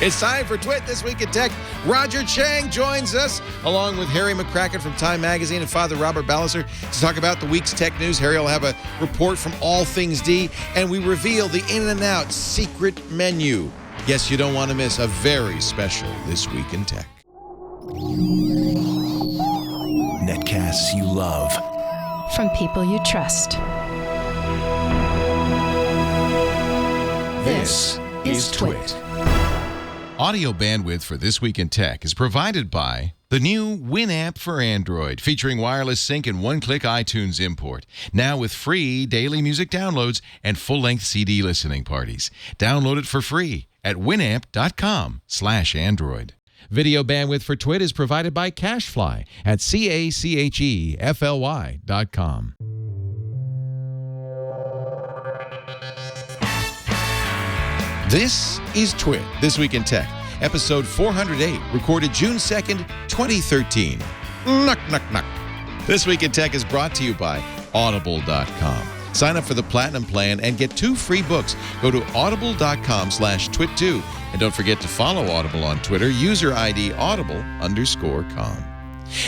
It's time for Twit This Week in Tech. Roger Chang joins us, along with Harry McCracken from Time Magazine and Father Robert Balliser, to talk about the week's tech news. Harry will have a report from All Things D, and we reveal the In and Out secret menu. Yes, you don't want to miss a very special This Week in Tech. Netcasts you love. From people you trust. This is Twit. Audio bandwidth for This Week in Tech is provided by the new Winamp for Android, featuring wireless sync and one-click iTunes import. Now with free daily music downloads and full-length CD listening parties. Download it for free at winamp.com/Android. Video bandwidth for Twit is provided by CacheFly at CacheFly.com. This is Twit, This Week in Tech, episode 408, recorded June 2nd, 2013. Knock, knock, knock. This Week in Tech is brought to you by Audible.com. Sign up for the Platinum Plan and get 2 free books. Go to audible.com/twit2. And don't forget to follow Audible on Twitter, user ID audible_com.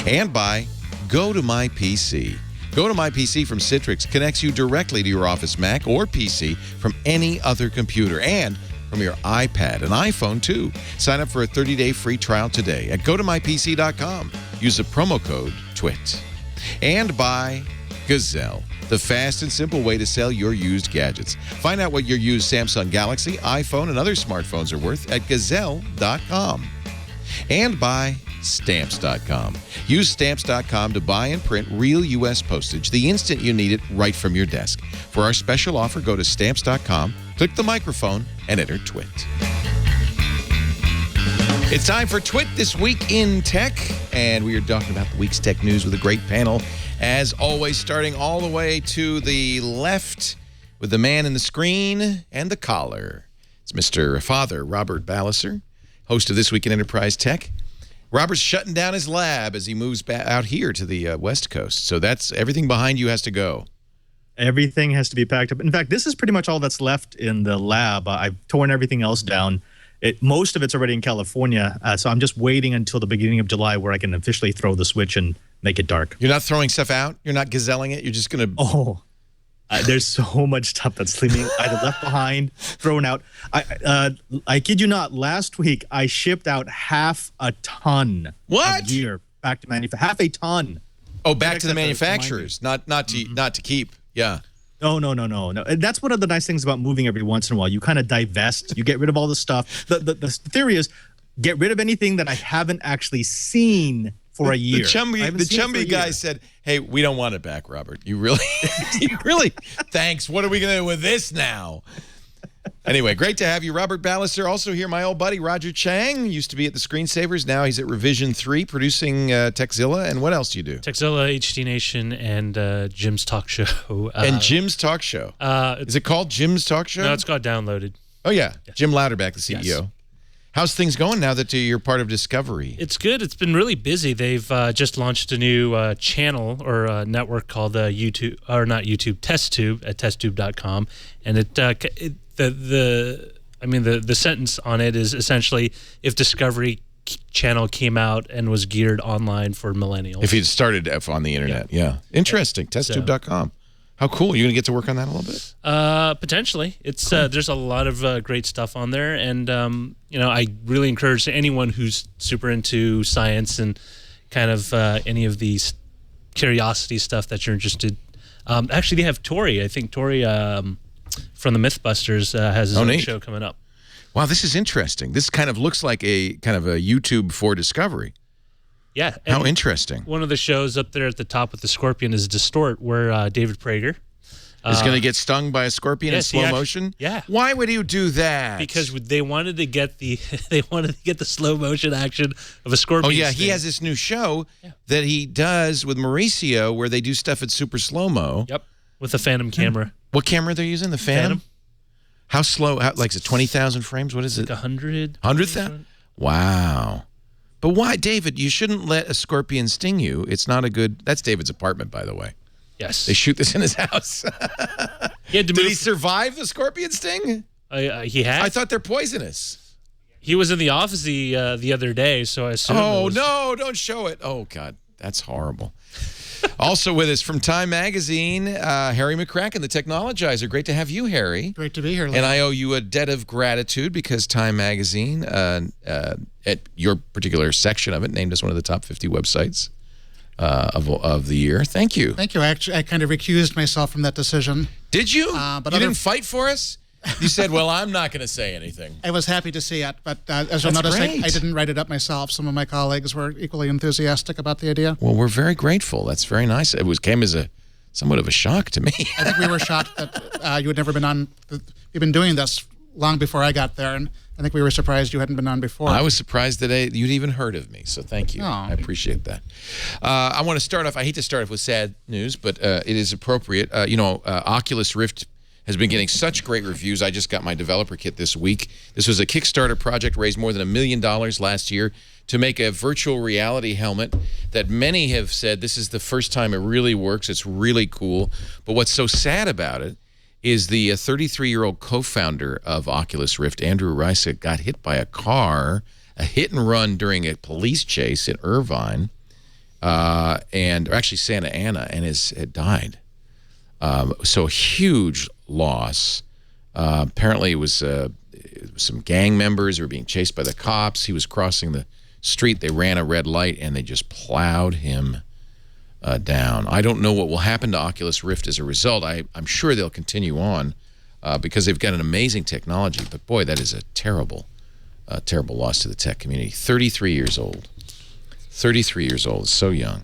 And by Go to My PC. Go to My PC from Citrix connects you directly to your Office Mac or PC from any other computer and from your iPad and iPhone, too. Sign up for a 30-day free trial today at gotomypc.com. Use the promo code TWIT. And by Gazelle, the fast and simple way to sell your used gadgets. Find out what your used Samsung Galaxy, iPhone, and other smartphones are worth at gazelle.com. And by Stamps.com. Use Stamps.com to buy and print real U.S. postage the instant you need it right from your desk. For our special offer, go to Stamps.com, click the microphone, and enter TWIT. It's time for Twit This Week in Tech, and we are talking about the week's tech news with a great panel. As always, starting all the way to the left with the man in the screen and the collar. It's Mr. Father Robert Balliser, host of This Week in Enterprise Tech. Robert's shutting down his lab as he moves back out here to the West Coast. So that's everything behind you has to go. Everything has to be packed up. In fact, this is pretty much all that's left in the lab. I've torn everything else down. Most of it's already in California, so I'm just waiting until the beginning of July where I can officially throw the switch and make it dark. You're not throwing stuff out? You're not gazelling it? You're just going to... Oh, there's so much stuff that's sleeping, either left behind, thrown out. I kid you not, last week I shipped out half a ton of gear back to manufacturers. Half a ton. Oh, back to the manufacturers, not to keep. Yeah. No. And that's one of the nice things about moving every once in a while. You kind of divest. You get rid of all the stuff. The theory is get rid of anything that I haven't actually seen for a year. The chumby guy said, "Hey, we don't want it back, Robert. You really, thanks. What are we going to do with this now?" Anyway, great to have you, Robert Balliser. Also here, my old buddy, Roger Chang. Used to be at the Screensavers. Now he's at Revision 3 producing Techzilla. And what else do you do? Techzilla, HD Nation, and Jim's Talk Show. And Jim's Talk Show. Is it called Jim's Talk Show? No, it's called Downloaded. Oh, yeah. Jim Louderback, the CEO. Yes. How's things going now that you're part of Discovery? It's good. It's been really busy. They've just launched a new channel or network called YouTube, or not YouTube, TestTube at testtube.com. And the sentence on it is essentially if Discovery Channel came out and was geared online for millennials. If you'd started on the internet, yeah. Interesting. TestTube.com. How cool. You going to get to work on that a little bit? Potentially. It's cool. There's a lot of great stuff on there. And, I really encourage anyone who's super into science and kind of any of these curiosity stuff that you're interested. Actually, they have Tori. I think Tori from the Mythbusters has his own show coming up. Wow, this is interesting. This kind of looks like a YouTube for Discovery. Yeah. How interesting. One of the shows up there at the top with the scorpion is Distort, where David Prager is going to get stung by a scorpion in slow motion. Yeah. Why would you do that? Because they wanted to get the slow motion action of a scorpion. Oh yeah, sting. he has this new show that he does with Mauricio where they do stuff at super slow mo. Yep. With a Phantom camera. What camera they're using? The Phantom. How slow? Like is it 20,000 frames? What is it? Like 100. 100,000. Wow. But why, David? You shouldn't let a scorpion sting you. It's not a good... That's David's apartment, by the way. Yes. They shoot this in his house. Did he survive the scorpion sting? He had. I thought they're poisonous. He was in the office the other day, so I assume. Oh, no, don't show it. Oh, God, that's horrible. Also with us from Time Magazine, Harry McCracken, the Technologizer. Great to have you, Harry. Great to be here, Lee. And I owe you a debt of gratitude because Time Magazine, at your particular section of it, named us one of the top 50 websites of the year. Thank you. Thank you. Actually, I kind of recused myself from that decision. Did you? But you didn't fight for us? You said, well, I'm not going to say anything. I was happy to see it, but as you'll notice, I didn't write it up myself. Some of my colleagues were equally enthusiastic about the idea. Well, we're very grateful. That's very nice. It came as somewhat of a shock to me. I think we were shocked that you had never been on. You've been doing this long before I got there, and I think we were surprised you hadn't been on before. I was surprised that you'd even heard of me, so thank you. Oh. I appreciate that. I want to start off, I hate to start off with sad news, but it is appropriate. Oculus Rift has been getting such great reviews. I just got my developer kit this week. This was a Kickstarter project, raised more than $1 million last year to make a virtual reality helmet that many have said this is the first time it really works. It's really cool. But what's so sad about it is the 33-year-old co-founder of Oculus Rift, Andrew Rice, got hit by a car, a hit and run during a police chase in Irvine, or actually Santa Ana, and had died. So a huge loss. Apparently it was some gang members who were being chased by the cops. He was crossing the street. They ran a red light, and they just plowed him down. I don't know what will happen to Oculus Rift as a result. I'm sure they'll continue on because they've got an amazing technology. But, boy, that is a terrible loss to the tech community. 33 years old. 33 years old. So young.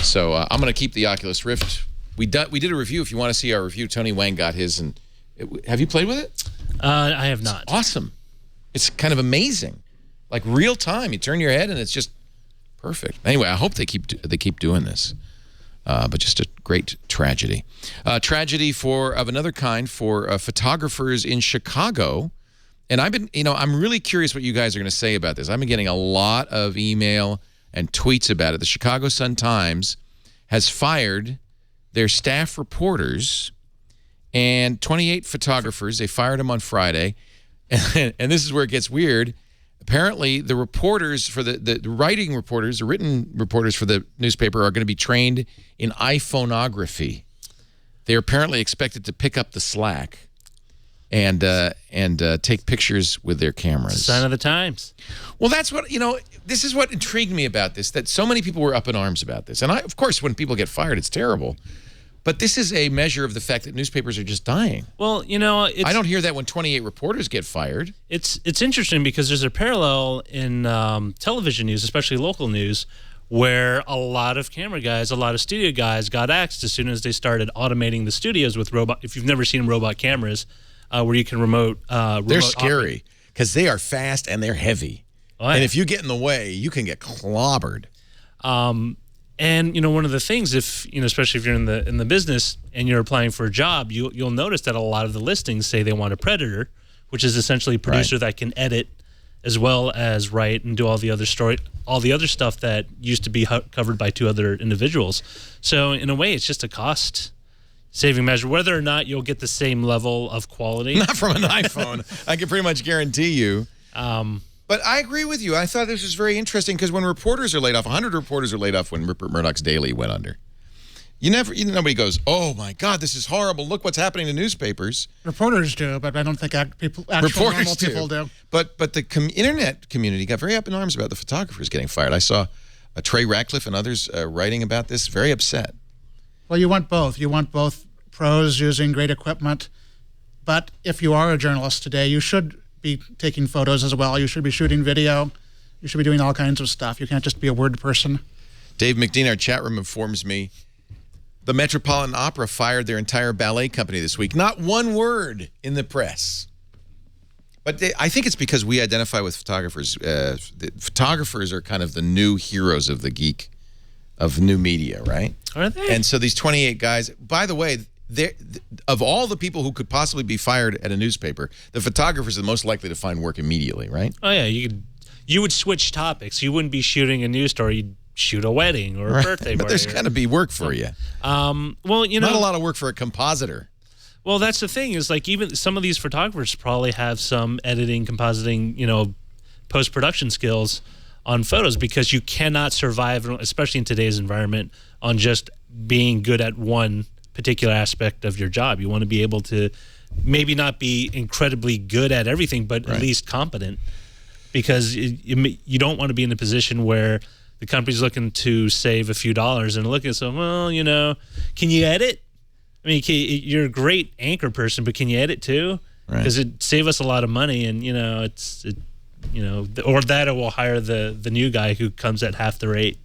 So I'm going to keep the Oculus Rift. We did a review. If you want to see our review, Tony Wang got his. And have you played with it? I have not. It's awesome. It's kind of amazing. Like real time. You turn your head and it's just perfect. Anyway, I hope they keep doing this. But just a great tragedy. Tragedy of another kind for photographers in Chicago. And I'm really curious what you guys are going to say about this. I've been getting a lot of email and tweets about it. The Chicago Sun-Times has fired their staff reporters and 28 photographers. They fired them on Friday. And this is where it gets weird. Apparently, the reporters for the writing reporters, the written reporters for the newspaper are going to be trained in iPhoneography. They're apparently expected to pick up the slack and take pictures with their cameras. Sign of the times. Well, that's what, this is what intrigued me about this, that so many people were up in arms about this. And of course, when people get fired, it's terrible. But this is a measure of the fact that newspapers are just dying. Well, I don't hear that when 28 reporters get fired. It's interesting because there's a parallel in television news, especially local news, where a lot of camera guys, a lot of studio guys got axed as soon as they started automating the studios with robot. If you've never seen robot cameras, where you can remote they're scary because they are fast and they're heavy. Oh, yeah. And if you get in the way, you can get clobbered. And one of the things, if especially if you're in the business and you're applying for a job, you'll notice that a lot of the listings say they want a predator, which is essentially a producer that can edit as well as write and do all the other stuff that used to be covered by two other individuals. So in a way, it's just a cost saving measure. Whether or not you'll get the same level of quality, not from an iPhone, I can pretty much guarantee you. But I agree with you. I thought this was very interesting because when reporters are laid off, 100 reporters are laid off when Rupert Murdoch's Daily went under. Nobody goes, oh my God, this is horrible. Look what's happening to newspapers. Reporters do, but I don't think actual normal people do. But the internet community got very up in arms about the photographers getting fired. I saw Trey Ratcliffe and others writing about this, very upset. Well, you want both. You want both pros using great equipment. But if you are a journalist today, you should be taking photos as well. You should be shooting video. You should be doing all kinds of stuff. You can't just be a word person. Dave McDean, our chat room, informs me the Metropolitan Opera fired their entire ballet company this week. Not one word in the press. But I think it's because we identify with photographers. Photographers are kind of the new heroes of new media, right? Are they? And so these 28 guys, by the way, of all the people who could possibly be fired at a newspaper, the photographers are the most likely to find work immediately, right? Oh yeah, you would switch topics. You wouldn't be shooting a news story. You'd shoot a wedding or a birthday party. But there's got to be work for you. Well, not a lot of work for a compositor. Well, that's the thing is like even some of these photographers probably have some editing, compositing, post-production skills on photos, because you cannot survive, especially in today's environment, on just being good at one particular aspect of your job. You want to be able to maybe not be incredibly good at everything, but at least competent, because you don't want to be in a position where the company's looking to save a few dollars and looking at some, well, can you edit? I mean, you're a great anchor person, but can you edit too? Because it save us a lot of money, and or that, or we'll hire the new guy who comes at half the rate.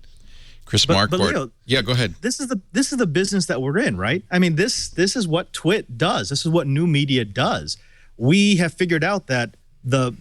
Chris But Leo, yeah, go ahead. This is the business that we're in, right? I mean, this is what Twit does. This is what new media does. We have figured out that the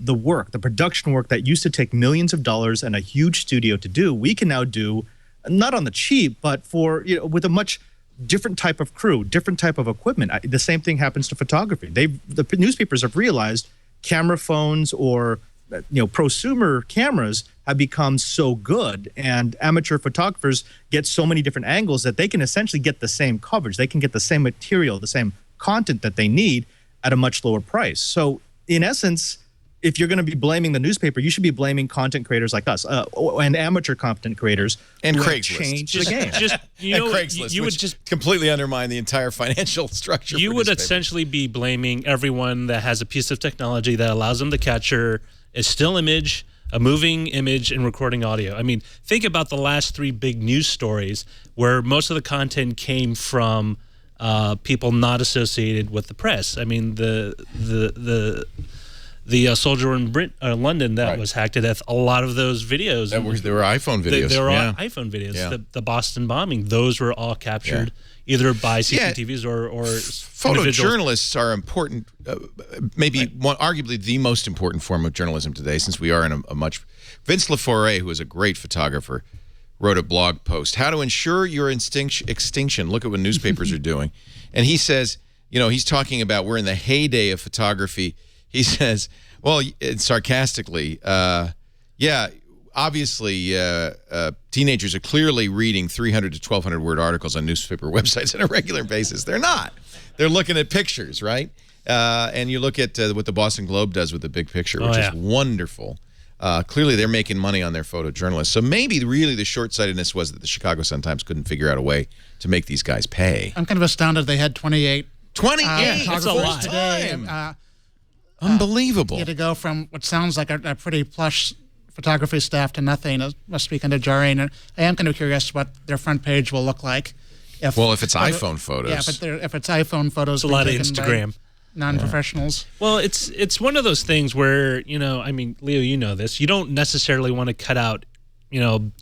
production work that used to take millions of dollars and a huge studio to do, we can now do, not on the cheap, but with a much different type of crew, different type of equipment. The same thing happens to photography. The newspapers have realized camera phones or prosumer cameras have become so good, and amateur photographers get so many different angles that they can essentially get the same coverage. They can get the same material, the same content that they need at a much lower price. So in essence, if you're going to be blaming the newspaper, you should be blaming content creators like us and amateur content creators and who have Craigslist. changed the game. Craigslist, you would just completely undermine the entire financial structure. You for would newspapers. essentially be blaming everyone that has a piece of technology that allows them to capture a still image, a moving image, and recording audio. I mean, think about the last 3 big news stories where most of the content came from people not associated with the press. I mean, the soldier in London that was hacked to death. A lot of those videos, there were iPhone videos. They were all iPhone videos. Yeah. The Boston bombing, those were all captured either by CCTVs or photojournalists are important. Arguably the most important form of journalism today, since we are in a much. Vince LaForest, who is a great photographer, wrote a blog post, "How to Ensure Your Extinction." Look at what newspapers are doing, and he says, he's talking about we're in the heyday of photography. He says, well, sarcastically, obviously teenagers are clearly reading 300 to 1,200 word articles on newspaper websites on a regular basis. They're not. They're looking at pictures, right? And you look at what the Boston Globe does with the big picture, which is wonderful. Clearly, they're making money on their photojournalists. So maybe really the short-sightedness was that the Chicago Sun-Times couldn't figure out a way to make these guys pay. I'm kind of astounded they had 28. 28? That's a lot. Today. Unbelievable. To go from what sounds like a pretty plush photography staff to nothing, it must be kind of jarring. And I am kind of curious what their front page will look like. If it's iPhone photos. Yeah, but if it's iPhone photos, it's a lot of Instagram. Non-professionals. Well, it's one of those things where, I mean, Leo, you know this. You don't necessarily want to cut out,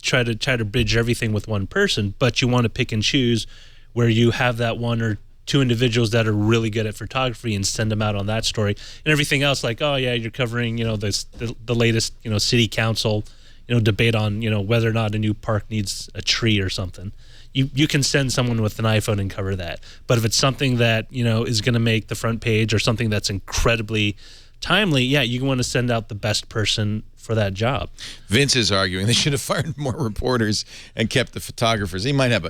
try to bridge everything with one person, but you want to pick and choose where you have that one or two individuals that are really good at photography and send them out on that story, and everything else, like, oh yeah, you're covering the latest city council debate on whether or not a new park needs a tree or something. You can send someone with an iPhone and cover that. But if it's something that is going to make the front page or something that's incredibly timely, you want to send out the best person for that job. Vince is arguing they should have fired more reporters and kept the photographers. He might have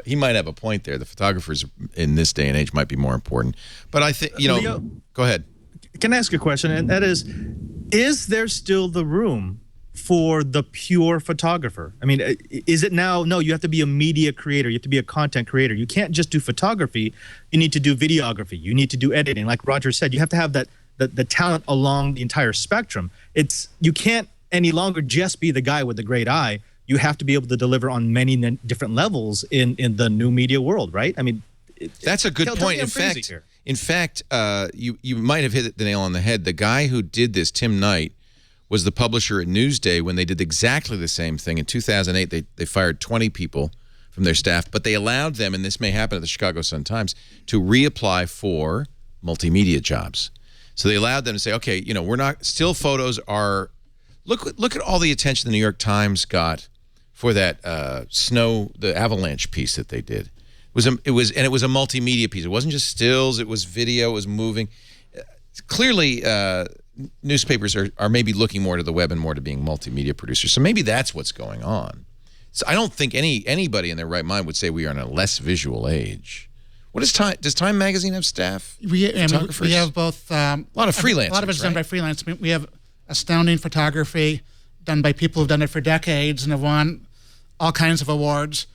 a point there. The photographers in this day and age might be more important. But I think Leo, go ahead. Can I ask a question? And that is there still the room for the pure photographer? I mean, is it now? No, you have to be a media creator. You have to be a content creator. You can't just do photography. You need to do videography. You need to do editing. Like Roger said, you have to have the talent along the entire spectrum. You can't any longer just be the guy with the great eye. You have to be able to deliver on many different levels in the new media world, right? I mean, that's a good point. In fact, you might have hit the nail on the head. The guy who did this, Tim Knight, was the publisher at Newsday when they did exactly the same thing. In 2008, they fired 20 people from their staff, but they allowed them, and this may happen at the Chicago Sun-Times, to reapply for multimedia jobs. So they allowed them to say, okay, we're not, still photos are, look at all the attention the New York Times got for that the avalanche piece that they did. It was a multimedia piece. It wasn't just stills, it was video, it was moving. Clearly, newspapers are maybe looking more to the web and more to being multimedia producers. So maybe that's what's going on. So I don't think anybody in their right mind would say we are in a less visual age. What is Time? Does Time Magazine have staff? We have both. A lot of freelancers. A lot of it's done by freelance. We have astounding photography done by people who've done it for decades and have won all kinds of awards.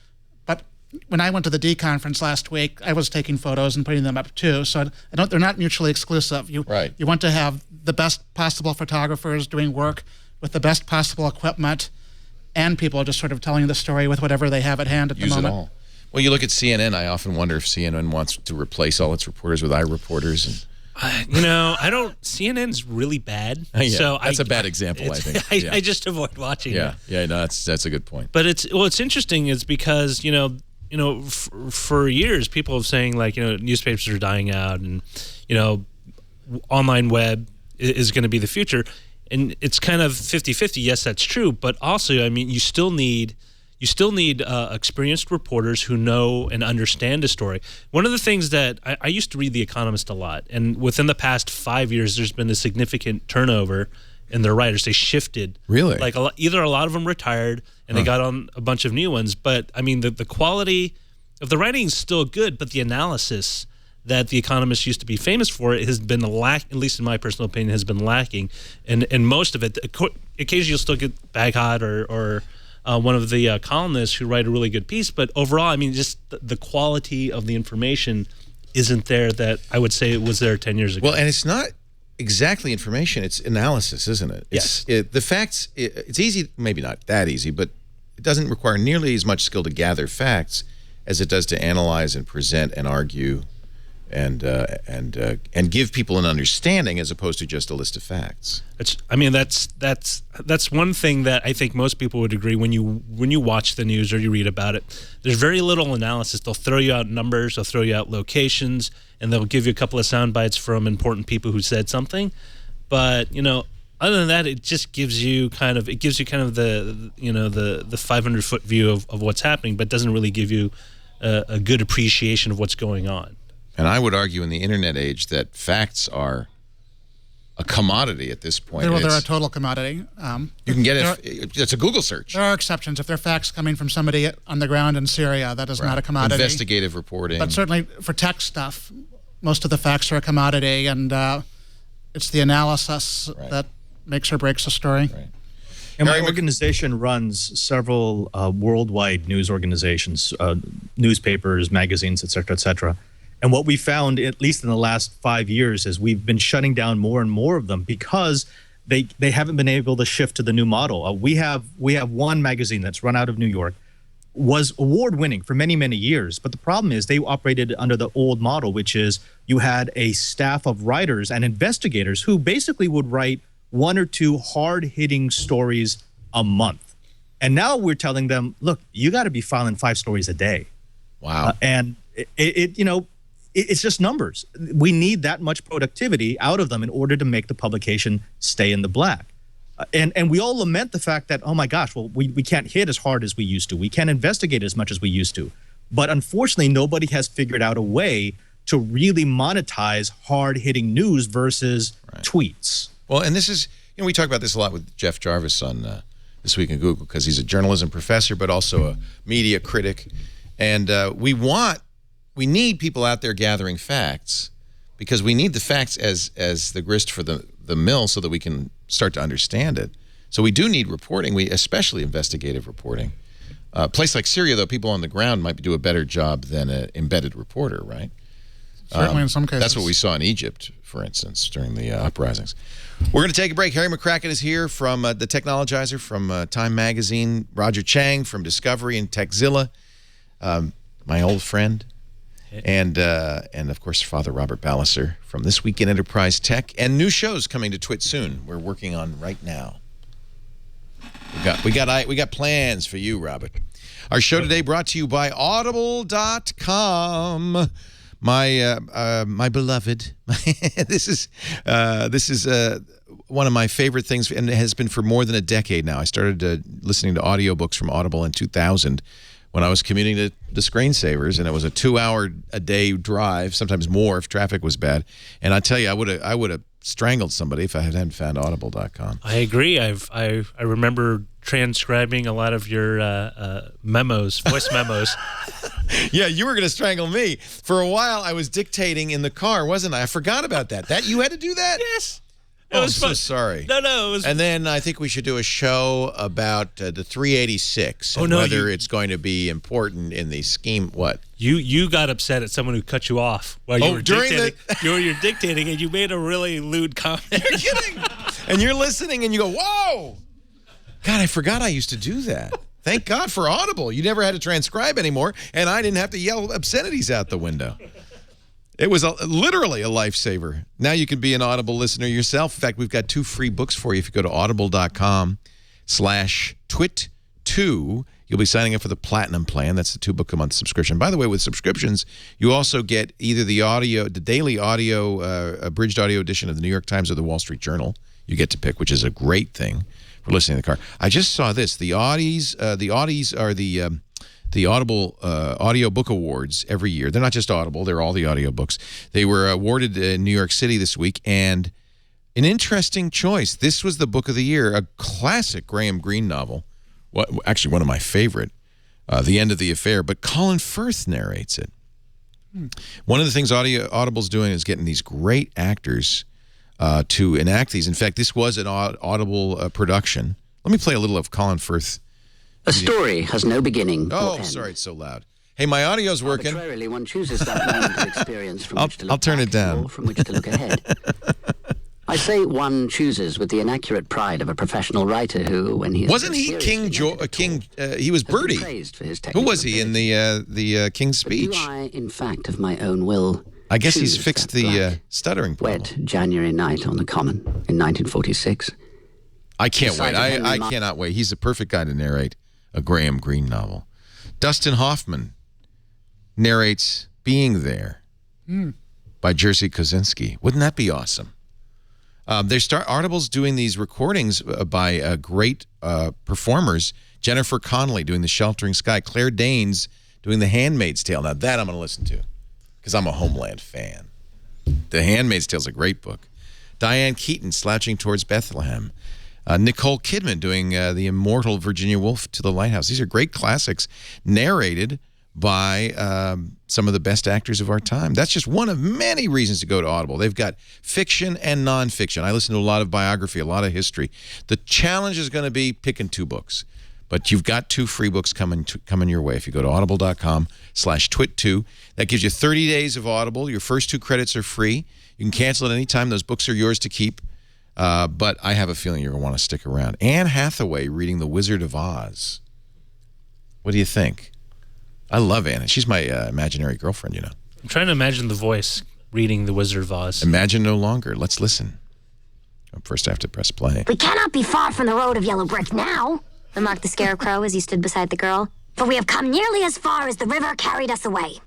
But when I went to the D conference last week, I was taking photos and putting them up too. So they're not mutually exclusive. You want to have the best possible photographers doing work with the best possible equipment, and people are just sort of telling the story with whatever they have at hand at the moment. Use it all. Well, you look at CNN. I often wonder if CNN wants to replace all its reporters with iReporters. And I don't. CNN's really bad. So that's a bad example, I think. I just avoid watching it. No, that's a good point. But it's interesting is because for years people have saying like newspapers are dying out and online web is going to be the future, and it's kind of 50-50. Yes, that's true, but also I mean you still need experienced reporters who know and understand a story. One of the things that I used to read The Economist a lot, and within the past 5 years, there's been a significant turnover in their writers. They shifted. Really? Like either a lot of them retired and they got on a bunch of new ones. But I mean, the quality of the writing is still good, but the analysis that The Economist used to be famous for has been at least in my personal opinion, has been lacking. And most of it, occasionally you'll still get Baghat or one of the columnists who write a really good piece, but overall, I mean, just the quality of the information isn't there that I would say it was there 10 years ago. Well, and it's not exactly information, it's analysis, isn't it? Yes. The facts, it's easy, maybe not that easy, but it doesn't require nearly as much skill to gather facts as it does to analyze and present and argue and give people an understanding as opposed to just a list of facts. That's one thing that I think most people would agree when you watch the news or you read about it. There's very little analysis. They'll throw you out numbers, they'll throw you out locations, and they'll give you a couple of sound bites from important people who said something. But other than that, it just gives you kind of the 500-foot view of what's happening, but doesn't really give you a good appreciation of what's going on. And I would argue in the internet age that facts are a commodity at this point. Well, they're a total commodity. You can get it. It's a Google search. There are exceptions. If they're facts coming from somebody on the ground in Syria, that is not a commodity. Investigative reporting. But certainly for tech stuff, most of the facts are a commodity, and it's the analysis that makes or breaks a story. Right. And my organization runs several worldwide news organizations, newspapers, magazines, et cetera, et cetera. And what we found, at least in the last 5 years, is we've been shutting down more and more of them because they haven't been able to shift to the new model. We have one magazine that's run out of New York, was award-winning for many, many years. But the problem is they operated under the old model, which is you had a staff of writers and investigators who basically would write 1 or 2 hard-hitting stories a month. And now we're telling them, look, you got to be filing 5 stories a day. Wow. And it's just numbers. We need that much productivity out of them in order to make the publication stay in the black. And we all lament the fact that, oh my gosh, well, we can't hit as hard as we used to. We can't investigate as much as we used to. But unfortunately, nobody has figured out a way to really monetize hard-hitting news versus tweets. Well, and this is, we talk about this a lot with Jeff Jarvis on This Week in Google, because he's a journalism professor, but also a media critic. And we need people out there gathering facts, because we need the facts as the grist for the mill so that we can start to understand it. So we do need reporting, especially investigative reporting. A place like Syria, though, people on the ground might do a better job than an embedded reporter, right? Certainly in some cases. That's what we saw in Egypt, for instance, during the uprisings. We're going to take a break. Harry McCracken is here from the Technologizer from Time Magazine. Roger Chang from Discovery and Techzilla, my old friend. And of course, Father Robert Balliser from This Week in Enterprise Tech, and new shows coming to Twit soon. We're working on right now. We got plans for you, Robert. Our show today brought to you by Audible.com. My beloved. This is one of my favorite things, and it has been for more than a decade now. I started listening to audiobooks from Audible in 2000. When I was commuting to the Screensavers, and it was a 2-hour-a-day drive, sometimes more if traffic was bad. And I tell you, I would have strangled somebody if I hadn't found Audible.com. I agree. I remember transcribing a lot of your memos, voice memos. Yeah, you were going to strangle me. For a while, I was dictating in the car, wasn't I? I forgot about that. You had to do that? Yes. It was I'm fun. so sorry. No, it was. And then I think we should do a show about the 386 and whether it's going to be important in the scheme. What? You got upset at someone who cut you off while you were during dictating. You're dictating, and you made a really lewd comment. You're kidding. And you're listening, and you go, "Whoa, God! I forgot I used to do that." Thank God for Audible. You never had to transcribe anymore, and I didn't have to yell obscenities out the window. It was literally a lifesaver. Now you can be an Audible listener yourself. In fact, we've got 2 free books for you. If you go to audible.com/twit2, you'll be signing up for the Platinum plan. That's the 2-book-a-month subscription. By the way, with subscriptions, you also get either the daily audio, abridged audio edition of the New York Times or the Wall Street Journal. You get to pick, which is a great thing for listening in the car. I just saw this. The Audies are the Audible Audio Book Awards every year. They're not just Audible. They're all the audiobooks. They were awarded in New York City this week, and an interesting choice. This was the book of the year, a classic Graham Greene novel. Actually, one of my favorite, The End of the Affair, but Colin Firth narrates it. One of the things Audible's doing is getting these great actors to enact these. In fact, this was an Audible production. Let me play a little of Colin Firth. A story has no beginning or end. Sorry, it's so loud. Hey, my audio's working. Arbitrarily, one chooses that moment of experience from which to look I'll turn back it down. or from which to look ahead. I say one chooses with the inaccurate pride of a professional writer who, when he wasn't he King he was Bertie. For his Who was he in the King's Speech? But do I, in fact, of my own will, I guess he's choose fixed that the black, stuttering problem. wet January night on the Common in 1946? I can't wait. Beside Henry I cannot wait. He's the perfect guy to narrate a Graham Greene novel. Dustin Hoffman narrates Being There by Jerzy Kosinski. Wouldn't that be awesome? Audible's doing these recordings by great performers. Jennifer Connelly doing The Sheltering Sky. Claire Danes doing The Handmaid's Tale. Now that I'm going to listen to because I'm a Homeland fan. The Handmaid's Tale is a great book. Diane Keaton Slouching Towards Bethlehem. Nicole Kidman doing the immortal Virginia Woolf to the Lighthouse. These are great classics narrated by some of the best actors of our time. That's just one of many reasons to go to Audible. They've got fiction and nonfiction. I listen to a lot of biography, a lot of history. The challenge is going to be picking 2 books. But you've got 2 free books coming your way. If you go to audible.com/twit2, that gives you 30 days of Audible. Your first 2 credits are free. You can cancel at any time. Those books are yours to keep. But I have a feeling you're going to want to stick around. Anne Hathaway reading The Wizard of Oz. What do you think? I love Anne. She's my imaginary girlfriend, you know. I'm trying to imagine the voice reading The Wizard of Oz. Imagine no longer. Let's listen. First, I have to press play. We cannot be far from the road of yellow brick now, remarked the Scarecrow as he stood beside the girl, for we have come nearly as far as the river carried us away.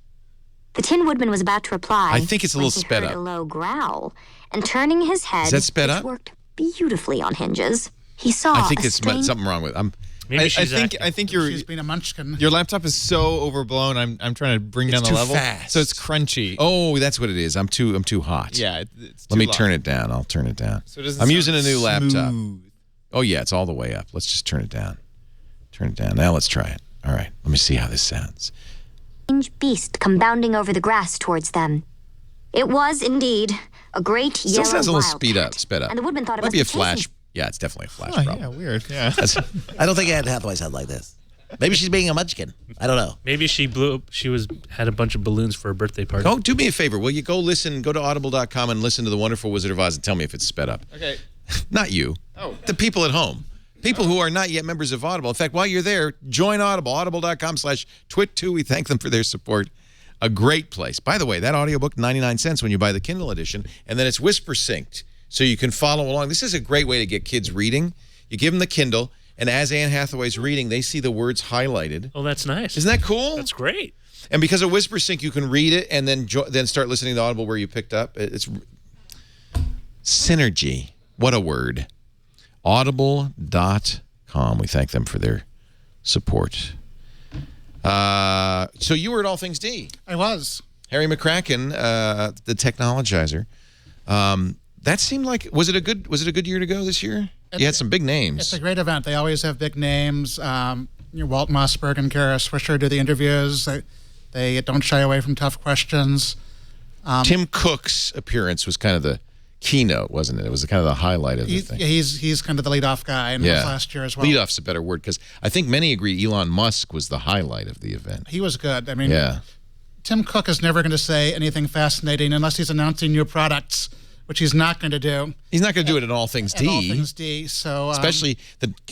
The Tin Woodman was about to reply. I think it's a little when he sped heard up. a low growl, and turning his head, Is that sped which up? worked beautifully on hinges, he saw I think a it's strange... something wrong with it. Maybe she's acting. I think She's been a munchkin. your laptop is so overblown. I'm trying to bring down the too level, fast. so it's crunchy. Oh, that's what it is. I'm too hot. Yeah, it's Let me too turn loud. it down. I'll turn it down. So it doesn't I'm sound using a new laptop. smooth. Oh, yeah, it's all the way up. Let's just turn it down. Turn it down. Now let's try it. All right, let me see how this sounds. beast come bounding over the grass towards them. It was indeed a great Still yellow sounds a little wildcat, sped up. And the Woodman thought it Might must be a chasing flash. Yeah, it's definitely a flash Oh, problem. yeah, weird. Yeah. I don't think Anne Hathaway sounds like this. Maybe she's being a munchkin. I don't know. Maybe she had a bunch of balloons for her birthday party. Go do me a favor. Will you go to audible.com and listen to The Wonderful Wizard of Oz and tell me if it's sped up? Okay. Not you. Oh. The people at home. People who are not yet members of Audible. In fact, while you're there, join Audible. Audible.com/twit2. We thank them for their support. A great place. By the way, that audiobook, 99 cents when you buy the Kindle edition, and then it's whisper synced, so you can follow along. This is a great way to get kids reading. You give them the Kindle, and as Anne Hathaway's reading, they see the words highlighted. Oh, that's nice. Isn't that cool? That's great. And because of Whisper Sync, you can read it and then start listening to Audible where you picked up. It's synergy. What a word. Audible.com. We thank them for their support. So you were at All Things D. I was. Harry McCracken, the technologizer. That seemed like was it a good year to go this year? You had some big names. It's a great event. They always have big names. Walt Mossberg and Kara Swisher do the interviews. They don't shy away from tough questions. Tim Cook's appearance was kind of the keynote, wasn't it? It was kind of the highlight of the thing. He's kind of the leadoff guy, and was last year as well. Leadoff's a better word because I think many agree Elon Musk was the highlight of the event. He was good. I mean, Tim Cook is never going to say anything fascinating unless he's announcing new products, which he's not going to do. He's not going to do it in all things D. All things D. So especially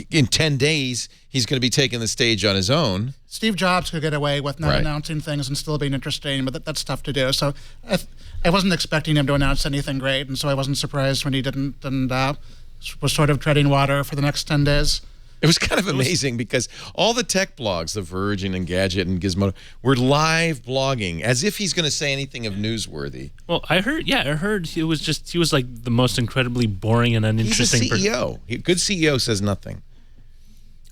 in 10 days, he's going to be taking the stage on his own. Steve Jobs could get away with not announcing things and still being interesting, but that's tough to do. So I wasn't expecting him to announce anything great, and so I wasn't surprised when he didn't, and was sort of treading water for the next 10 days. It was kind of amazing because all the tech blogs, The Verge and Engadget and Gizmodo, were live blogging as if he's going to say anything of newsworthy. Well, I heard he was like the most incredibly boring and uninteresting. He's a CEO. Good CEO says nothing.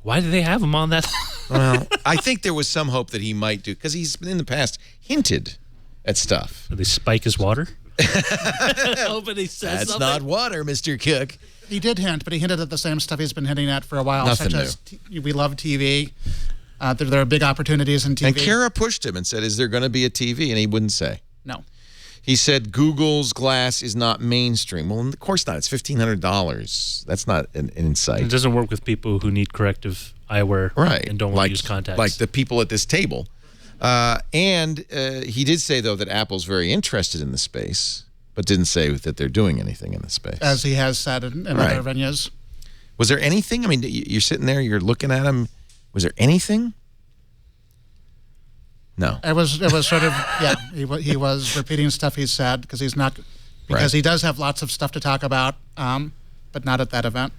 Why do they have him on that? Well, I think there was some hope that he might do because he's in the past hinted at stuff. Did they spike his water? Nobody says That's something. not water, Mr. Cook. He did hint, but he hinted at the same stuff he's been hinting at for a while, Nothing such as we love TV. There are big opportunities in TV. And Kara pushed him and said, is there going to be a TV? And he wouldn't say. No. He said Google's Glass is not mainstream. Well, of course not. It's $1,500. That's not an insight. It doesn't work with people who need corrective eyewear and don't want to use contacts. Like the people at this table. And he did say, though, that Apple's very interested in the space, but didn't say that they're doing anything in the space. As he has said in other venues. Was there anything? I mean, you're sitting there, you're looking at him. Was there anything? No. It was sort of, he was repeating stuff he said because he does have lots of stuff to talk about, but not at that event.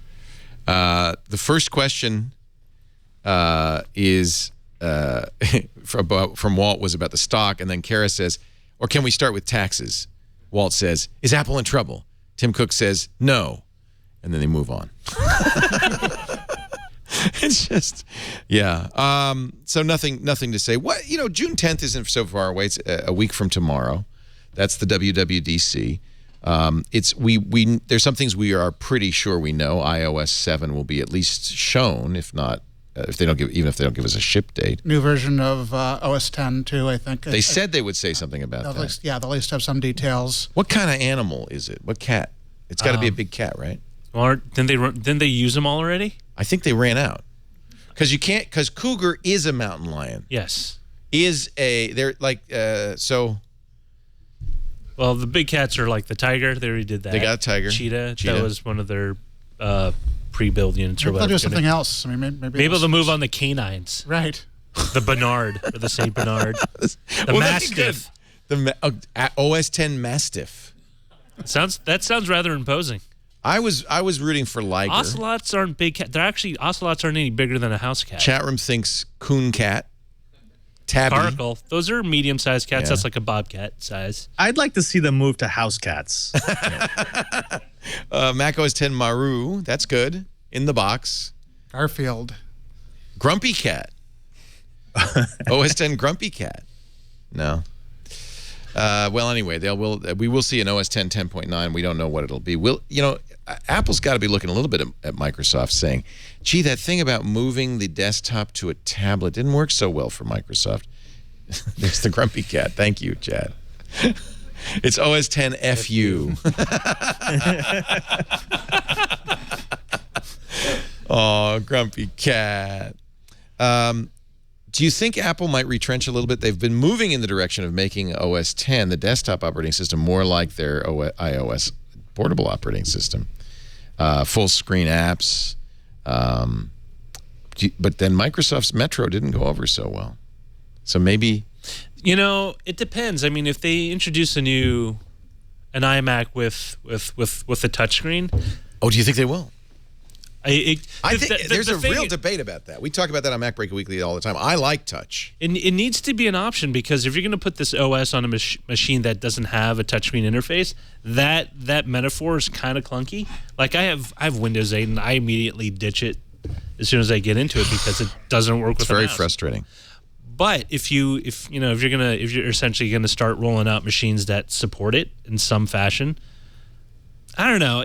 The first question is from Walt was about the stock, and then Kara says, or can we start with taxes? Walt says, is Apple in trouble? Tim Cook says, no. And then they move on. It's just, so nothing to say. What June 10th isn't so far away. It's a week from tomorrow. That's the WWDC. There's some things we are pretty sure we know. iOS 7 will be at least shown, if not, if they don't give us a ship date. New version of OS 10 too, I think. They said they would say something about that. They'll at least have some details. What kind of animal is it? What cat? It's got to be a big cat, right? Well, didn't they use them all already? I think they ran out. Because cougar is a mountain lion. Yes. They're like, so. Well, the big cats are like the tiger. They already did that. They got a tiger. Cheetah. That was one of their pre-build units or whatever. They'll do something else. I mean, maybe they'll move on the canines. Right. The Bernard or the Saint Bernard. The Mastiff. The OS 10 Mastiff. That sounds rather imposing. I was rooting for Liger. Ocelots aren't big cat. Ocelots aren't any bigger than a house cat. Chat room thinks coon cat. Tabby. Caracal. Those are medium-sized cats. That's like a bobcat size. I'd like to see them move to house cats. Mac OS 10 Maru. That's good. In the box. Garfield. Grumpy cat. OS 10 Grumpy cat. No. Well, anyway, we will see an OS 10 10.9. We don't know what it'll be. Apple's got to be looking a little bit at Microsoft, saying, "Gee, that thing about moving the desktop to a tablet didn't work so well for Microsoft." There's the grumpy cat. Thank you, Chad. It's OS 10 FU. Oh, grumpy cat. Do you think Apple might retrench a little bit? They've been moving in the direction of making OS 10, the desktop operating system, more like their iOS portable operating system. Full screen apps. But then Microsoft's Metro didn't go over so well. So maybe... it depends. I mean, if they introduce an iMac with a touchscreen... Oh, do you think they will? I think there's a real debate about that. We talk about that on Mac Break Weekly all the time. I like touch. It needs to be an option because if you're going to put this OS on a machine that doesn't have a touchscreen interface, that metaphor is kind of clunky. Like I have Windows 8 and I immediately ditch it as soon as I get into it because it doesn't work with the mouse. It's very frustrating. But if you're essentially gonna start rolling out machines that support it in some fashion, I don't know.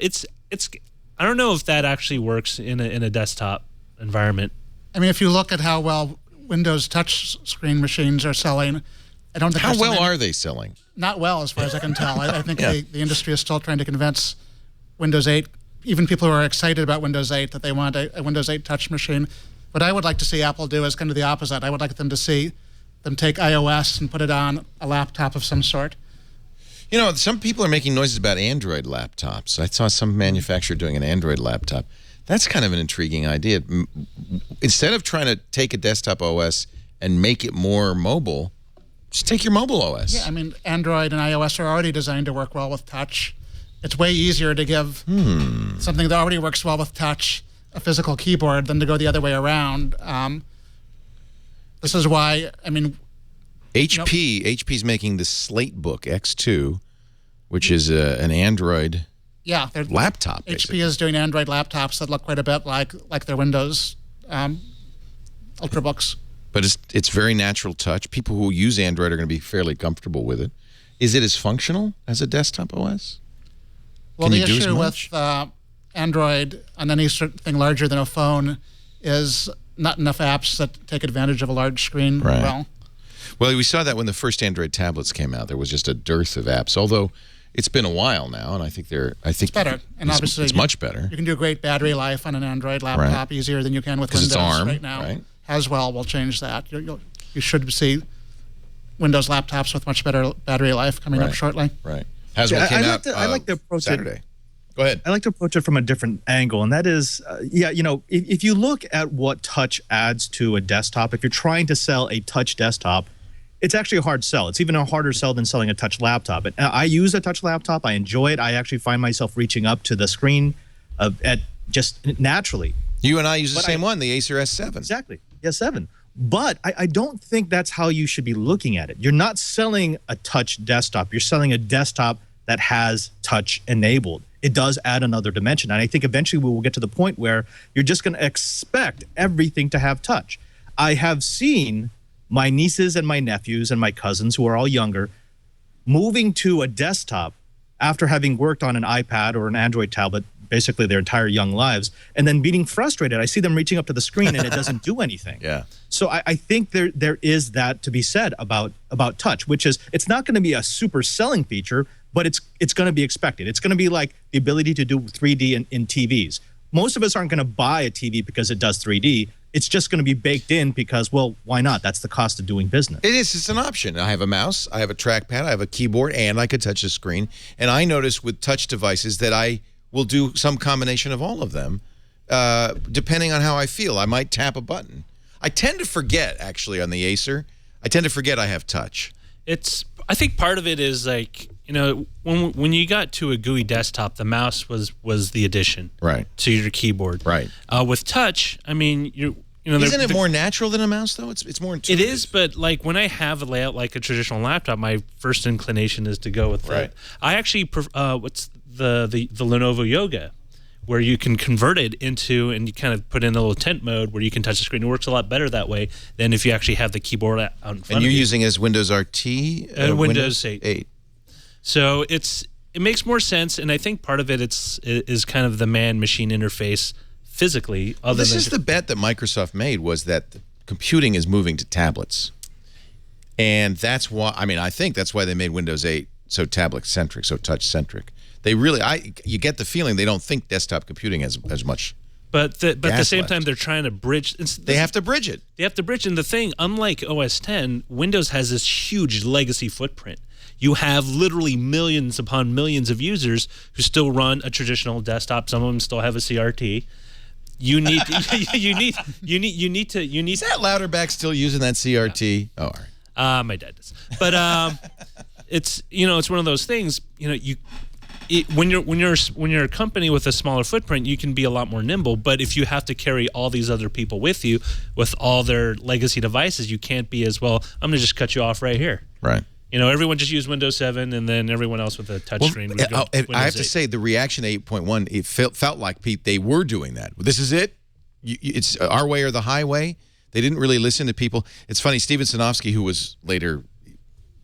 I don't know if that actually works in a desktop environment. I mean, if you look at how well Windows touch screen machines are selling, I don't think How there's well many- are they selling? Not well, as far as I can tell. I think Yeah. the industry is still trying to convince Windows 8, even people who are excited about Windows 8, that they want a Windows 8 touch machine. What I would like to see Apple do is kind of the opposite. I would like them to see them take iOS and put it on a laptop of some sort. You know, some people are making noises about Android laptops. I saw some manufacturer doing an Android laptop. That's kind of an intriguing idea. Instead of trying to take a desktop OS and make it more mobile, just take your mobile OS. Yeah, I mean, Android and iOS are already designed to work well with touch. It's way easier to give something that already works well with touch a physical keyboard than to go the other way around. This is why, I mean... HP's making the SlateBook X2, which is an Android laptop, basically. HP is doing Android laptops that look quite a bit like their Windows Ultrabooks. But it's very natural touch. People who use Android are going to be fairly comfortable with it. Is it as functional as a desktop OS? Well, the issue with Android on anything larger than a phone is not enough apps that take advantage of a large screen well. Well, we saw that when the first Android tablets came out. There was just a dearth of apps, although it's been a while now, and I think it's better. And obviously, it's much better. You can do great battery life on an Android laptop easier than you can with Windows it's ARM, right now. Right? Haswell will change that. You should see Windows laptops with much better battery life coming up shortly. Right. Haswell came out I like to approach Saturday. Go ahead. I like to approach it from a different angle, and that is, if you look at what touch adds to a desktop, if you're trying to sell a touch desktop, it's actually a hard sell. It's even a harder sell than selling a touch laptop. And I use a touch laptop. I enjoy it. I actually find myself reaching up to the screen at just naturally. You and I use the same one, the Acer S7. Exactly. S7. But I don't think that's how you should be looking at it. You're not selling a touch desktop. You're selling a desktop that has touch enabled. It does add another dimension. And I think eventually we will get to the point where you're just going to expect everything to have touch. I have seen my nieces and my nephews and my cousins, who are all younger, moving to a desktop after having worked on an iPad or an Android tablet basically their entire young lives, and then being frustrated. I see them reaching up to the screen and it doesn't do anything. Yeah. So I think there is that to be said about touch, which is it's not going to be a super selling feature, but it's going to be expected. It's going to be like the ability to do 3D in TVs. Most of us aren't going to buy a TV because it does 3D. It's just going to be baked in because, well, why not? That's the cost of doing business. It is. It's an option. I have a mouse, I have a trackpad, I have a keyboard, and I could touch the screen. And I notice with touch devices that I will do some combination of all of them, depending on how I feel. I might tap a button. I tend to forget, actually, on the Acer. I tend to forget I have touch. I think part of it is like, when you got to a GUI desktop, the mouse was the addition to your keyboard. Right. With touch, I mean, isn't it more natural than a mouse though? It's more intuitive. It is, but like when I have a layout like a traditional laptop, my first inclination is to go with that. I actually what's the Lenovo Yoga, where you can convert it into, and you kind of put in a little tent mode where you can touch the screen. It works a lot better that way than if you actually have the keyboard out in front of you. And you're using as Windows RT? Windows 8. So it makes more sense, and I think part of it is kind of the man-machine interface physically. This is the bet that Microsoft made, was that computing is moving to tablets. And that's why, I think that's why they made Windows 8 so tablet-centric, so touch-centric. They really, you get the feeling they don't think desktop computing has as much. But at the same time, they're trying to bridge. They have to bridge it. They have to bridge. And the thing, unlike OS X, Windows has this huge legacy footprint. You have literally millions upon millions of users who still run a traditional desktop. Some of them still have a CRT. You need to. Is that Louderback still using that CRT? Oh, all right. My dad does. But it's one of those things. When you're a company with a smaller footprint, you can be a lot more nimble. But if you have to carry all these other people with you with all their legacy devices, you can't be as well. I'm going to just cut you off right here. Right. Everyone just used Windows 7, and then everyone else with a touchscreen. I have to say, the reaction to 8.1, it felt like they were doing that. This is it. It's our way or the highway. They didn't really listen to people. It's funny, Steven Sinofsky, who was later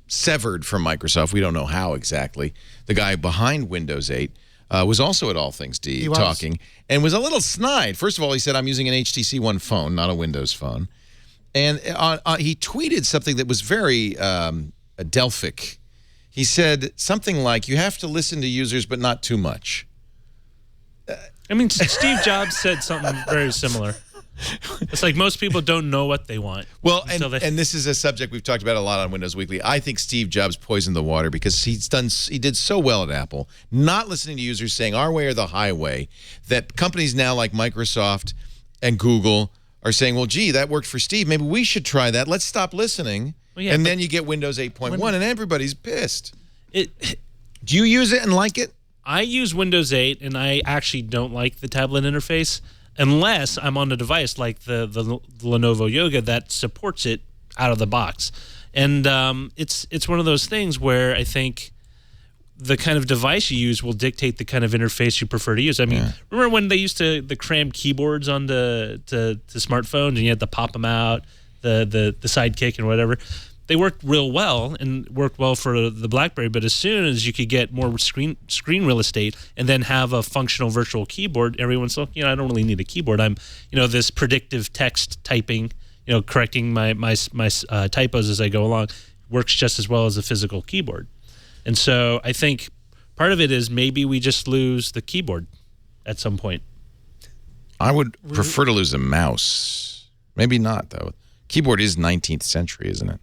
severed from Microsoft, we don't know how exactly, the guy behind Windows 8, was also at All Things D talking, and was a little snide. First of all, he said, I'm using an HTC One phone, not a Windows phone. And he tweeted something that was very Delphic. He said something like, you have to listen to users, but not too much. I mean, Steve Jobs said something very similar. It's like most people don't know what they want. Well, and this is a subject we've talked about a lot on Windows Weekly. I think Steve Jobs poisoned the water because he did so well at Apple, not listening to users saying our way or the highway, that companies now like Microsoft and Google are saying, well, gee, that worked for Steve. Maybe we should try that. Let's stop listening. Well, yeah, and then you get Windows 8.1 and everybody's pissed. Do you use it and like it? I use Windows 8 and I actually don't like the tablet interface unless I'm on a device like the Lenovo Yoga that supports it out of the box. And it's one of those things where I think the kind of device you use will dictate the kind of interface you prefer to use. I mean, remember when they used to cram keyboards onto smartphones and you had to pop them out, the Sidekick and whatever? They worked real well and worked well for the BlackBerry, but as soon as you could get more screen real estate and then have a functional virtual keyboard, everyone's like, I don't really need a keyboard. I'm, this predictive text typing, correcting my typos as I go along works just as well as a physical keyboard. And so I think part of it is maybe we just lose the keyboard at some point. I would prefer to lose a mouse. Maybe not, though. Keyboard is 19th century, isn't it?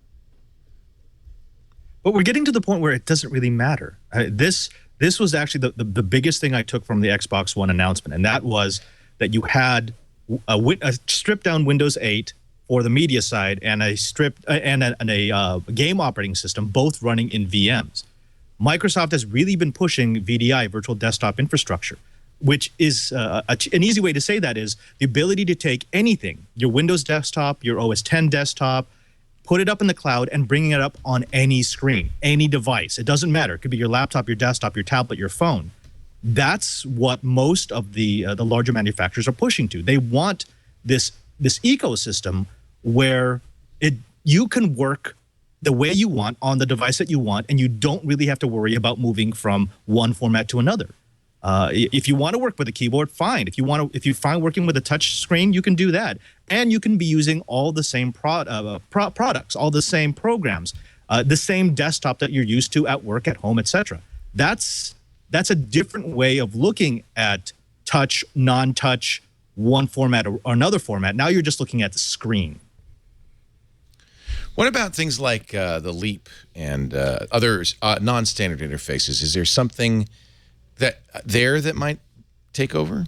But we're getting to the point where it doesn't really matter. This was actually the biggest thing I took from the Xbox One announcement, and that was that you had a stripped down Windows 8 for the media side and a game operating system, both running in VMs. Microsoft has really been pushing VDI, virtual desktop infrastructure, which is an easy way to say that is the ability to take anything, your Windows desktop, your OS X desktop, put it up in the cloud and bringing it up on any screen, any device. It doesn't matter. It could be your laptop, your desktop, your tablet, your phone. That's what most of the larger manufacturers are pushing to. They want this ecosystem where you can work the way you want on the device that you want, and you don't really have to worry about moving from one format to another. If you want to work with a keyboard, fine. If you find working with a touch screen, you can do that, and you can be using all the same products, all the same programs, the same desktop that you're used to at work, at home, etc. That's a different way of looking at touch, non-touch, one format or another format. Now you're just looking at the screen. What about things like the Leap and other non-standard interfaces? Is there something that might take over?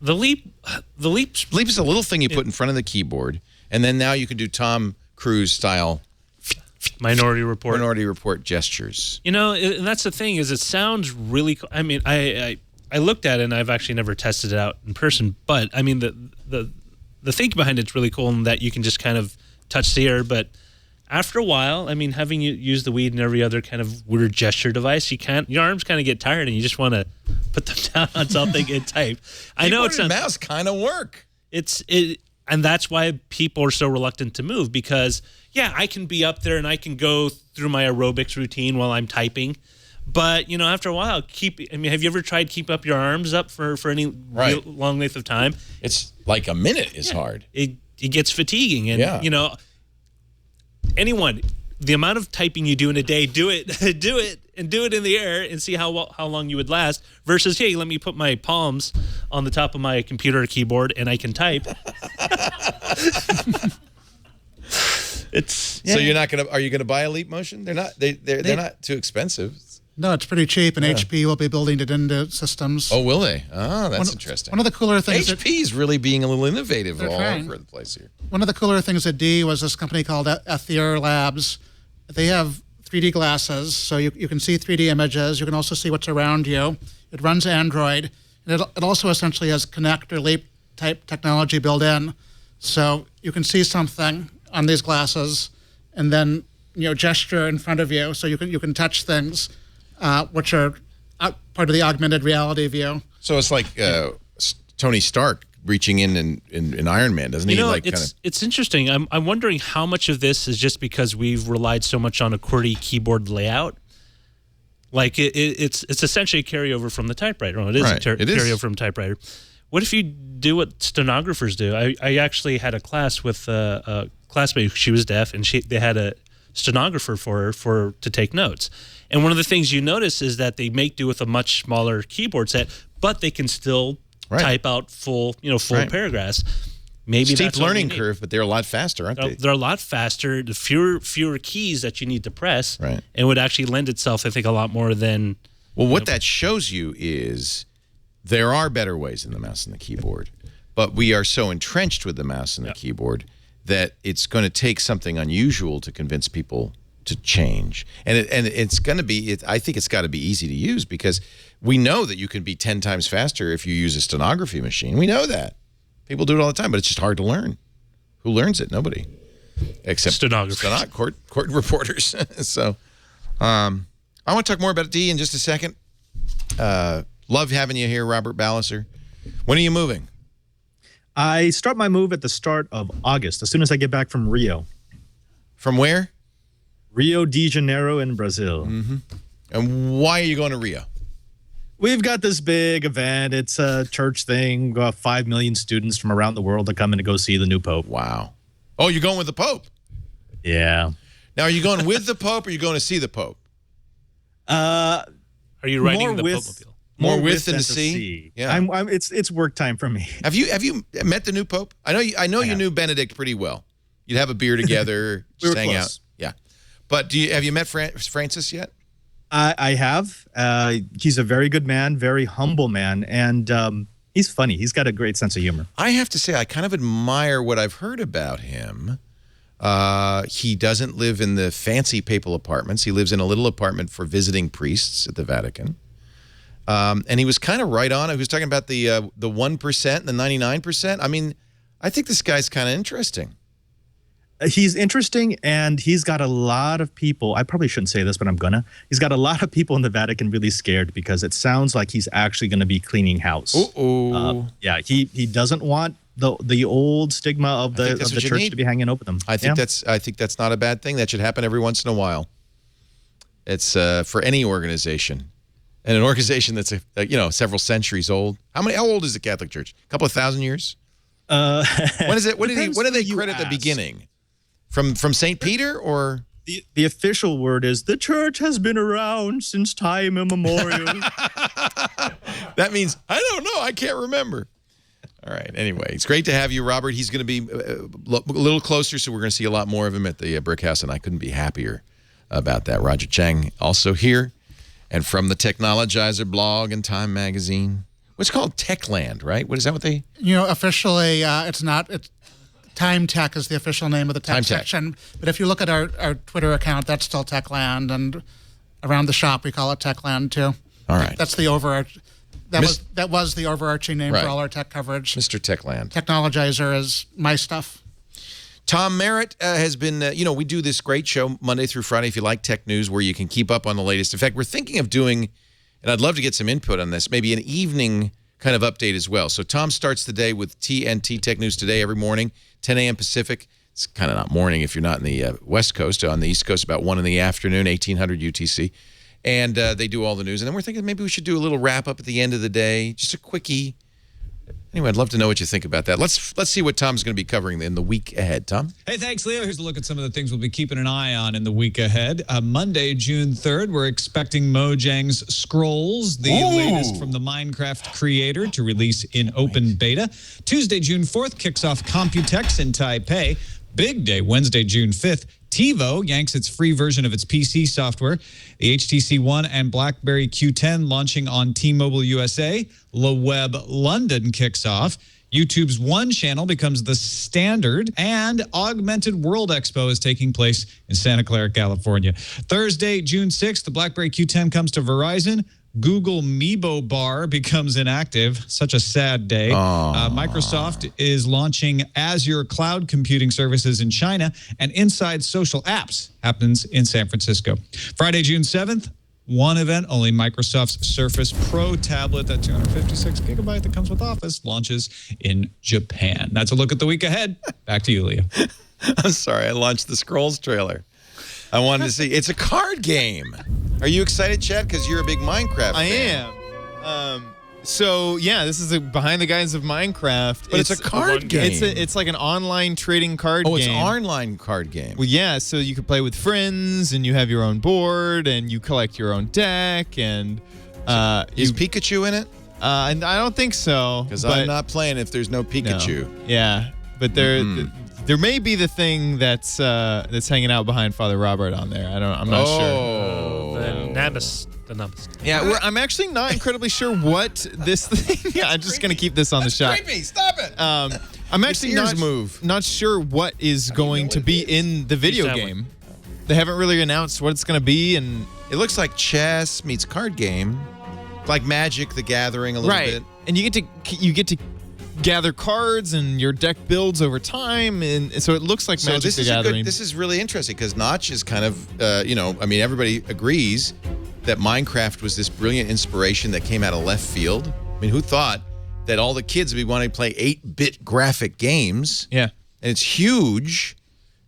The Leap is a little thing you put in front of the keyboard, and then now you can do Tom Cruise style Minority Report gestures. And that's the thing is it sounds really cool. I mean, I looked at it and I've actually never tested it out in person, but I mean the thinking behind it's really cool in that you can just kind of touch the air, but after a while, I mean, having you use the Wii and every other kind of weird gesture device, your arms kind of get tired and you just want to put them down on something and type. I know it's not mouse kind of work. And that's why people are so reluctant to move because I can be up there and I can go through my aerobics routine while I'm typing. But, after a while, have you ever tried keep up your arms up for any long length of time? It's like a minute is hard. It gets fatiguing. And, anyone, the amount of typing you do in a day, do it in the air and see how long you would last versus, hey, let me put my palms on the top of my computer keyboard and I can type. So you're not are you gonna buy a Leap Motion? They're not too expensive. No, it's pretty cheap, and HP will be building it into systems. Oh, will they? Oh, that's interesting. One of the cooler things... HP is really being a little innovative all over the place here. One of the cooler things at D was this company called Ethier Labs. They have 3D glasses, so you can see 3D images. You can also see what's around you. It runs Android. And it also essentially has Kinect or Leap type technology built in. So you can see something on these glasses and then gesture in front of you, so you can touch things. Which are part of the augmented reality view. So it's like Tony Stark reaching in Iron Man, doesn't he? It's interesting. I'm wondering how much of this is just because we've relied so much on a QWERTY keyboard layout. Like it's essentially a carryover from the typewriter. It is a carryover from typewriter. What if you do what stenographers do? I actually had a class with a classmate. She was deaf, and they had a stenographer for to take notes. And one of the things you notice is that they make do with a much smaller keyboard set, but they can still type out full paragraphs. Maybe steep that's what we learning need. curve, but they're a lot faster, aren't they? They're a lot faster. The fewer keys that you need to press, Right. and would actually lend itself, I think, a lot more than. Well, what that shows you is there are better ways than the mouse and the keyboard, but we are so entrenched with the mouse and the keyboard that it's going to take something unusual to convince people to change. And it's going to be, I think it's got to be easy to use, because we know that you can be 10 times faster if you use a stenography machine. We know that. People do it all the time, but it's just hard to learn. Who learns it? Nobody. Except stenographers. Court reporters. So I want to talk more about D in just a second. Love having you here, Robert Balliser. When are you moving? I start my move at the start of August, as soon as I get back from Rio. From where? Rio de Janeiro in Brazil. Mm-hmm. And why are you going to Rio? We've got this big event. It's a church thing. We've got 5 million students from around the world that come in to go see the new Pope. Wow. Oh, you're going with the Pope? Yeah. Now, are you going with the Pope, or are you going to see the Pope? Are you riding the with, Popemobile? More with than to see? Yeah. It's work time for me. Have you met the new Pope? I know you knew Benedict pretty well. You'd have a beer together, We were just hang close. out. Yeah. But have you met Francis yet? I have. He's a very good man, very humble man, and he's funny. He's got a great sense of humor. I have to say, I kind of admire what I've heard about him. He doesn't live in the fancy papal apartments. He lives in a little apartment for visiting priests at the Vatican. And he was kind of right on. He was talking about the 1% and the 99%. I mean, I think this guy's kind of interesting. He's interesting, and he's got a lot of people. I probably shouldn't say this, but I'm gonna. He's got a lot of people in the Vatican really scared, because it sounds like he's actually going to be cleaning house. Yeah, he doesn't want the old stigma of the church to be hanging over them. I think that's not a bad thing. That should happen every once in a while. It's for any organization, and an organization that's several centuries old. How old is the Catholic Church? A couple of thousand years. When is it? When did they credit the beginning? From St. Peter, or the official word is the church has been around since time immemorial. That means I don't know. I can't remember. All right. Anyway, it's great to have you, Robert. He's going to be a little closer, so we're going to see a lot more of him at the Brick House, and I couldn't be happier about that. Roger Chang also here, and from the Technologizer blog and Time Magazine. What's called Techland, right? What is that? What they? Officially, it's not. It's Time Tech is the official name of the tech section. But if you look at our Twitter account, that's still Techland, and around the shop we call it Techland too. All right. That's the that was the overarching name for all our tech coverage. Mr. Techland. Technologizer is my stuff. Tom Merritt has been, we do this great show Monday through Friday, if you like tech news, where you can keep up on the latest. In fact, we're thinking of doing, and I'd love to get some input on this, maybe an evening kind of update as well. So Tom starts the day with TNT Tech News Today every morning, 10 a.m. Pacific. It's kind of not morning if you're not in the West Coast. On the East Coast, about 1 in the afternoon, 1800 UTC. And they do all the news. And then we're thinking maybe we should do a little wrap-up at the end of the day, just a quickie. Anyway, I'd love to know what you think about that. Let's see what Tom's going to be covering in the week ahead. Tom? Hey, thanks, Leo. Here's a look at some of the things we'll be keeping an eye on in the week ahead. Monday, June 3rd, we're expecting Mojang's Scrolls, the latest from the Minecraft creator, to release in open beta. Tuesday, June 4th, kicks off Computex in Taipei. Big day, Wednesday, June 5th. TiVo yanks its free version of its PC software. The HTC One and BlackBerry Q10 launching on T-Mobile USA. Le Web London kicks off. YouTube's One channel becomes the standard, and Augmented World Expo is taking place in Santa Clara, California. Thursday, June 6th, the BlackBerry Q10 comes to Verizon. Google Meebo Bar becomes inactive. Such a sad day. Microsoft is launching Azure cloud computing services in China, and Inside Social Apps happens in San Francisco. Friday, June 7th, one event only. Microsoft's Surface Pro tablet, that 256 gigabyte that comes with Office, launches in Japan. That's a look at the week ahead. Back to you, Leo. I'm sorry, I launched the Scrolls trailer. I wanted to see. It's a card game. Are you excited, Chad? Because you're a big Minecraft fan. I am. So yeah, this is behind the guise of Minecraft, But it's a card game. It's like an online trading card game. Oh, it's an online card game. Well, yeah. So you can play with friends, and you have your own board, and you collect your own deck, and Is Pikachu in it? And I don't think so. Because I'm not playing if there's no Pikachu. No. Yeah, but there may be the thing that's hanging out behind Father Robert on there. I'm not sure. The Nabis. Yeah, I'm actually not incredibly sure what this thing. Yeah, I'm just gonna keep this on the shot. Creepy! Stop it. I'm actually not sure what is going to be in the video game. They haven't really announced what it's gonna be, and it looks like chess meets card game, like Magic: The Gathering a little bit. And you get to gather cards, and your deck builds over time, and so it looks like Magic: The Gathering. This is really interesting because Notch is kind of, everybody agrees that Minecraft was this brilliant inspiration that came out of left field. I mean, who thought that all the kids would be wanting to play 8-bit graphic games? Yeah. And it's huge.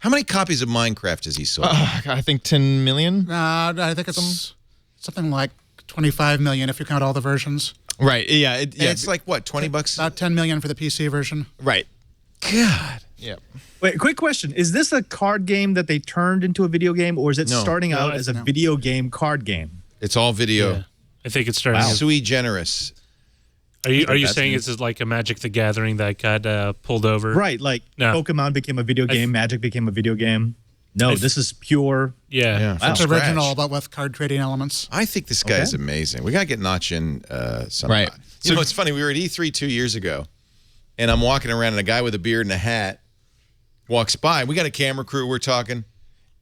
How many copies of Minecraft has he sold? I think 10 million. I think it's something like 25 million if you count all the versions. Right. Yeah. It's like what, $20? About 10 million for the PC version. Right. God. Yeah. Wait, quick question. Is this a card game that they turned into a video game, or is it starting out as a video game card game? It's all video. Yeah. I think it's starting. Sui generis. Are you saying it's like a Magic: The Gathering that got pulled over? Right, like Pokemon became a video game, Magic became a video game. No, this is pure. Yeah. It's original, but with card trading elements. I think this guy is amazing. We got to get Notch in sometime. Right. You know, it's funny. We were at E3 2 years ago, and I'm walking around, and a guy with a beard and a hat walks by. We got a camera crew. We're talking,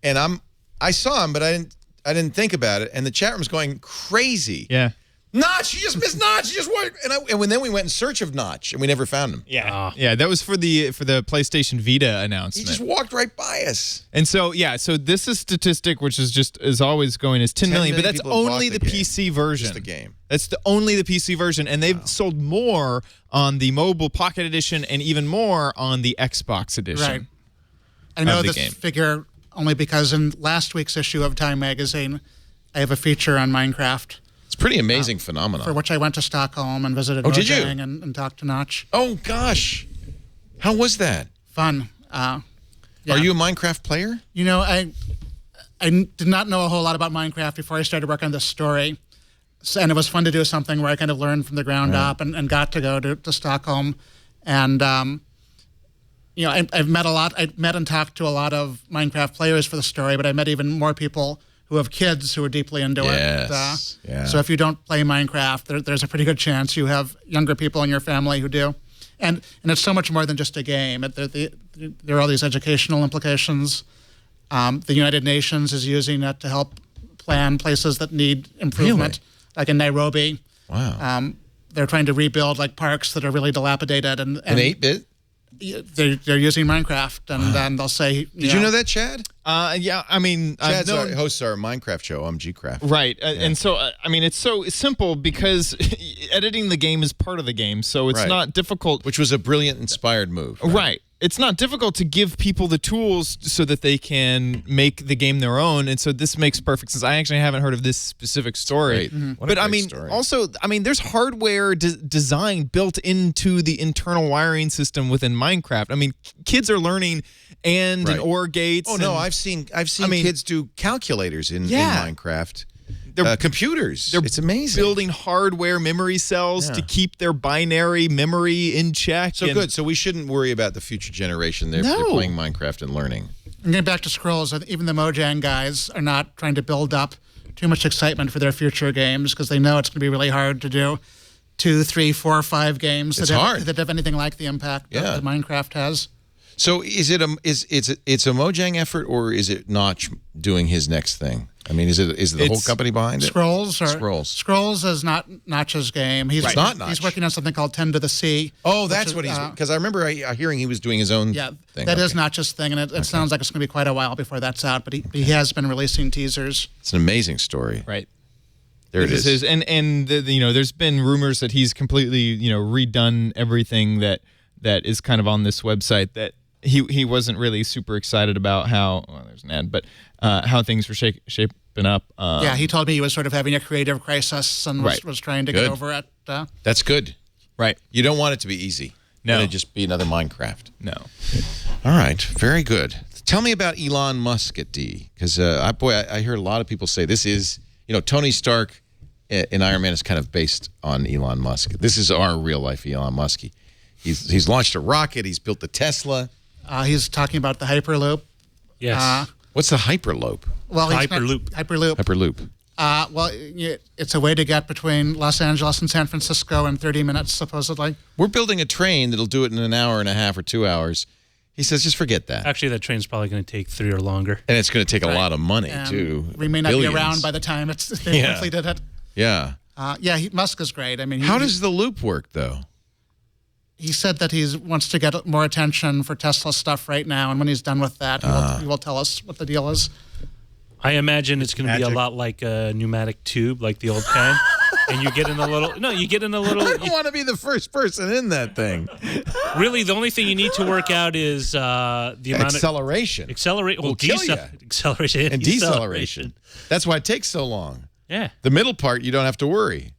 and I saw him, but I didn't think about it. And the chat room's going crazy. Yeah. Notch, you just missed Notch. You just walked, and then we went in search of Notch, and we never found him. Yeah. Yeah, that was for the PlayStation Vita He announcement. just walked right by us. And so so this is statistic, which is always going as 10 million, but that's only the PC version. Just the game. That's only the PC version, and they've sold more on the mobile Pocket Edition and even more on the Xbox Edition. Right. I know this figure only because in last week's issue of Time Magazine, I have a feature on Minecraft. It's a pretty amazing phenomenon. For which I went to Stockholm and visited did you? Mojang and talked to Notch. Oh, gosh. How was that? Fun. Are you a Minecraft player? You know, I did not know a whole lot about Minecraft before I started working on this story. And it was fun to do something where I kind of learned from the ground up and got to go to Stockholm. And, I've met I met and talked to a lot of Minecraft players for the story, but I met even more people who have kids who are deeply into it. So if you don't play Minecraft, there's a pretty good chance you have younger people in your family who do. And it's so much more than just a game. There are all these educational implications. The United Nations is using it to help plan places that need improvement, like in Nairobi. Wow. They're trying to rebuild like parks that are really dilapidated. And 8-bit? They're using Minecraft, and then they'll say... Did you know that, Chad? Yeah, I mean... Chad hosts our Minecraft show. I'm G-Craft. Right, and so, it's so simple because editing the game is part of the game, so it's not difficult. Which was a brilliant, inspired move. Right. It's not difficult to give people the tools so that they can make the game their own, and so this makes perfect sense. I actually haven't heard of this specific story. But story. Also, there's hardware design built into the internal wiring system within Minecraft. Kids are learning and OR gates. Oh no, I've seen kids do calculators in Minecraft. They're computers. It's amazing. Building hardware memory cells to keep their binary memory in check. So good. So we shouldn't worry about the future generation. They're playing Minecraft and learning. And getting back to Scrolls, even the Mojang guys are not trying to build up too much excitement for their future games because they know it's going to be really hard to do 2, 3, 4, 5 games that have anything like the impact that Minecraft has. So is it it's a Mojang effort, or is it Notch doing his next thing? Is it the whole company behind it? Scrolls is not Notch's game. It's not Notch. He's working on something called 10 to the C. Oh, that's what he's because I remember hearing he was doing his own thing. That is Notch's thing, and it sounds like it's going to be quite a while before that's out. But he has been releasing teasers. It's an amazing story. Right. There it is. And there's been rumors that he's completely redone everything that is kind of on this website that. He wasn't really super excited about how there's an ad, but how things were been up. Yeah, he told me he was sort of having a creative crisis and was trying to get over it. That's good. Right. You don't want it to be easy. No. It'd just be another Minecraft. No. All right. Very good. Tell me about Elon Musk at D. Because, I heard a lot of people say this is, Tony Stark in Iron Man is kind of based on Elon Musk. This is our real life Elon Musk. He's launched a rocket. He's built the Tesla. He's talking about the Hyperloop. Yes. What's the Hyperloop? Well, Hyperloop. Hyperloop. Well, it's a way to get between Los Angeles and San Francisco in 30 minutes, supposedly. We're building a train that'll do it in an hour and a half or 2 hours. He says, just forget that. Actually, that train's probably going to take 3 or longer. And it's going to take a lot of money, too. We may not be around by the time they've completed it. Yeah. Musk is great. I mean, how does the loop work, though? He said that he wants to get more attention for Tesla stuff right now, and when he's done with that, he will tell us what the deal is. I imagine it's going to be a lot like a pneumatic tube, like the old kind. And you get in a little. No, you get in a little. I don't want to be the first person in that thing. Really, the only thing you need to work out is the amount acceleration. Of acceleration. Well, acceleration and deceleration. That's why it takes so long. Yeah. The middle part, you don't have to worry.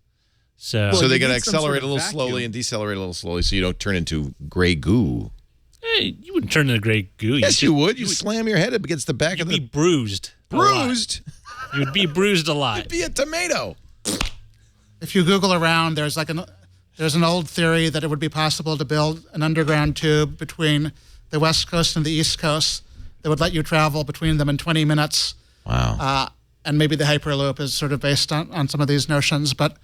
So they got to accelerate a little slowly and decelerate a little slowly, so you don't turn into gray goo. Hey, you wouldn't turn into gray goo. Yes, you would. You slam your head up against the back of the. You'd be bruised. Bruised. You'd be bruised a lot. You'd be a tomato. If you Google around, there's an old theory that it would be possible to build an underground tube between the West Coast and the East Coast that would let you travel between them in 20 minutes. Wow. And maybe the Hyperloop is sort of based on some of these notions, but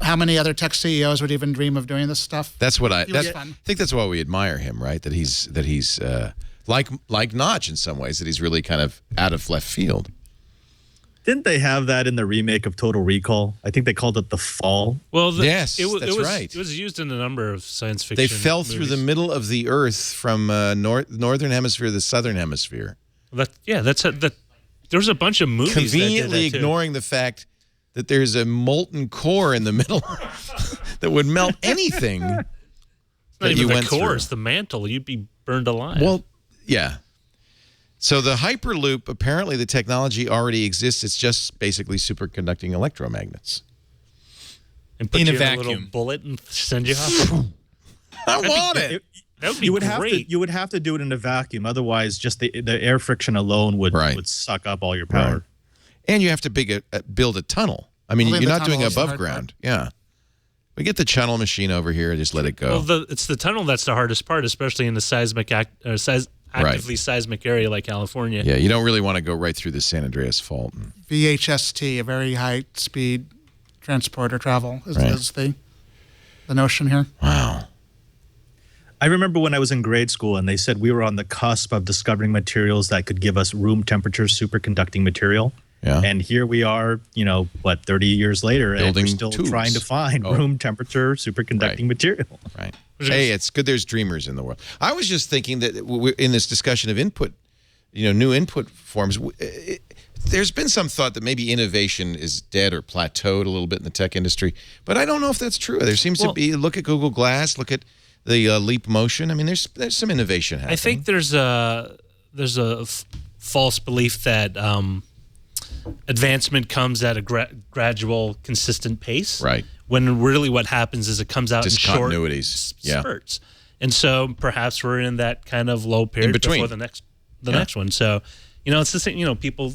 how many other tech CEOs would even dream of doing this stuff? That's what I think. That's why we admire him, right? That he's like Notch in some ways. That he's really kind of out of left field. Didn't they have that in the remake of Total Recall? I think they called it The Fall. Well, yes, that's right. It was used in a number of science fiction. They fell movies. through the middle of the Earth from northern hemisphere to the southern hemisphere. There was a bunch of movies conveniently that did that ignoring the fact that there's a molten core in the middle that would melt anything. It's not even the core; it's the mantle. You'd be burned alive. Well, yeah. So the Hyperloop, apparently the technology already exists. It's just basically superconducting electromagnets. And put in you a in vacuum. a little bullet and send you off. I want it. That would be great. You would have to do it in a vacuum. Otherwise, just the air friction alone would suck up all your power. Right. And you have to build a tunnel. I mean, you're not doing above ground. Yeah. We get the channel machine over here and just let it go. Well, it's the tunnel that's the hardest part, especially in the actively seismic area like California. Yeah, you don't really want to go right through the San Andreas Fault. VHST, a very high-speed transporter travel, is the notion here. Wow. I remember when I was in grade school and they said we were on the cusp of discovering materials that could give us room temperature superconducting material. Yeah. And here we are, 30 years later, and Building we're still tubes. trying to find room temperature superconducting material. Right. Hey, it's good there's dreamers in the world. I was just thinking that in this discussion of input, new input forms, there's been some thought that maybe innovation is dead or plateaued a little bit in the tech industry. But I don't know if that's true. There seems to be, look at Google Glass, look at the Leap Motion. I mean, there's some innovation happening. I think there's a false belief that advancement comes at a gradual, consistent pace. Right. When really what happens is it comes out in short spurts. And so perhaps we're in that kind of low period before the next one. So, it's the same, people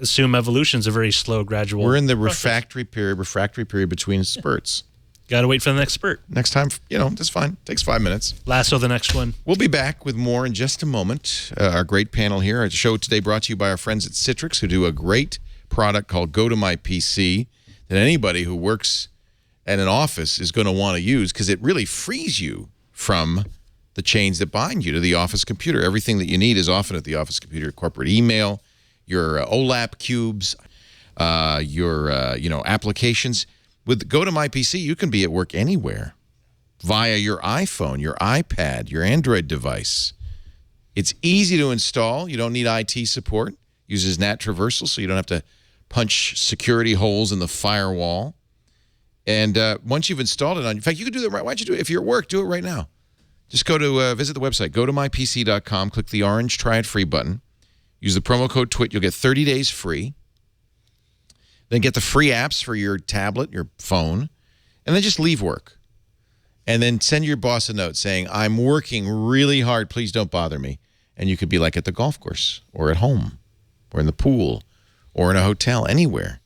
assume evolution's a very slow, gradual. We're in the refractory period between spurts. Got to wait for the next spurt. Next time, that's fine. Takes 5 minutes. Lasso the next one. We'll be back with more in just a moment. Our great panel here. Our show today brought to you by our friends at Citrix, who do a great product called Go to My PC that anybody who works at an office is going to want to use because it really frees you from the chains that bind you to the office computer. Everything that you need is often at the office computer. Corporate email, your OLAP cubes, your applications. With Go to My PC, you can be at work anywhere via your iPhone, your iPad, your Android device. It's easy to install. You don't need IT support. Uses NAT traversal, so you don't have to punch security holes in the firewall. And once you've installed it in fact, you can do that right. Why don't you do it? If you're at work, do it right now. Just go to visit the website, gotomypc.com, click the orange Try It Free button. Use the promo code TWIT. You'll get 30 days free. Then get the free apps for your tablet, your phone, and then just leave work. And then send your boss a note saying, I'm working really hard. Please don't bother me. And you could be like at the golf course or at home or in the pool or in a hotel, anywhere.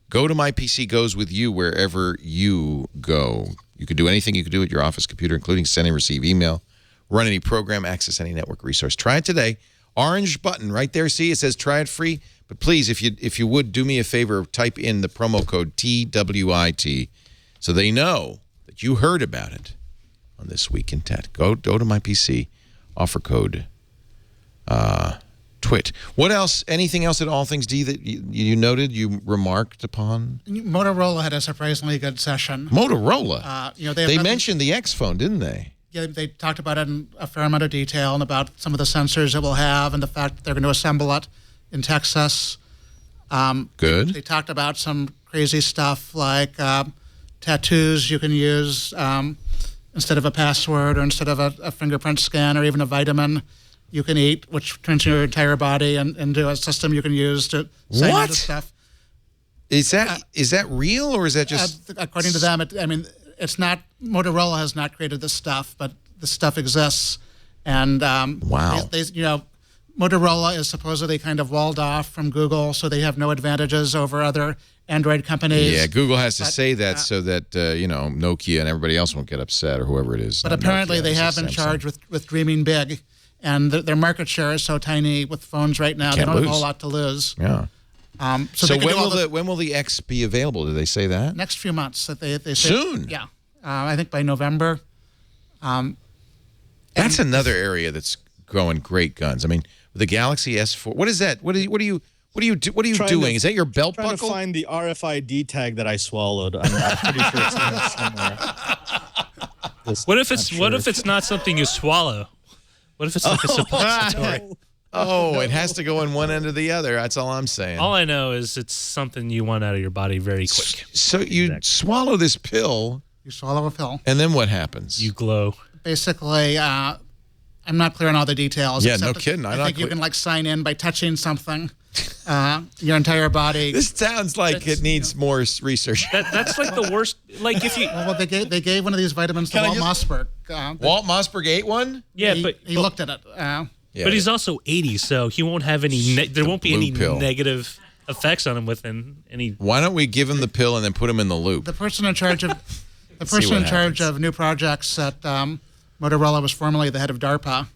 Go to My PC Goes with you wherever you go. You could do anything you could do at your office computer, including send and receive email, run any program, access any network resource. Try it today. Orange button right there. See, it says try it free. But please, if you would, do me a favor, type in the promo code TWIT so they know that you heard about it on This Week in Tech. Go to My PC, offer code TWIT. What else? Anything else at All Things D that you noted, you remarked upon? Motorola had a surprisingly good session. Motorola? They have mentioned the X phone, didn't they? Yeah, they talked about it in a fair amount of detail and about some of the sensors it will have and the fact that they're going to assemble it in Texas. Good. They talked about some crazy stuff like tattoos you can use instead of a password or instead of a fingerprint scan or even a vitamin you can eat, which turns your entire body into a system you can use to sign into stuff. Is that real or is that just... according to them, it's not... Motorola has not created this stuff, but this stuff exists. And wow. Motorola is supposedly kind of walled off from Google, so they have no advantages over other Android companies. Yeah, Google has to say that so that, Nokia and everybody else won't get upset or whoever it is. But apparently Nokia, they have been charged with dreaming big. And their market share is so tiny with phones right now, they don't have a whole lot to lose. Yeah. So when will the X be available? Did they say that? Next few months. That they say, soon? Yeah. I think by November. That's another area that's growing great guns. I mean, the Galaxy S4. What is that? What are you doing? Is that your belt buckle? Trying to find the RFID tag that I swallowed. I'm pretty sure it's in there somewhere. What if it's not something you swallow? What if it's like a suppository? It has to go in one end or the other. That's all I'm saying. All I know is it's something you want out of your body very quick. So you swallow this pill. You swallow a pill. And then what happens? You glow. Basically, I'm not clear on all the details. Yeah, no kidding. I think you can sign in by touching something. Your entire body. This sounds like it needs more research. That's like the worst. Like if you. Well, they gave one of these vitamins to Walt Mossberg. Walt Mossberg ate one. Yeah, he looked at it. But he's also 80, so he won't have any. There won't be any negative effects on him within any. Why don't we give him the pill and then put him in the loop? The person in charge of charge of new projects at Motorola was formerly the head of DARPA.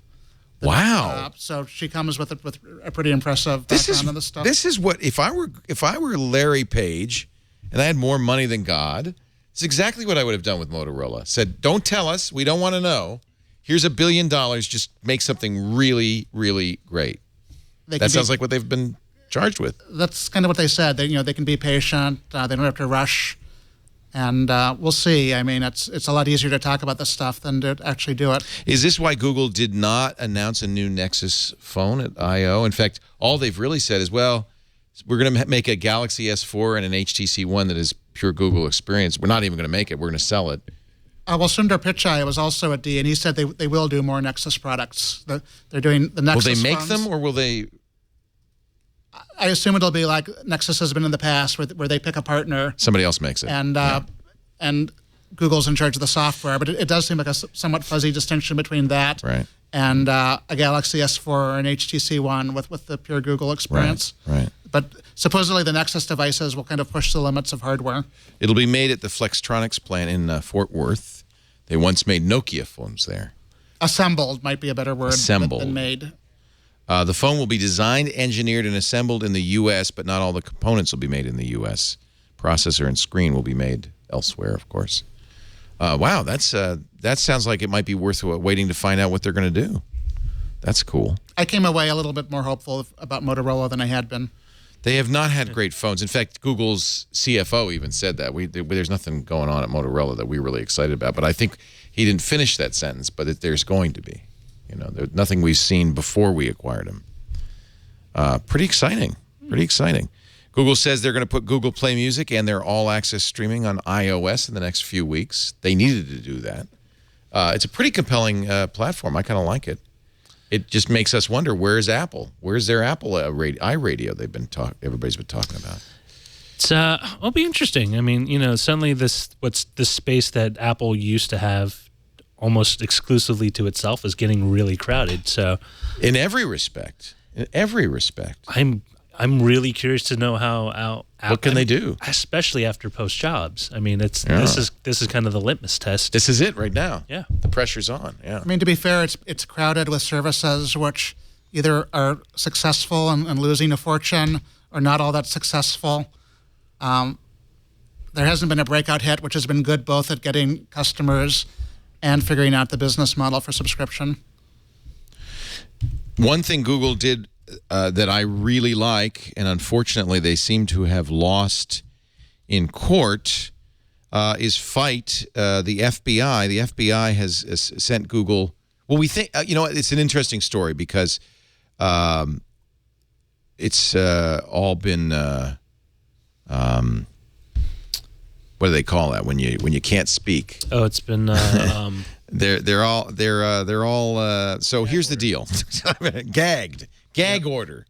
Wow! So she comes with a pretty impressive background on this stuff. This is what if I were Larry Page, and I had more money than God. It's exactly what I would have done with Motorola. Said, don't tell us. We don't want to know. Here's $1 billion. Just make something really, really great. That sounds like what they've been charged with. That's kind of what they said. They can be patient. They don't have to rush. And we'll see. I mean, it's a lot easier to talk about this stuff than to actually do it. Is this why Google did not announce a new Nexus phone at I/O? In fact, all they've really said is, well, we're going to make a Galaxy S4 and an HTC One that is pure Google experience. We're not even going to make it. We're going to sell it. Well, Sundar Pichai was also at D, and he said they will do more Nexus products. They're doing the Nexus Will they make phones. them, or will they... I assume it'll be like Nexus has been in the past, where they pick a partner. Somebody else makes it. And Google's in charge of the software. But it does seem like a somewhat fuzzy distinction between that and a Galaxy S4 or an HTC One with the pure Google experience. Right. But supposedly the Nexus devices will kind of push the limits of hardware. It'll be made at the Flextronics plant in Fort Worth. They once made Nokia phones there. Assembled might be a better word than made. The phone will be designed, engineered, and assembled in the U.S., but not all the components will be made in the U.S. Processor and screen will be made elsewhere, of course. Wow, that sounds like it might be worth waiting to find out what they're going to do. That's cool. I came away a little bit more hopeful about Motorola than I had been. They have not had great phones. In fact, Google's CFO even said that. There's nothing going on at Motorola that we're really excited about. But I think he didn't finish that sentence, but there's going to be. There's nothing we've seen before we acquired them. Pretty exciting. Pretty exciting. Google says they're going to put Google Play Music and their all-access streaming on iOS in the next few weeks. They needed to do that. It's a pretty compelling platform. I kind of like it. It just makes us wonder, where's Apple? Where's their Apple iRadio everybody's been talking about? It'll be interesting. I mean, suddenly this space that Apple used to have almost exclusively to itself is getting really crowded. So, in every respect, I'm really curious to know how what can they do, especially after post jobs. I mean, this is kind of the litmus test. This is it right now. Yeah, the pressure's on. Yeah, I mean, to be fair, it's crowded with services which either are successful and losing a fortune, or not all that successful. There hasn't been a breakout hit, which has been good both at getting customers and figuring out the business model for subscription. One thing Google did that I really like, and unfortunately they seem to have lost in court, is fight the FBI. The FBI has sent Google. Well, we think it's an interesting story because it's all been what do they call that when you can't speak? Oh, it's been they're all so here's the deal. Gag order.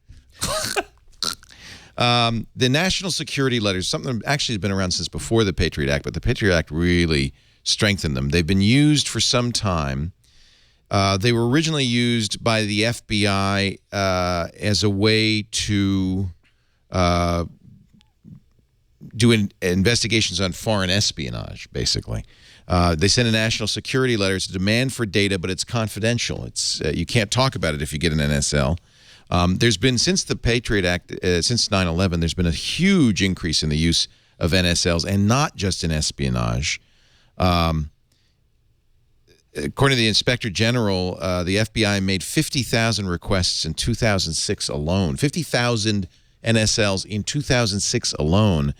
The national security letters, something that actually has been around since before the Patriot Act, but the Patriot Act really strengthened them. They've been used for some time. They were originally used by the FBI as a way to do investigations on foreign espionage, basically. They send a national security letter. It's a demand for data, but it's confidential. It's you can't talk about it if you get an NSL. There's been, since the Patriot Act, since 9/11, there's been a huge increase in the use of NSLs, and not just in espionage. According to the Inspector General, the FBI made 50,000 requests in 2006 alone. 50,000 NSLs in 2006 alone,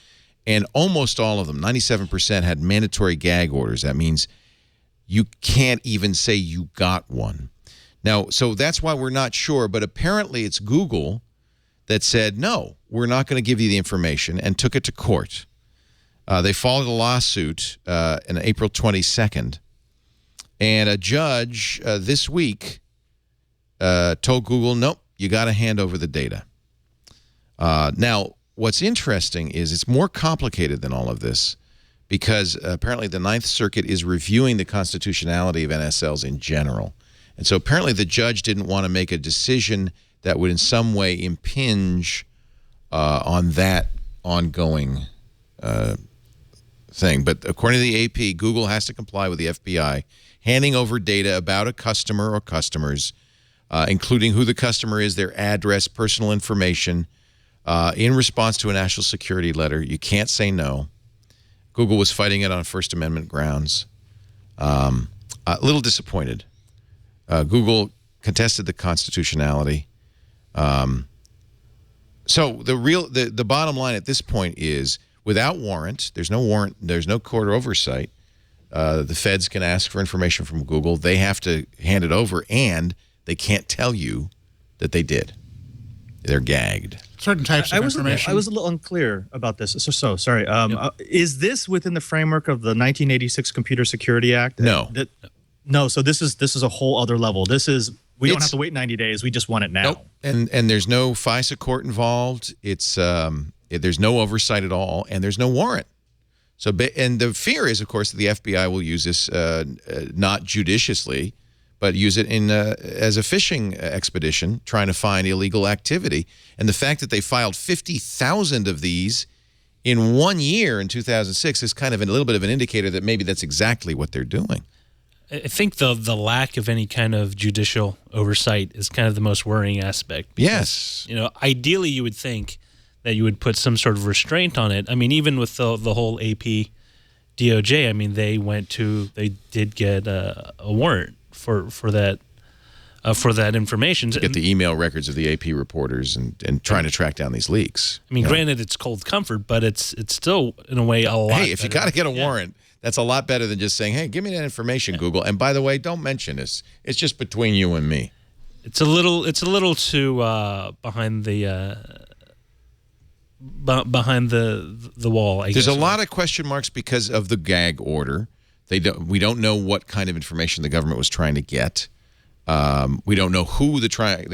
and almost all of them, 97%, had mandatory gag orders. That means you can't even say you got one. Now, so that's why we're not sure, but apparently it's Google that said, no, we're not going to give you the information, and took it to court. They filed a lawsuit on April 22nd, and a judge this week told Google, nope, you got to hand over the data. Now, what's interesting is it's more complicated than all of this, because apparently the Ninth Circuit is reviewing the constitutionality of NSLs in general. And so apparently the judge didn't want to make a decision that would in some way impinge on that ongoing thing. But according to the AP, Google has to comply with the FBI, handing over data about a customer or customers, including who the customer is, their address, personal information, in response to a national security letter. You can't say no. Google was fighting it on First Amendment grounds. A little disappointed. Google contested the constitutionality. So the bottom line at this point is, without warrant, there's no court oversight. The feds can ask for information from Google. They have to hand it over, and they can't tell you that they did. They're gagged. Certain types of information. I was a little unclear about this. So sorry. Is this within the framework of the 1986 Computer Security Act? No. No. So this is a whole other level. We don't have to wait 90 days. We just want it now. Nope. And there's no FISA court involved. It's there's no oversight at all, and there's no warrant. So, and the fear is, of course, that the FBI will use this not judiciously, but use it as a fishing expedition, trying to find illegal activity. And the fact that they filed 50,000 of these in 1 year in 2006 is kind of a little bit of an indicator that maybe that's exactly what they're doing. I think the lack of any kind of judicial oversight is kind of the most worrying aspect. Yes. Ideally you would think that you would put some sort of restraint on it. I mean, even with the whole AP DOJ, I mean, they did get a warrant for that information. To get the email records of the AP reporters and trying to track down these leaks. I mean, granted, it's cold comfort, but it's still, in a way, a lot Hey, if you got to get a warrant, that's a lot better than just saying, hey, give me that information, Google. And by the way, don't mention this. It's just between you and me. It's a little too behind the wall, I guess. There's a lot of question marks because of the gag order. We don't know what kind of information the government was trying to get. We don't know who the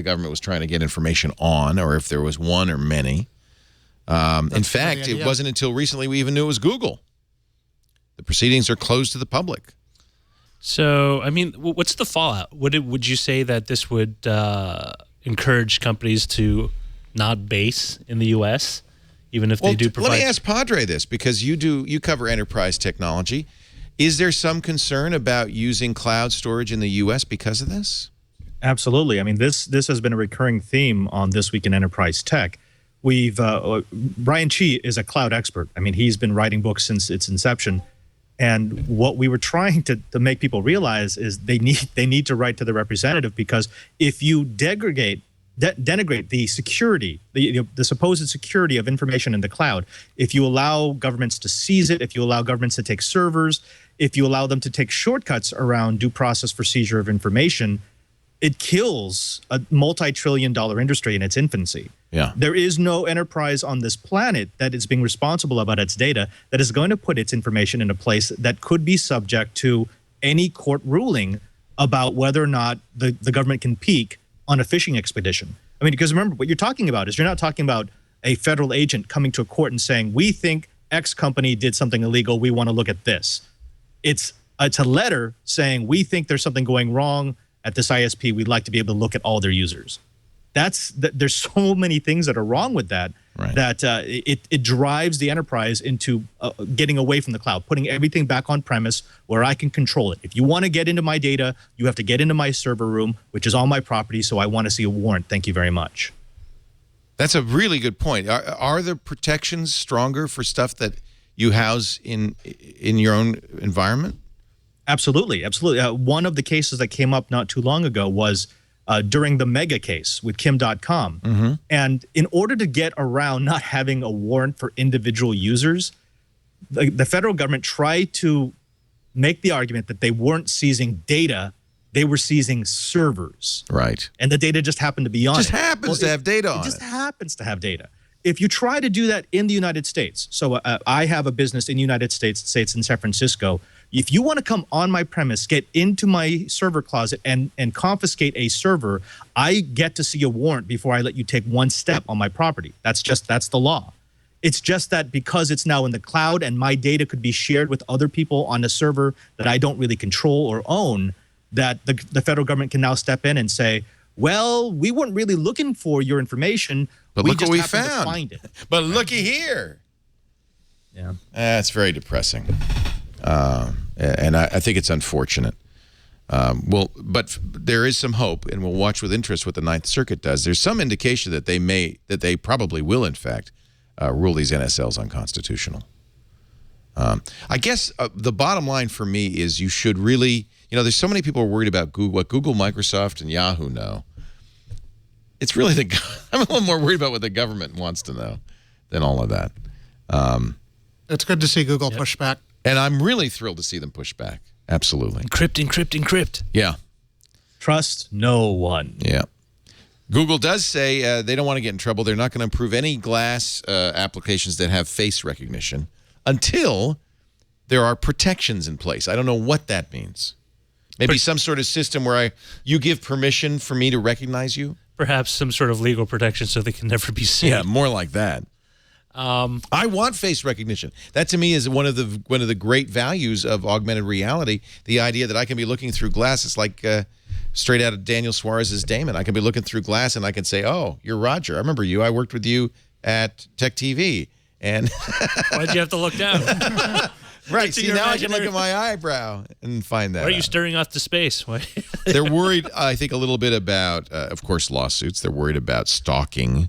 government was trying to get information on, or if there was one or many. In fact, it wasn't until recently we even knew it was Google. The proceedings are closed to the public. So, I mean, what's the fallout? Would you say that this would encourage companies to not base in the U.S., even if they do provide? Let me ask Padre this, because you cover enterprise technology. Is there some concern about using cloud storage in the U.S. because of this? Absolutely. I mean, this has been a recurring theme on This Week in Enterprise Tech. Brian Chi is a cloud expert. I mean, he's been writing books since its inception. And what we were trying to make people realize is they need to write to the representative, because if you denigrate the security, the supposed security of information in the cloud, if you allow governments to seize it, if you allow governments to take servers, if you allow them to take shortcuts around due process for seizure of information, it kills a multi-trillion-dollar industry in its infancy. Yeah. There is no enterprise on this planet that is being responsible about its data that is going to put its information in a place that could be subject to any court ruling about whether or not the government can peek on a fishing expedition. I mean, because remember, what you're talking about is you're not talking about a federal agent coming to a court and saying, we think X company did something illegal, we want to look at this. It's a letter saying, we think there's something going wrong at this ISP, we'd like to be able to look at all their users. There's so many things that are wrong with that, right, that it drives the enterprise into getting away from the cloud, putting everything back on premise where I can control it. If you want to get into my data, you have to get into my server room, which is on my property, so I want to see a warrant. Thank you very much. That's a really good point. Are the protections stronger for stuff that you house in your own environment? Absolutely, absolutely. One of the cases that came up not too long ago was during the Mega case with Kim.com. Mm-hmm. And in order to get around not having a warrant for individual users, the federal government tried to make the argument that they weren't seizing data, they were seizing servers. Right. And the data just happened to be on it. Just happens to have data on it. It just happens to have data. If you try to do that in the United States, so I have a business in the United States, say it's in San Francisco. If you want to come on my premise, get into my server closet and confiscate a server, I get to see a warrant before I let you take one step on my property. That's the law. It's just that because it's now in the cloud and my data could be shared with other people on a server that I don't really control or own, that the federal government can now step in and say, well, we weren't really looking for your information, but we look just what we happened to found. find it. But looky here. Yeah. That's very depressing. And I think it's unfortunate. But there is some hope, and we'll watch with interest what the Ninth Circuit does. There's some indication that they probably will, in fact, rule these NSLs unconstitutional. I guess the bottom line for me is you should really, there's so many people are worried about what Google, Microsoft, and Yahoo know. It's really I'm a little more worried about what the government wants to know than all of that. It's good to see Google push back. And I'm really thrilled to see them push back. Absolutely. Encrypt. Yeah. Trust no one. Yeah. Google does say they don't want to get in trouble. They're not going to approve any glass applications that have face recognition until there are protections in place. I don't know what that means. Maybe some sort of system where you give permission for me to recognize you? Perhaps some sort of legal protection so they can never be sued. Yeah, more like that. I want face recognition. That to me is one of the great values of augmented reality. The idea that I can be looking through glass. It's like straight out of Daniel Suarez's Damon. I can be looking through glass and I can say, "Oh, you're Roger. I remember you. I worked with you at Tech TV." And why'd you have to look down? Right. See, now I can look at my eyebrow and find that. Why are you staring off to space? Why? They're worried, I think, a little bit about, of course, lawsuits. They're worried about stalking.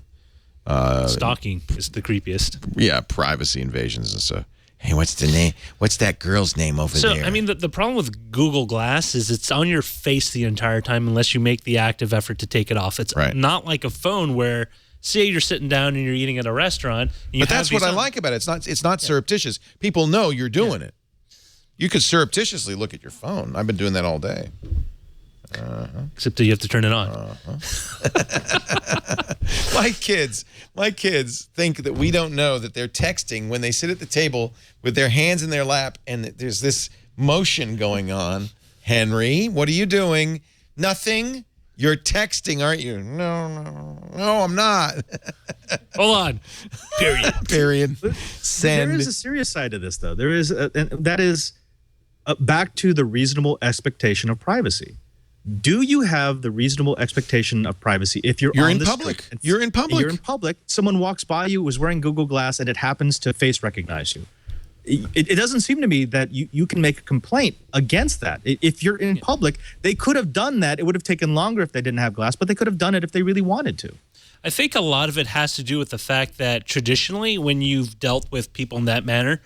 Stalking is the creepiest. Yeah, privacy invasions and stuff. Hey, what's the name? What's that girl's name over there? So, I mean, the problem with Google Glass is it's on your face the entire time unless you make the active effort to take it off. It's not like a phone where, say you're sitting down and you're eating at a restaurant. And but that's what I like about it. It's not surreptitious. People know you're doing it. You could surreptitiously look at your phone. I've been doing that all day. Except that you have to turn it on. My kids think that we don't know that they're texting when they sit at the table with their hands in their lap and there's this motion going on. Henry, what are you doing? Nothing. You're texting, aren't you? No, I'm not. Hold on. Period. Send. There is a serious side to this, though. There is, and that is back to the reasonable expectation of privacy. Do you have the reasonable expectation of privacy if you're on in the public? street? You're in public. You're in public. Someone walks by you, is wearing Google Glass, and it happens to face recognize you. It doesn't seem to me that you can make a complaint against that. If you're in public, they could have done that. It would have taken longer if they didn't have glass, but they could have done it if they really wanted to. I think a lot of it has to do with the fact that traditionally, when you've dealt with people in that manner,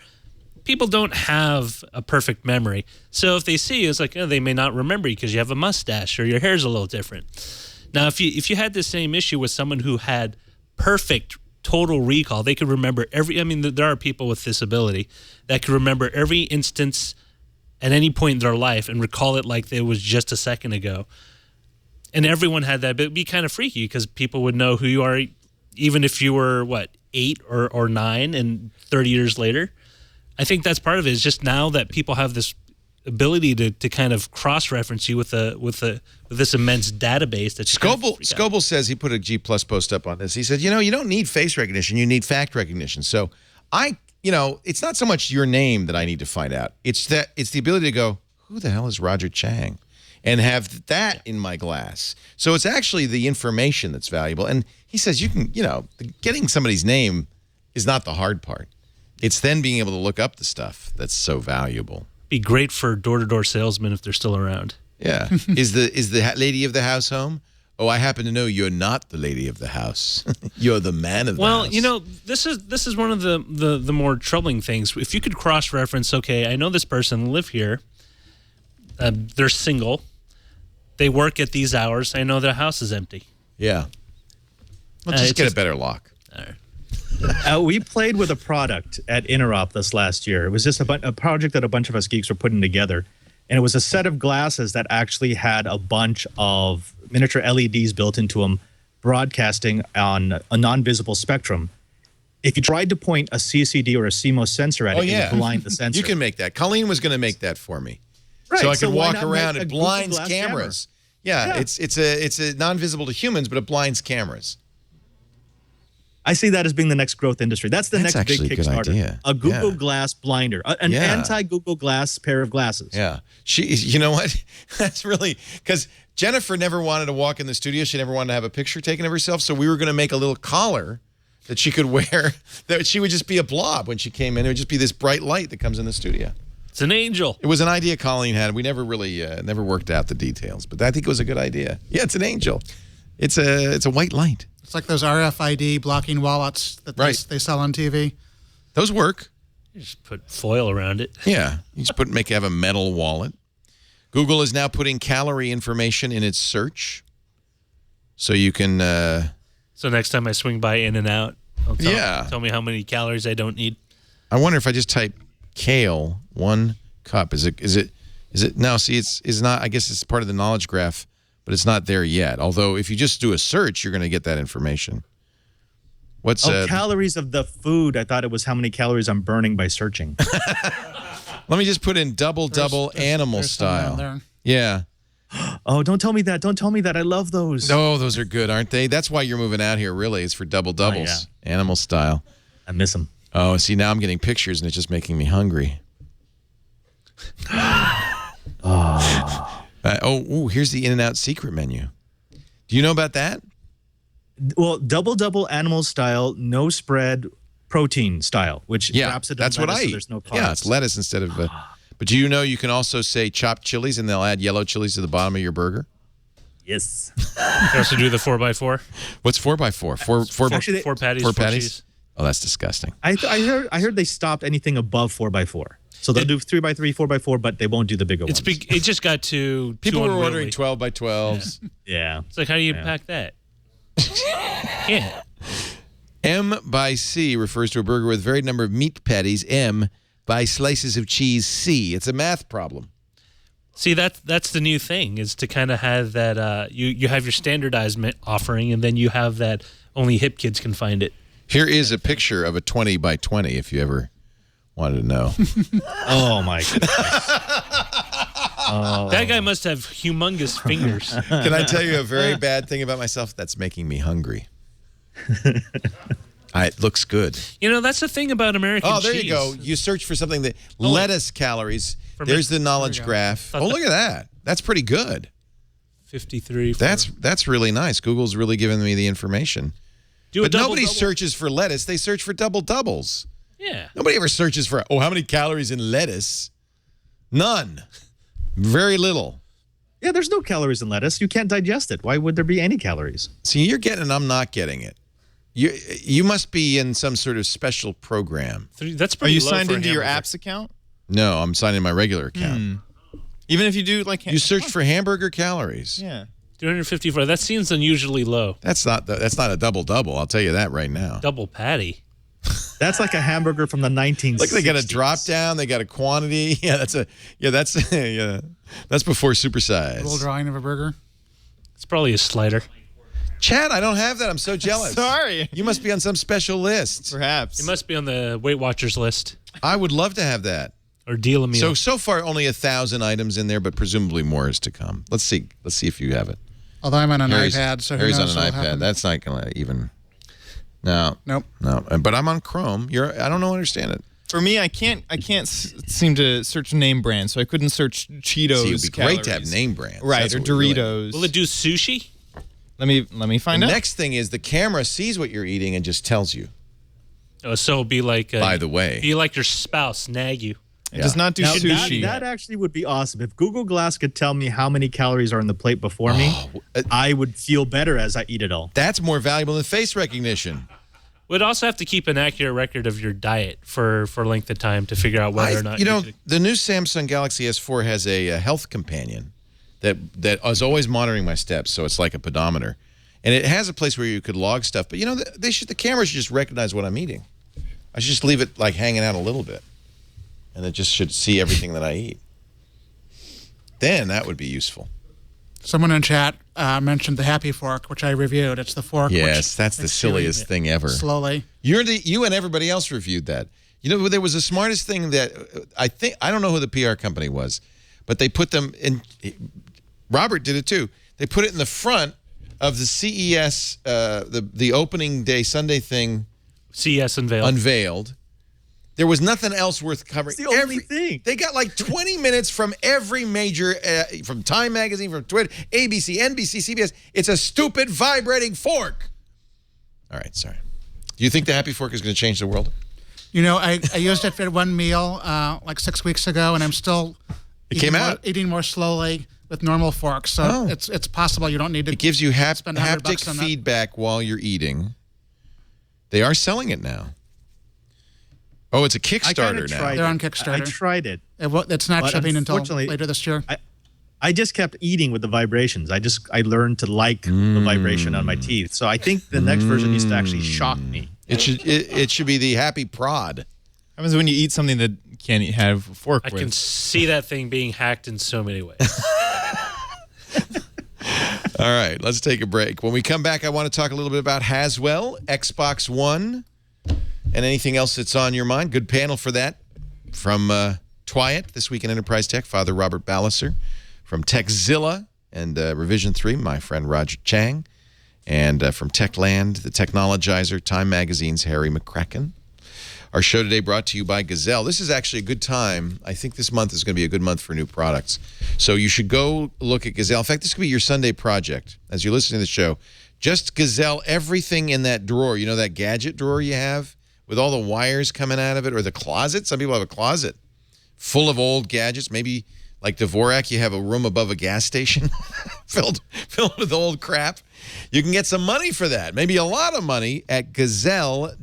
people don't have a perfect memory. So if they see you, it's like, they may not remember you because you have a mustache or your hair's a little different. Now, if you had the same issue with someone who had perfect total recall, they could remember there are people with this ability that could remember every instance at any point in their life and recall it like it was just a second ago. And everyone had that, but it'd be kind of freaky because people would know who you are, even if you were, 8 or 9 and 30 years later. I think that's part of it, is just now that people have this ability to kind of cross-reference you with this immense database that Scoble says, he put a G+ post up on this. He said, you don't need face recognition, you need fact recognition. So it's not so much your name that I need to find out. It's the ability to go, who the hell is Roger Chang? And have that in my glass. So it's actually the information that's valuable. And he says you can, getting somebody's name is not the hard part. It's then being able to look up the stuff that's so valuable. Be great for door-to-door salesmen if they're still around. Yeah. Is the lady of the house home? Oh, I happen to know you're not the lady of the house. You're the man of the house. Well, this is one of the more troubling things. If you could cross-reference, okay, I know this person live here. They're single. They work at these hours. I know their house is empty. Yeah. Well, just get a better lock. All right. We played with a product at Interop this last year. It was just a project that a bunch of us geeks were putting together. And it was a set of glasses that actually had a bunch of miniature LEDs built into them, broadcasting on a non-visible spectrum. If you tried to point a CCD or a CMOS sensor at it, it would blind the sensor. You can make that. Colleen was going to make that for me. Right, so I could why walk not around. make a It Google blinds Glass cameras. camera? Yeah, it's a non-visible to humans, but it blinds cameras. I see that as being the next growth industry. That's the next big actually a good Kickstarter. idea. A Google Glass blinder, an anti-Google Glass pair of glasses. Yeah, you know what? That's really because Jennifer never wanted to walk in the studio. She never wanted to have a picture taken of herself. So we were going to make a little collar that she could wear. That she would just be a blob when she came in. It would just be this bright light that comes in the studio. It's an angel. It was an idea Colleen had. We never really never worked out the details, but I think it was a good idea. Yeah, it's an angel. It's a white light. It's like those RFID blocking wallets that they sell on TV. Those work. You just put foil around it. Yeah, you just have a metal wallet. Google is now putting calorie information in its search, so you can. So next time I swing by In-N-Out, tell me how many calories I don't need. I wonder if I just type kale 1 cup. Is it? No, see, it's not. I guess it's part of the knowledge graph, but it's not there yet. Although if you just do a search, you're going to get that information. What's calories of the food? I thought it was how many calories I'm burning by searching. Let me just put in double animal style. Yeah. Oh, don't tell me that. Don't tell me that. I love those. No, those are good, aren't they? That's why you're moving out here, really, is for doubles. Oh, yeah. Animal style. I miss them. Oh, see, now I'm getting pictures, and it's just making me hungry. Here's the In-N-Out secret menu. Do you know about that? Well, double animal style, no spread protein style, which wraps it in that's lettuce, what I so eat. there's no carbs. Yeah, it's lettuce instead of. But do you know you can also say chopped chilies, and they'll add yellow chilies to the bottom of your burger? Yes. You also do the 4x4. What's 4x4? Four patties. Four four patties. cheese. Oh, that's disgusting. I heard they stopped anything above 4x4. So they'll do 3x3, 4x4, but they won't do the bigger ones. It just got too People were unwieldy. ordering 12x12s. Yeah. It's like, how do you pack that? Yeah. M by C refers to a burger with a varied number of meat patties. M by slices of cheese. C. It's a math problem. See, that's the new thing, is to kind of have that, you have your standardized offering, and then you have that only hip kids can find it. Here is a picture of a 20 by 20 if you ever wanted to know. Oh, my goodness. That guy must have humongous fingers. Can I tell you a very bad thing about myself? That's making me hungry. It looks good. You know, that's the thing about American cheese. Oh, there you go. You search for something that lettuce calories. There's the knowledge graph. Oh, look at that. That's pretty good. 53. That's really nice. Google's really giving me the information. But nobody searches for lettuce. They search for double doubles. Yeah. Nobody ever searches for, how many calories in lettuce? None. Very little. Yeah, there's no calories in lettuce. You can't digest it. Why would there be any calories? See, you're getting it, I'm not getting it. You must be in some sort of special program. That's Are pretty you low signed for a into your hamburger. apps account? No, I'm signing my regular account. Even if you do like You search for hamburger calories. Yeah. 254. That seems unusually low. That's not a double double. I'll tell you that right now. Double patty. That's like a hamburger from the 1960s. Look, they got a drop down. They got a quantity. Yeah, that's before supersize. A little drawing of a burger. It's probably a slider. Chad, I don't have that. I'm so jealous. Sorry. You must be on some special list. Perhaps. It must be on the Weight Watchers list. I would love to have that. Or deal a meal. So far, only 1,000 items in there, but presumably more is to come. Let's see if you have it. Although I'm on an Harry's, iPad, so who Harry's knows on an what'll iPad. happen. That's not going to even. No. Nope. No. But I'm on Chrome. I don't understand it. For me, I can't seem to search name brand, so I couldn't search Cheetos. See, it'd be great to have name brands. Right, That's or what we really Doritos. Will it do sushi? Let me find out. The next thing is the camera sees what you're eating and just tells you. Oh, so it'll be like. By the way. Be like your spouse, nag you. It does not do Now, sushi. That actually would be awesome. If Google Glass could tell me how many calories are on the plate before me, I would feel better as I eat it all. That's more valuable than face recognition. We'd also have to keep an accurate record of your diet for length of time to figure out whether or not. The new Samsung Galaxy S4 has a health companion that is always monitoring my steps, so it's like a pedometer. And it has a place where you could log stuff, but the camera should just recognize what I'm eating. I should just leave it like hanging out a little bit. And it just should see everything that I eat. Then that would be useful. Someone in chat mentioned the Happy Fork, which I reviewed. It's the fork. Yes, that's the silliest thing ever. Slowly. You and everybody else reviewed that. There was the smartest thing that I don't know who the PR company was, but they put them in. Robert did it too. They put it in the front of the CES, the opening day Sunday thing. CES unveiled. There was nothing else worth covering. It's the only thing. They got like 20 minutes from every major, from Time Magazine, from Twitter, ABC, NBC, CBS. It's a stupid vibrating fork. All right, sorry. Do you think the Happy Fork is going to change the world? I used it for one meal like 6 weeks ago, and I'm still eating more slowly with normal forks. So it's possible you don't need to. It gives you spend $100 haptic on that. feedback while you're eating. They are selling it now. Oh, it's a Kickstarter now. They're on Kickstarter. I tried it. It's not But shipping until unfortunately, later this year. I just kept eating with the vibrations. I learned to like the vibration on my teeth. So I think the next version needs to actually shock me. It should be the Happy Prod. What happens when you eat something that you can't have a fork I with? can see that thing being hacked in so many ways. All right, let's take a break. When we come back, I want to talk a little bit about Haswell, Xbox One, and anything else that's on your mind. Good panel for that. From Twyat, This Week in Enterprise Tech, Father Robert Balliser. From Techzilla and Revision 3, my friend Roger Chang. And from Techland, The Technologizer, Time Magazine's Harry McCracken. Our show today brought to you by Gazelle. This is actually a good time. I think this month is going to be a good month for new products. So you should go look at Gazelle. In fact, this could be your Sunday project as you're listening to the show. Just Gazelle everything in that drawer. You know that gadget drawer you have with all the wires coming out of it, or the closet? Some people have a closet full of old gadgets. Maybe like Dvorak, you have a room above a gas station filled with old crap. You can get some money for that, maybe a lot of money, at Gazelle.com.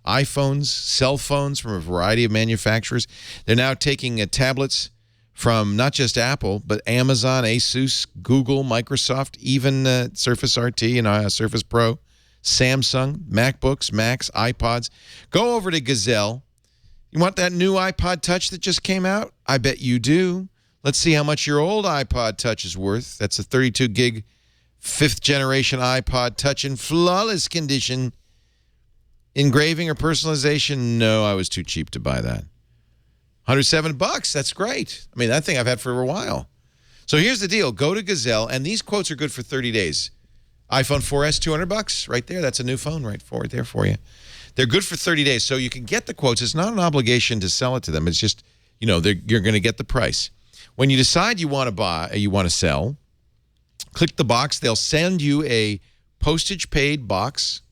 iPhones, cell phones from a variety of manufacturers. They're now taking tablets from not just Apple, but Amazon, Asus, Google, Microsoft, even Surface RT and Surface Pro, Samsung, MacBooks, Macs, iPods. Go over to Gazelle. You want that new iPod Touch that just came out? I bet you do. Let's see how much your old iPod Touch is worth. That's a 32-gig, 5th-generation iPod Touch in flawless condition. Engraving or personalization? No, I was too cheap to buy that. $107. That's great. I mean, that thing I've had for a while. So here's the deal. Go to Gazelle, and these quotes are good for 30 days. iPhone 4S, $200 right there. That's a new phone right there for you. They're good for 30 days, so you can get the quotes. It's not an obligation to sell it to them. It's just, you're going to get the price. When you decide you want to buy, you want to sell, click the box. They'll send you a postage-paid box.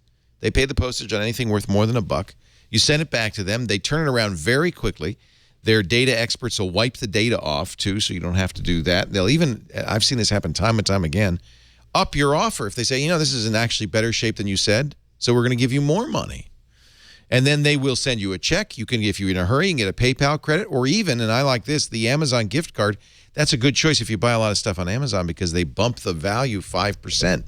They pay the postage on anything worth more than $1. You send it back to them. They turn it around very quickly. Their data experts will wipe the data off, too, so you don't have to do that. They'll even, I've seen this happen time and time again, up your offer. If they say, this is in actually better shape than you said, so we're going to give you more money. And then they will send you a check. You can, if you're in a hurry, you can get a PayPal credit, or even, and I like this, the Amazon gift card. That's a good choice if you buy a lot of stuff on Amazon because they bump the value 5%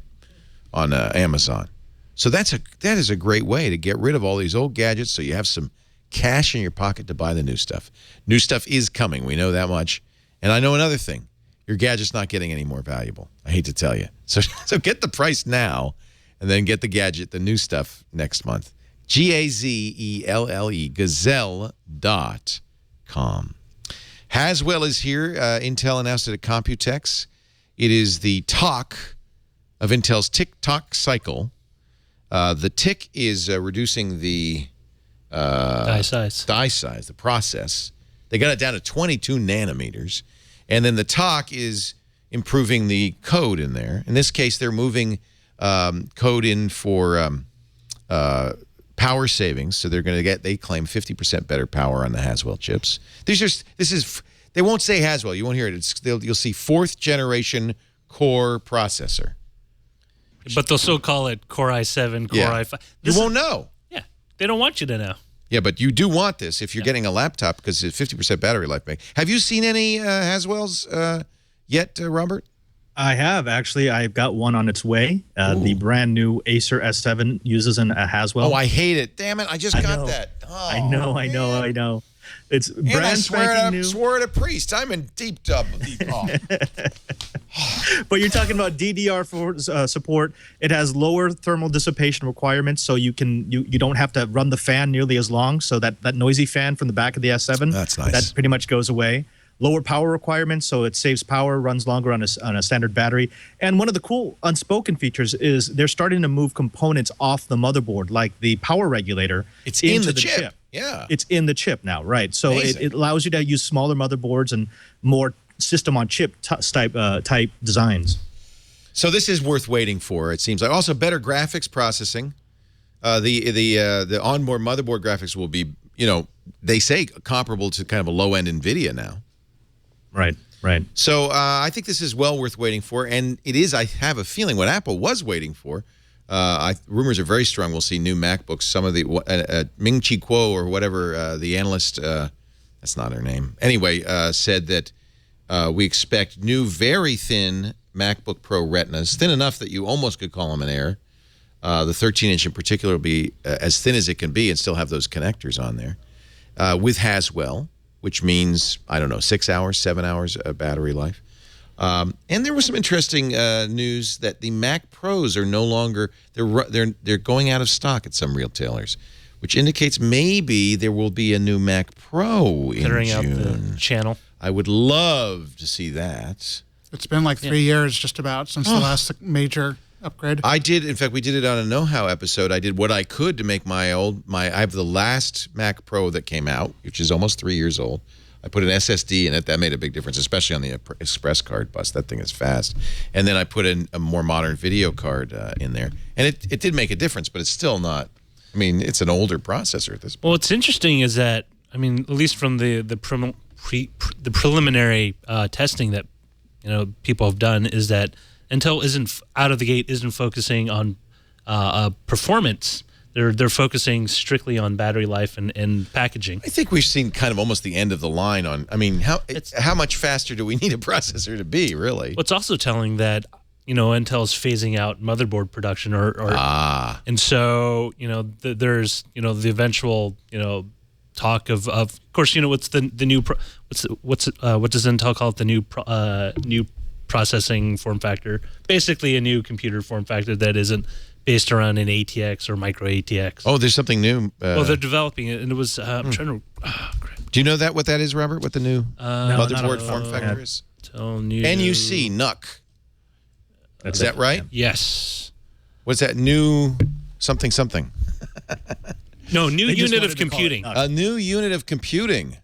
on Amazon. So that is a great way to get rid of all these old gadgets so you have some cash in your pocket to buy the new stuff. New stuff is coming. We know that much. And I know another thing. Your gadget's not getting any more valuable. I hate to tell you. So get the price now and then get the gadget, the new stuff, next month. Gazelle, Gazelle.com. Haswell is here. Intel announced it at Computex. It is the talk of Intel's tick-tock cycle. The tick is reducing the die size, the process. They got it down to 22 nanometers. And then the talk is improving the code in there. In this case, they're moving code in for power savings. So they're going to get, they claim, 50% better power on the Haswell chips. They won't say Haswell. You won't hear it. You'll see 4th generation core processor. But they'll still call it Core i7, Core i5. You won't know. Yeah. They don't want you to know. Yeah, but you do want this if you're getting a laptop because it's 50% battery life. Have you seen any Haswells yet, Robert? I have, actually. I've got one on its way. The brand new Acer S7 uses a Haswell. Oh, I hate it. Damn it. I just got that. Oh, I know. It's and brand spanking new. I swore at a priest. I'm in deep. But you're talking about DDR4 support. It has lower thermal dissipation requirements, so you don't have to run the fan nearly as long. So that noisy fan from the back of the S7, that's nice. That pretty much goes away. Lower power requirements, so it saves power, runs longer on a standard battery. And one of the cool unspoken features is they're starting to move components off the motherboard, like the power regulator. It's in the chip. Yeah. It's in the chip now, right? So it allows you to use smaller motherboards and more system-on-chip type designs. So this is worth waiting for, it seems like. Also, better graphics processing. The onboard motherboard graphics will be, they say comparable to kind of a low-end NVIDIA now. Right. So I think this is well worth waiting for, and it is, I have a feeling, what Apple was waiting for. Rumors are very strong we'll see new MacBooks. Some of the Ming-Chi Kuo or whatever, the analyst, that's not her name, anyway, said that we expect new very thin MacBook Pro Retinas, thin enough that you almost could call them an Air. The 13-inch in particular will be as thin as it can be and still have those connectors on there. With Haswell, which means, I don't know, 6 hours, 7 hours of battery life. And there was some interesting news that the Mac Pros are no longer, they're going out of stock at some retailers, which indicates maybe there will be a new Mac Pro in June. Out the channel. I would love to see that. It's been like 3 years just about since the last major upgrade. I did, in fact, we did it on a Know-How episode. I did what I could to make I have the last Mac Pro that came out, which is almost 3 years old. I put an SSD in it. That made a big difference, especially on the Express card bus. That thing is fast. And then I put in a more modern video card in there. And it did make a difference, but it's still not, it's an older processor at this point. Well, what's interesting is that, at least from the preliminary testing that people have done, is that Intel isn't out of the gate isn't focusing on performance. They're focusing strictly on battery life and packaging. I think we've seen kind of almost the end of the line on. How much faster do we need a processor to be, really? What's also telling that Intel's phasing out motherboard production, and so there's the eventual talk of course what's the new what does Intel call it, the new processing form factor, basically a new computer form factor that isn't based around an ATX or micro ATX. Oh, there's something new. Well, they're developing it, and it was I'm trying to Do you know what that is, Robert? What the new motherboard form factor is? NUC, NUC. Is that right? Yes. What's that new something? No, new unit of computing. A new unit of computing.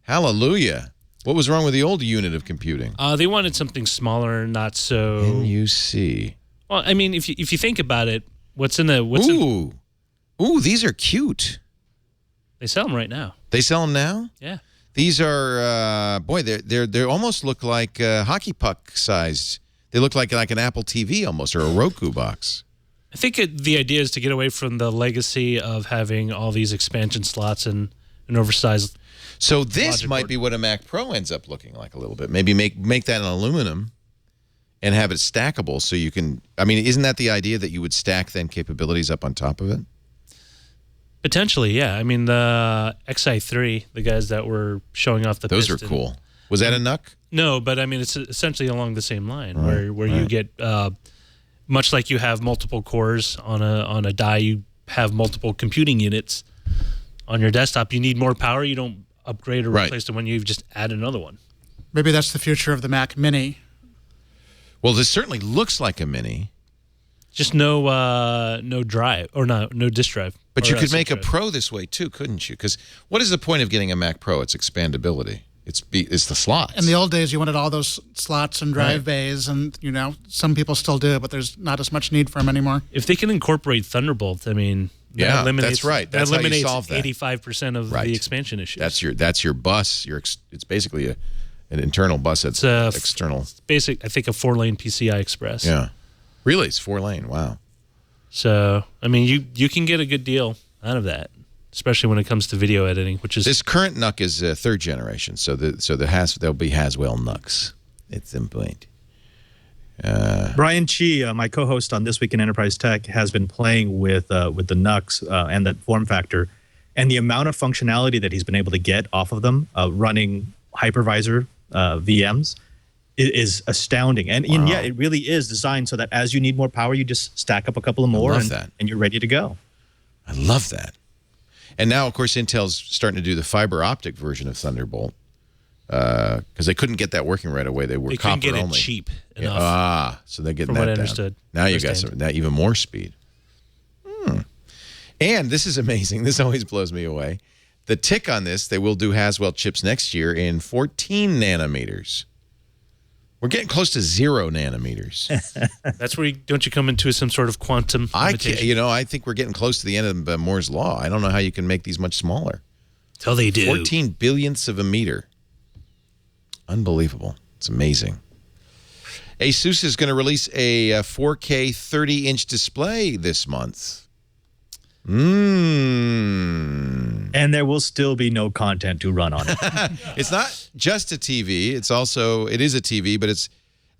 Hallelujah. What was wrong with the old unit of computing? They wanted something smaller, not so... NUC. Well, I mean, if you think about it, Ooh, these are cute. They sell them right now. They sell them now? Yeah. These are, they almost look like hockey puck sized. They look like an Apple TV almost, or a Roku box. I think the idea is to get away from the legacy of having all these expansion slots and an oversized. So this might be what a Mac Pro ends up looking like a little bit. Maybe make that in aluminum and have it stackable so you can. I mean, isn't that the idea that you would stack then capabilities up on top of it? Potentially, yeah. I mean, the XI3, the guys that were showing off the Those piston, are cool. Was that a NUC? No, but I mean, it's essentially along the same line where you get, much like you have multiple cores on a die, you have multiple computing units on your desktop. You need more power. You don't upgrade or replace the one. You just add another one. Maybe that's the future of the Mac Mini. Well, this certainly looks like a Mini. Just no drive or no disk drive. But you could make a Pro this way too, couldn't you? Because what is the point of getting a Mac Pro? It's expandability. It's the slots. In the old days, you wanted all those slots and drive bays, and some people still do, but there's not as much need for them anymore. If they can incorporate Thunderbolt, I mean, that eliminates, that's right. That's that eliminates how you solve that. 85% of the expansion issues. That's your bus. It's basically an internal bus. It's external. It's basic. I think a 4-lane PCI Express. Yeah, really, it's 4-lane. Wow. So I mean, you can get a good deal out of that, especially when it comes to video editing, which is this current NUC is third generation, so there'll be Haswell NUCs at some point. Brian Chi, my co-host on This Week in Enterprise Tech, has been playing with the NUCs and that form factor, and the amount of functionality that he's been able to get off of them running hypervisor VMs is astounding. And yeah, it really is designed so that as you need more power, you just stack up a couple of more and you're ready to go. I love that. And now, of course, Intel's starting to do the fiber optic version of Thunderbolt because they couldn't get that working right away. They were copper only. They couldn't get it cheap enough. So they're getting from that what I down. understood. Now you got even more speed. And this is amazing. This always blows me away. The tick on this, they will do Haswell chips next year in 14 nanometers. We're getting close to 0 nanometers. That's where don't you come into some sort of quantum limitation? I think we're getting close to the end of Moore's law. I don't know how you can make these much smaller. Till they do. 14 billionths of a meter. Unbelievable. It's amazing. Asus is going to release a 4K 30-inch display this month. And there will still be no content to run on it. It's not just a TV. It is a TV, but it's.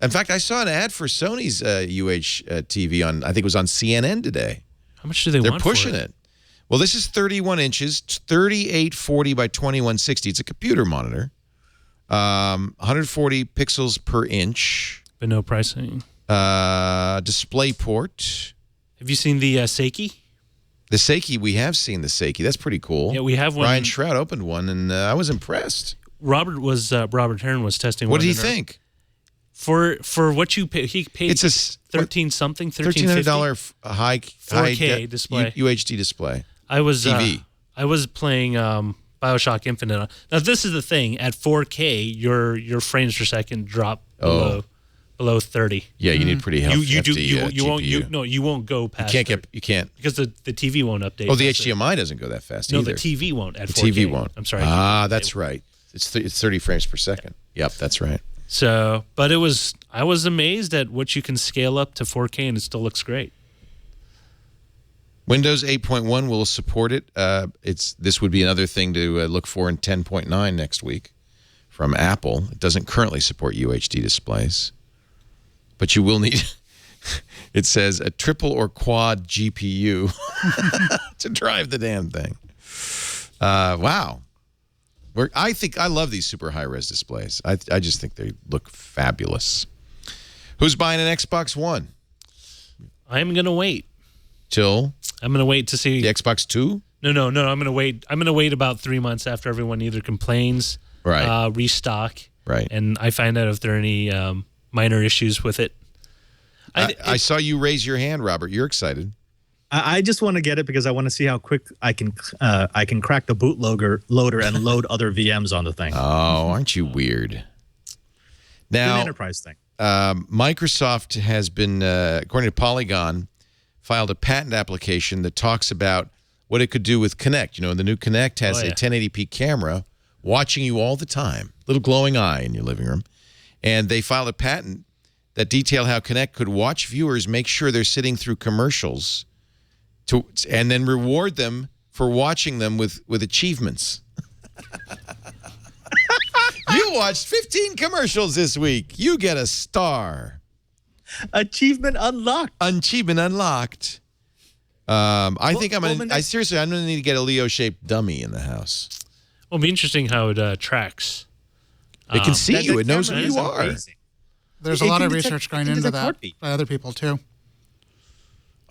In fact, I saw an ad for Sony's UHTV on. I think it was on CNN today. How much do they want? They're pushing it. Well, this is 31 inches, 3840 by 2160. It's a computer monitor. 140 pixels per inch. But no pricing. Display port. Have you seen the Seiki? The Seiki, we have seen the Seiki. That's pretty cool. Yeah, we have one. Ryan Shroud opened one, and I was impressed. Robert Hearn was testing one. What did he think? For what you pay, he paid it's a $13-something, $1,300 high 4K display, UHD display. I was TV. I was playing BioShock Infinite. Now this is the thing: at 4K, your frames per second drop below 30. Yeah, you need pretty healthy. You won't go past. You can't because the TV won't update. Oh, the HDMI doesn't go that fast either. No, the TV won't at 4K. The TV won't. I'm sorry. That's right. It's 30 frames per second. Yep, that's right. So, but I was amazed at what you can scale up to 4K and it still looks great. Windows 8.1 will support it. This would be another thing to look for in 10.9 next week from Apple. It doesn't currently support UHD displays, but you will need. It says a triple or quad GPU to drive the damn thing. Wow. I love these super high-res displays. I just think they look fabulous. Who's buying an Xbox One? I'm going to wait. Till? I'm going to wait to see. The Xbox 2? No. I'm gonna wait. I'm gonna wait about 3 months after everyone either complains, restock, and I find out if there are any minor issues with it. I saw you raise your hand, Robert. You're excited. I just want to get it because I want to see how quick I can crack the bootloader and load other VMs on the thing. Oh, aren't you weird? Now, an enterprise thing. Microsoft has been, according to Polygon, filed a patent application that talks about what it could do with Kinect. You know, the new Kinect has a 1080p camera watching you all the time, little glowing eye in your living room, and they filed a patent that detail how Kinect could watch viewers, make sure they're sitting through commercials, and then reward them for watching them with achievements. You watched 15 commercials this week. You get a star. Achievement unlocked. Achievement unlocked. I think I'm going to, seriously, I'm going to need to get a Leo-shaped dummy in the house. Well, it'll be interesting how it tracks. It can see you. It knows who you are. Amazing. There's a lot of research going into that by other people, too.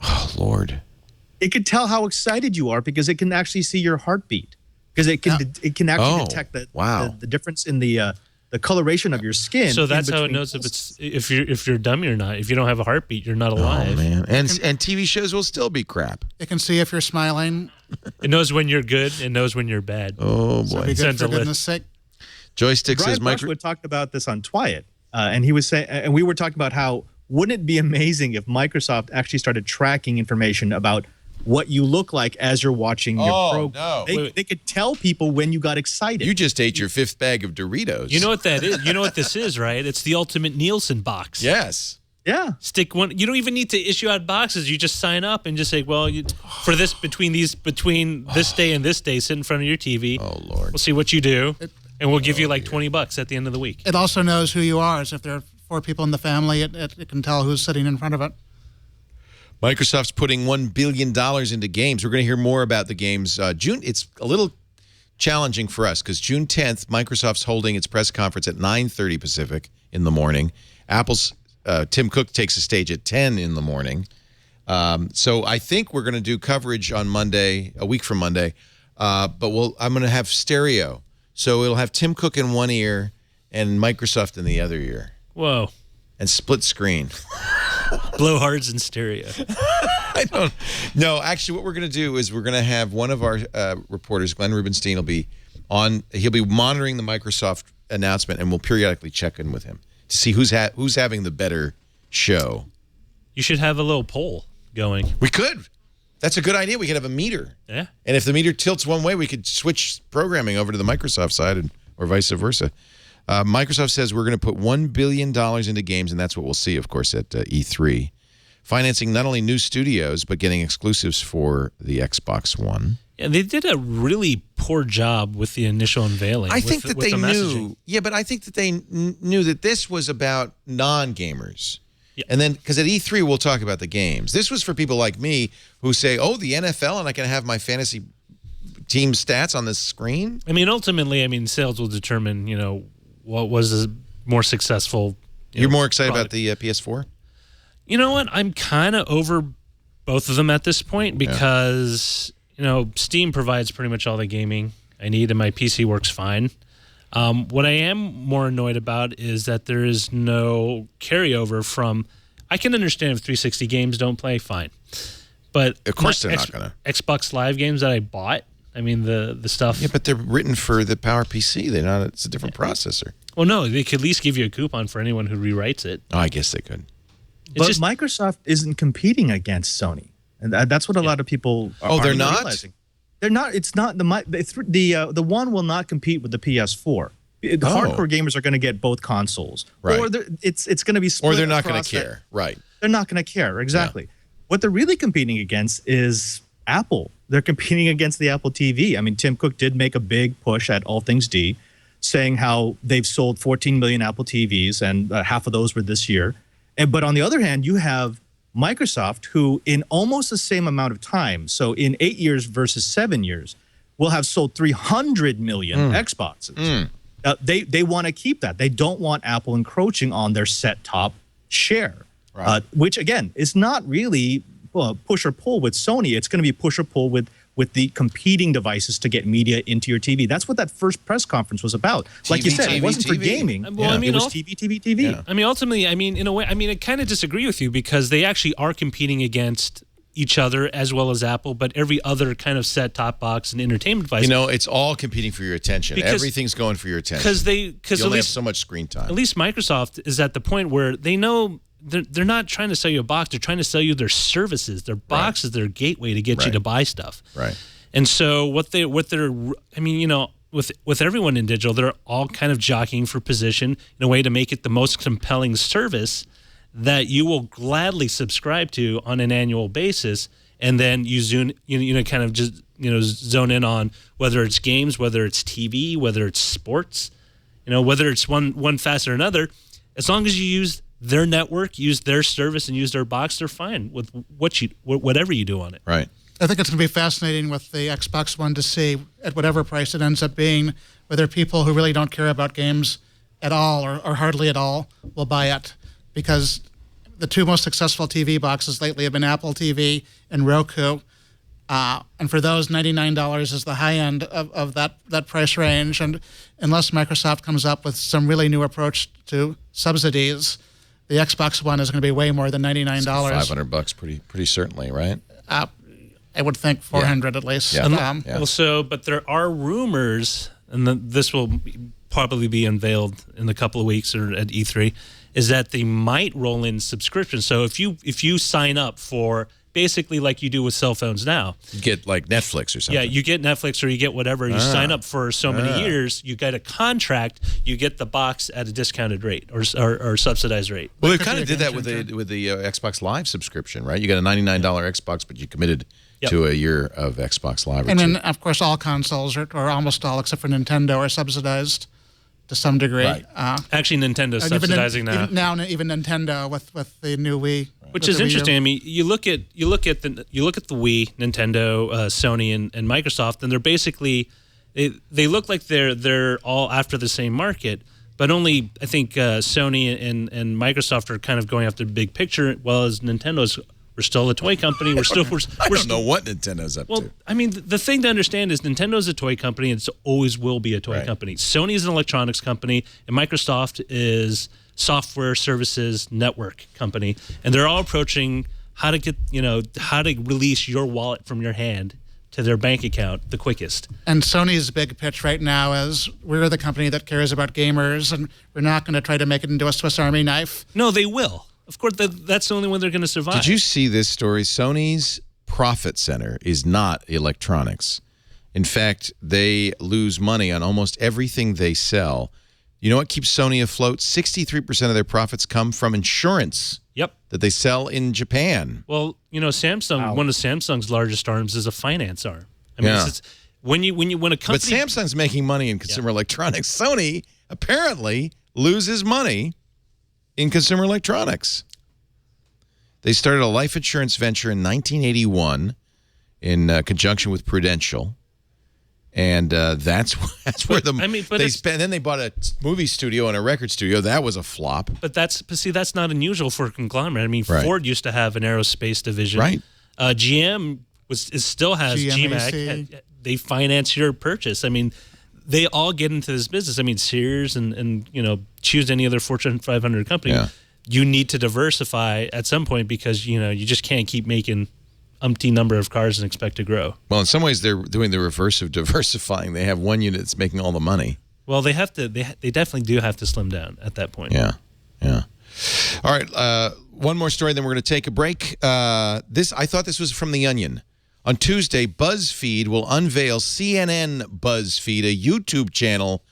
Oh, Lord. It could tell how excited you are because it can actually see your heartbeat. Because it can actually detect the difference in the coloration of your skin. So that's how it knows if you're dummy or not. If you don't have a heartbeat, you're not alive. Oh, man. And TV shows will still be crap. It can see if you're smiling. It knows when you're good. It knows when you're bad. Oh, boy. So be good for goodness sake. Joystick Brian says Brushwood talked about this on Twiet, and he was saying, and we were talking about how wouldn't it be amazing if Microsoft actually started tracking information about what you look like as you're watching your program. No. They could tell people when you got excited. You just ate your 5th bag of Doritos. You know what that is? You know what this is, right? It's the ultimate Nielsen box. Yes. Yeah. Stick one. You don't even need to issue out boxes. You just sign up and just say, well, for this between this day and this day, sit in front of your TV. Oh, Lord. We'll see what you do, and we'll give you like $20 at the end of the week. It also knows who you are. So if there are 4 people in the family, it can tell who's sitting in front of it. Microsoft's putting $1 billion into games. We're going to hear more about the games. June. It's a little challenging for us because June 10th, Microsoft's holding its press conference at 9:30 Pacific in the morning. Apple's Tim Cook takes the stage at 10 in the morning. So I think we're going to do coverage on Monday, a week from Monday. But I'm going to have stereo. So it'll have Tim Cook in one ear and Microsoft in the other ear. Whoa. And split screen. Blowhards in stereo. I don't know. Actually, what we're going to do is we're going to have one of our reporters, Glenn Rubenstein, will be on. He'll be monitoring the Microsoft announcement, and we'll periodically check in with him to see who's having the better show. You should have a little poll going. We could. That's a good idea. We could have a meter. Yeah. And if the meter tilts one way, we could switch programming over to the Microsoft side, or vice versa. Microsoft says we're going to put $1 billion into games, and that's what we'll see, of course, at E3. Financing not only new studios, but getting exclusives for the Xbox One. Yeah, they did a really poor job with the initial unveiling. I think that they knew. Yeah, but I think that they knew that this was about non-gamers. Yeah. And then, because at E3, we'll talk about the games. This was for people like me who say, oh, the NFL, and I can have my fantasy team stats on the screen? I mean, ultimately, sales will determine, what was a more successful. You're more excited about the PS4? You know what? I'm kind of over both of them at this point because, Steam provides pretty much all the gaming I need and my PC works fine. What I am more annoyed about is that there is no carryover from. I can understand if 360 games don't play, fine. But of course they're not going to. Xbox Live games that I bought, the stuff. Yeah, but they're written for the PowerPC. It's a different processor. Well, no, they could at least give you a coupon for anyone who rewrites it. Oh, I guess they could. But Microsoft isn't competing against Sony, and that's what a lot of people are they're not realizing. They're not. It's not the One will not compete with the PS4. Hardcore gamers are going to get both consoles, right? Or it's going to be split, or they're not going to care, right? They're not going to care exactly. Yeah. What they're really competing against is Apple. They're competing against the Apple TV. Tim Cook did make a big push at All Things D, saying how they've sold 14 million Apple TVs, and half of those were this year. But on the other hand, you have Microsoft, who in almost the same amount of time, so in 8 years versus 7 years, will have sold 300 million Xboxes. They want to keep that. They don't want Apple encroaching on their set-top share, which, again, is not really push or pull with Sony. It's going to be push or pull with with the competing devices to get media into your TV. That's what that first press conference was about. Like you said, it wasn't for gaming. Well, I mean, it was TV. Yeah. I mean, ultimately, I mean, in a way, I mean, I kind of disagree with you because they actually are competing against each other as well as Apple, but every other kind of set-top box and entertainment device. You know, it's all competing for your attention. Everything's going for your attention. Because you only have so much screen time. At least Microsoft is at the point where they know they're not trying to sell you a box. They're trying to sell you their services. Their box is their gateway to get you to buy stuff. Right. And so what they're, I mean, you know, with everyone in digital, they're all kind of jockeying for position in a way to make it the most compelling service that you will gladly subscribe to on an annual basis, and then you kind of just zone in on whether it's games, whether it's TV, whether it's sports, whether it's one facet or another. As long as you use their network, use their service, and use their box, they're fine with whatever you do on it. Right. I think it's going to be fascinating with the Xbox One to see at whatever price it ends up being, whether people who really don't care about games at all or hardly at all will buy it. Because the two most successful TV boxes lately have been Apple TV and Roku. And for those, $99 is the high end of that price range. And unless Microsoft comes up with some really new approach to subsidies, the Xbox One is going to be way more than $99. $500 pretty certainly, right? I would think 400 at least. Yeah. Also, but there are rumors, and this will probably be unveiled in a couple of weeks or at E3, is that they might roll in subscriptions. So if you sign up for basically like you do with cell phones now, you get like Netflix or something. Yeah, you get Netflix or you get whatever. You sign up for so many years, you get a contract, you get the box at a discounted rate or subsidized rate. Well, they kind of did that with the Xbox Live subscription, right? You got a $99 Xbox, but you committed to a year of Xbox Live. And then, of course, all consoles, or almost all except for Nintendo, are subsidized to some degree. Right. Actually, Nintendo's subsidizing now. Even Nintendo with the new Wii, which is interesting. I mean, you look at the Wii, Nintendo, Sony, and Microsoft, and they're basically they look like they're all after the same market, but only I think Sony and Microsoft are kind of going after the big picture, while as Nintendo's. We're still a toy company. I don't know what Nintendo's up to. Well, I mean, the thing to understand is Nintendo's a toy company and it always will be a toy company. Sony is an electronics company, and Microsoft is software services network company. And they're all approaching how to get, how to release your wallet from your hand to their bank account the quickest. And Sony's big pitch right now is we're the company that cares about gamers, and we're not going to try to make it into a Swiss Army knife. No, they will. Of course, that's the only one they're going to survive. Did you see this story? Sony's profit center is not electronics. In fact, they lose money on almost everything they sell. You know what keeps Sony afloat? 63% of their profits come from insurance. Yep. That they sell in Japan. Well, Samsung, one of Samsung's largest arms is a finance arm. I mean, it's when a company. But Samsung's making money in consumer electronics. Sony apparently loses money in consumer electronics. They started a life insurance venture in 1981 in conjunction with Prudential. And that's where they spent. Then they bought a movie studio and a record studio. That was a flop. But that's not unusual for a conglomerate. I mean, Ford used to have an aerospace division. Right. GM still has GMAC. They finance your purchase. I mean, they all get into this business. I mean, Sears and choose any other Fortune 500 company. Yeah. You need to diversify at some point because you just can't keep making umpteen number of cars and expect to grow. Well, in some ways, they're doing the reverse of diversifying. They have one unit that's making all the money. Well, they have to. They definitely do have to slim down at that point. Yeah. All right. One more story, then we're going to take a break. I thought this was from The Onion. On Tuesday, BuzzFeed will unveil CNN BuzzFeed, a YouTube channel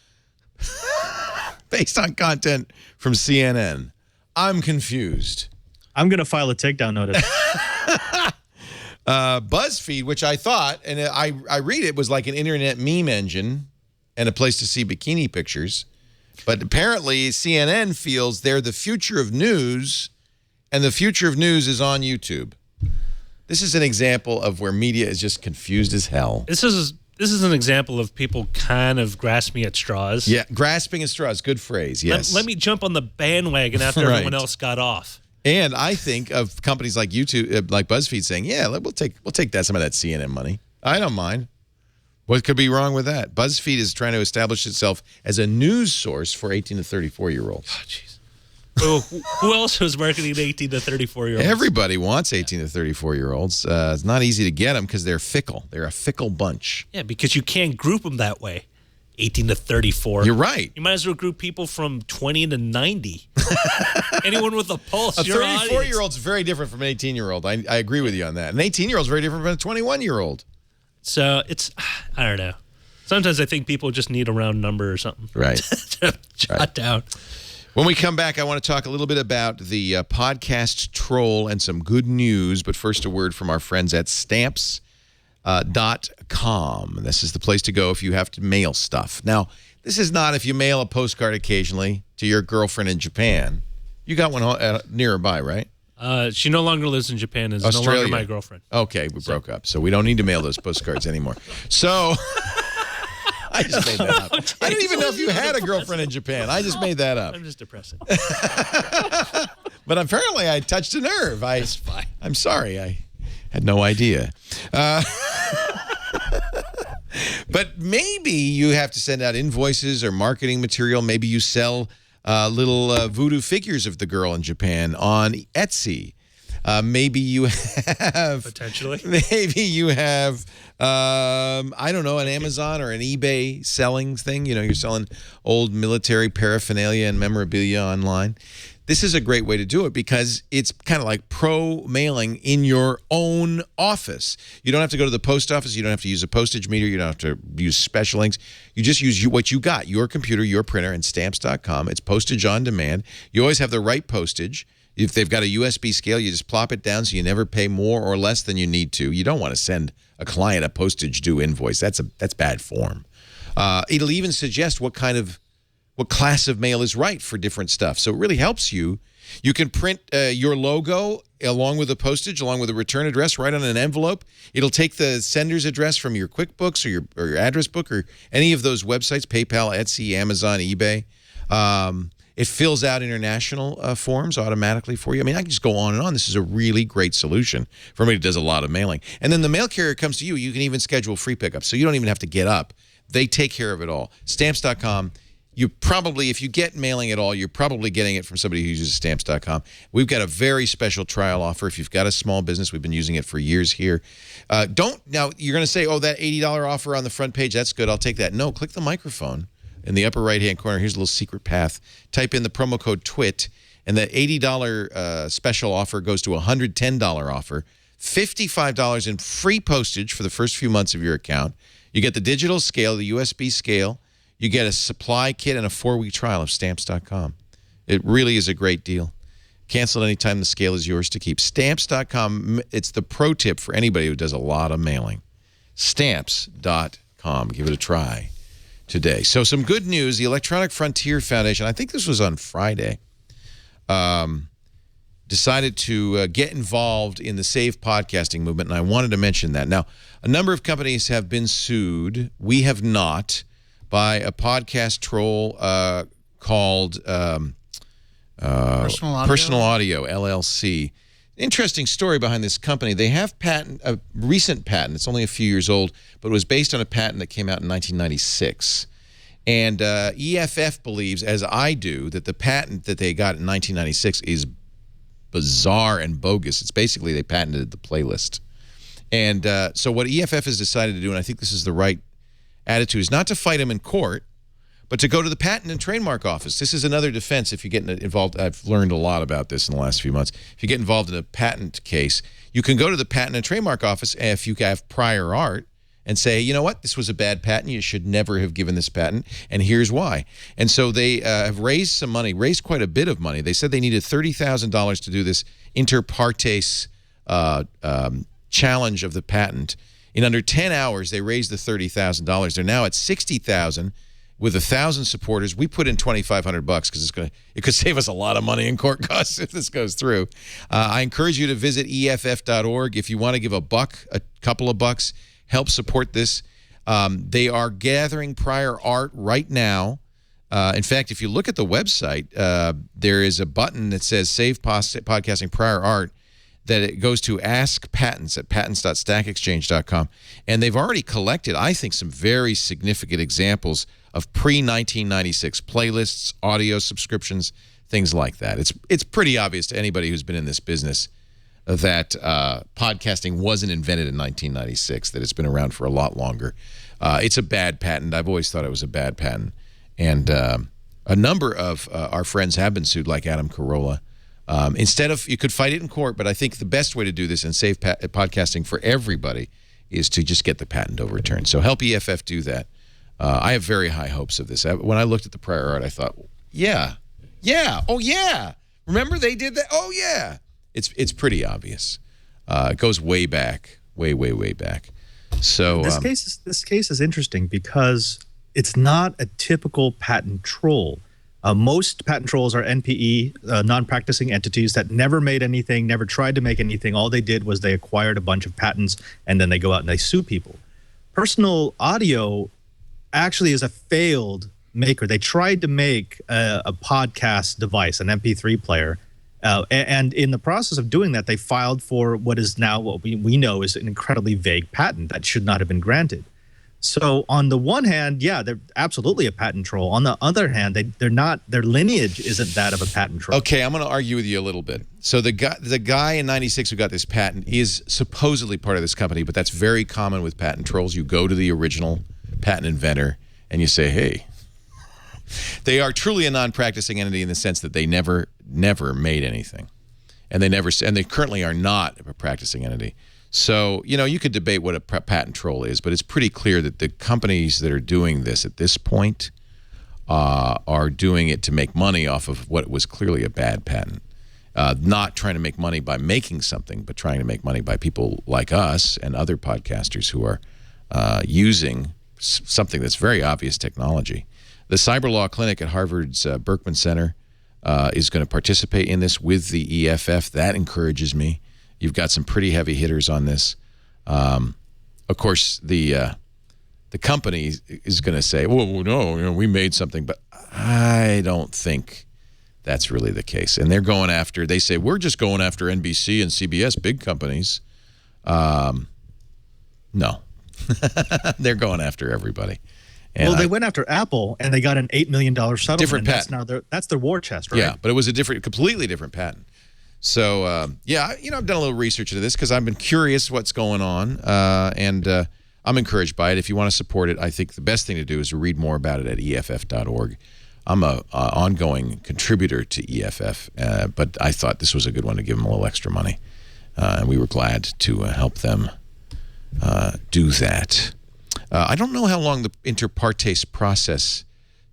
based on content from CNN. I'm confused. I'm going to file a takedown notice. BuzzFeed, which I thought, and I read it, was like an internet meme engine and a place to see bikini pictures. But apparently CNN feels they're the future of news, and the future of news is on YouTube. This is an example of where media is just confused as hell. This is an example of people kind of grasping at straws. Yeah, grasping at straws. Good phrase, yes. Let me jump on the bandwagon after everyone else got off. And I think of companies like YouTube, like BuzzFeed, saying, "Yeah, we'll take some of that CNN money." I don't mind. What could be wrong with that? BuzzFeed is trying to establish itself as a news source for 18 to 34-year-olds. Oh, jeez. Well, who else was marketing to 18 to 34-year-olds? Everybody wants 18 to 34-year-olds. It's not easy to get them because they're fickle. They're a fickle bunch. Yeah, because you can't group them that way. 18 to 34. You're right. You might as well group people from 20 to 90. Anyone with a pulse. A 34-year-old is very different from an 18-year-old. I agree with you on that. An 18-year-old is very different from a 21-year-old. So it's, I don't know. Sometimes I think people just need a round number or something. Right. Jot down. When we come back, I want to talk a little bit about the podcast troll and some good news. But first, a word from our friends at Stamps.com. This is the place to go if you have to mail stuff. Now, this is not if you mail a postcard occasionally to your girlfriend in Japan. You got one nearby, right? She no longer lives in Japan and is Australia. no longer my girlfriend. Okay, we broke up. So we don't need to mail those postcards anymore. So I just made that up. I didn't even know if you had a girlfriend in Japan. I just made that up. I'm just depressing. But apparently I touched a nerve. That's fine. I'm sorry. I had no idea. But maybe you have to send out invoices or marketing material. Maybe you sell little voodoo figures of the girl in Japan on Etsy. Maybe you have... Potentially. Maybe you have, I don't know, an Amazon or an eBay selling thing. You know, you're selling old military paraphernalia and memorabilia online. This is a great way to do it because it's kind of like pro-mailing in your own office. You don't have to go to the post office. You don't have to use a postage meter. You don't have to use special inks. You just use what you got, your computer, your printer, and Stamps.com. It's postage on demand. You always have the right postage. If they've got a USB scale, you just plop it down so you never pay more or less than you need to. You don't want to send a client a postage due invoice. That's bad form. It'll even suggest what class of mail is right for different stuff. So it really helps you. You can print your logo along with the postage, along with a return address right on an envelope. It'll take the sender's address from your QuickBooks or your address book or any of those websites, PayPal, Etsy, Amazon, eBay. It fills out international forms automatically for you. I mean, I can just go on and on. This is a really great solution for somebody who does a lot of mailing. And then the mail carrier comes to you. You can even schedule free pickups, so you don't even have to get up. They take care of it all. Stamps.com. You probably, if you get mailing at all, you're probably getting it from somebody who uses Stamps.com. We've got a very special trial offer. If you've got a small business, we've been using it for years here. Now, you're going to say, oh, that $80 offer on the front page, that's good. I'll take that. No, click the microphone in the upper right-hand corner. Here's a little secret path. Type in the promo code TWIT, and that $80 special offer goes to a $110 offer. $55 in free postage for the first few months of your account. You get the digital scale, the USB scale. You get a supply kit and a 4-week trial of Stamps.com. It really is a great deal. Cancel at any time. The scale is yours to keep. Stamps.com, it's the pro tip for anybody who does a lot of mailing. Stamps.com. Give it a try today. So some good news. The Electronic Frontier Foundation, I think this was on Friday, decided to get involved in the Save Podcasting movement, and I wanted to mention that. Now, a number of companies have been sued. We have not, by a podcast troll called Personal Audio, LLC. Interesting story behind this company. They have a recent patent. It's only a few years old, but it was based on a patent that came out in 1996. And EFF believes, as I do, that the patent that they got in 1996 is bizarre and bogus. It's basically they patented the playlist. And so what EFF has decided to do, and I think this is the right attitude, is not to fight them in court, but to go to the Patent and Trademark Office. This is another defense if you get involved. I've learned a lot about this in the last few months. If you get involved in a patent case, you can go to the Patent and Trademark Office if you have prior art and say, you know what, this was a bad patent. You should never have given this patent, and here's why. And so they have raised some money, raised quite a bit of money. They said they needed $30,000 to do this inter partes challenge of the patent. In under 10 hours, they raised the $30,000. They're now at $60,000 with 1,000 supporters. We put in $2,500 because it could save us a lot of money in court costs if this goes through. I encourage you to visit EFF.org if you want to give a couple of bucks, help support this. They are gathering prior art right now. In fact, if you look at the website, there is a button that says Save Podcasting Prior Art. that it goes to Ask Patents at patents.stackexchange.com. And they've already collected, I think, some very significant examples of pre-1996 playlists, audio subscriptions, things like that. It's pretty obvious to anybody who's been in this business that podcasting wasn't invented in 1996, that it's been around for a lot longer. It's a bad patent. I've always thought it was a bad patent. And a number of our friends have been sued, like Adam Carolla. Instead of, you could fight it in court, but I think the best way to do this and save podcasting for everybody is to just get the patent overturned. So help EFF do that. I have very high hopes of this. When I looked at the prior art, I thought, yeah, oh yeah. Remember they did that? Oh yeah. It's pretty obvious. It goes way back, way back. So this case is interesting because it's not a typical patent troll. Most patent trolls are NPE, non-practicing entities that never made anything, never tried to make anything. All they did was they acquired a bunch of patents and then they go out and they sue people. Personal Audio actually is a failed maker. They tried to make a podcast device, an MP3 player, and in the process of doing that, they filed for what is now what we know is an incredibly vague patent that should not have been granted. So on the one hand, yeah, they're absolutely a patent troll. On the other hand, they're not. Their lineage isn't that of a patent troll. Okay, I'm going to argue with you a little bit. So the guy in '96 who got this patent is supposedly part of this company, but that's very common with patent trolls. You go to the original patent inventor and you say, hey, they are truly a non-practicing entity in the sense that they never made anything, and they currently are not a practicing entity. So, you know, you could debate what a patent troll is, but it's pretty clear that the companies that are doing this at this point are doing it to make money off of what was clearly a bad patent. Not trying to make money by making something, but trying to make money by people like us and other podcasters who are using something that's very obvious technology. The Cyber Law Clinic at Harvard's Berkman Center is going to participate in this with the EFF. That encourages me. You've got some pretty heavy hitters on this. Of course, the company is going to say, "Well, no, you know, we made something," but I don't think that's really the case. And they're going after. They say we're just going after NBC and CBS, big companies. No, they're going after everybody. And well, they went after Apple, and they got an $8 million settlement. Different patent. That's their war chest, right? Yeah, but it was a completely different patent. So, yeah, you know, I've done a little research into this because I've been curious what's going on, and I'm encouraged by it. If you want to support it, I think the best thing to do is to read more about it at EFF.org. I'm an ongoing contributor to EFF, but I thought this was a good one to give them a little extra money, and we were glad to help them do that. I don't know how long the inter partes process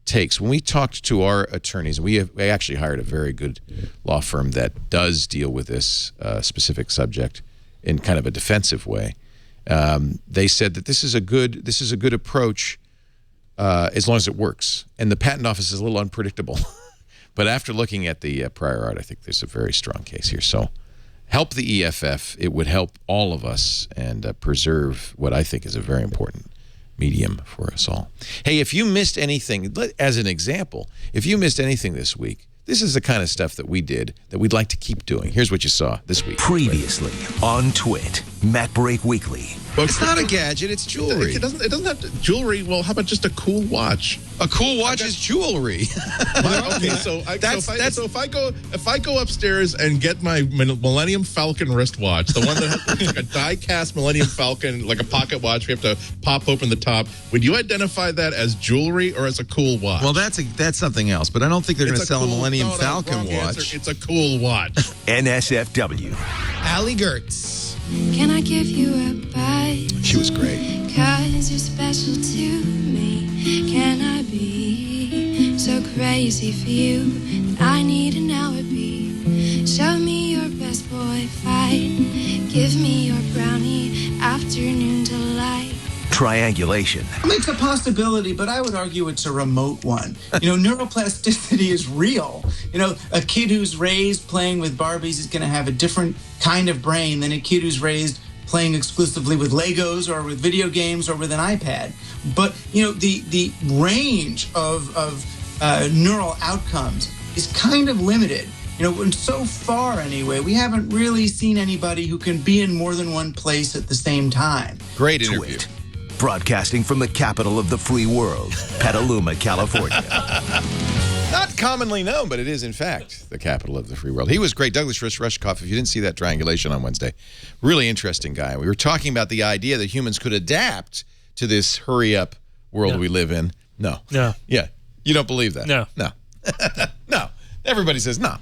takes. When we talked to our attorneys, we actually hired a very good law firm that does deal with this specific subject in kind of a defensive way. They said that this is a good approach as long as it works. And the patent office is a little unpredictable. But after looking at the prior art, I think there's a very strong case here. So help the EFF. It would help all of us and preserve what I think is a very important medium for us all. Hey, if you missed anything, as an example, if you missed anything this week, this is the kind of stuff that we did that we'd like to keep doing. Here's what you saw this week. Previously on Twit, Matt Break Weekly. It's not a gadget, it's jewelry. It doesn't have to, jewelry. Well, how about just a cool watch? A cool watch is jewelry. Okay, so if I go upstairs and get my Millennium Falcon wristwatch, the one that has like a die-cast Millennium Falcon, like a pocket watch, we have to pop open the top. Would you identify that as jewelry or as a cool watch? Well, that's something else, but I don't think they're going to sell a Millennium Falcon watch. Answer. It's a cool watch. NSFW. Allie Gertz. Can I give you a bite? She was great. 'Cause you're special to me. Can I be so crazy for you that I need an alibi? Show me your best boy fight. Give me your brownie afternoon delight. Triangulation. It's a possibility, but I would argue it's a remote one. You know, neuroplasticity is real. You know, a kid who's raised playing with Barbies is going to have a different kind of brain than a kid who's raised playing exclusively with Legos or with video games or with an iPad. But, you know, the range of neural outcomes is kind of limited. And so far anyway, we haven't really seen anybody who can be in more than one place at the same time. Great interview. Broadcasting from the capital of the free world, Petaluma, California. Not commonly known, but it is, in fact, the capital of the free world. He was great. Douglas Rushkoff, if you didn't see that triangulation on Wednesday, really interesting guy. We were talking about the idea that humans could adapt to this hurry-up world we live in. No. No. Yeah. You don't believe that? No. No. No. Everybody says no.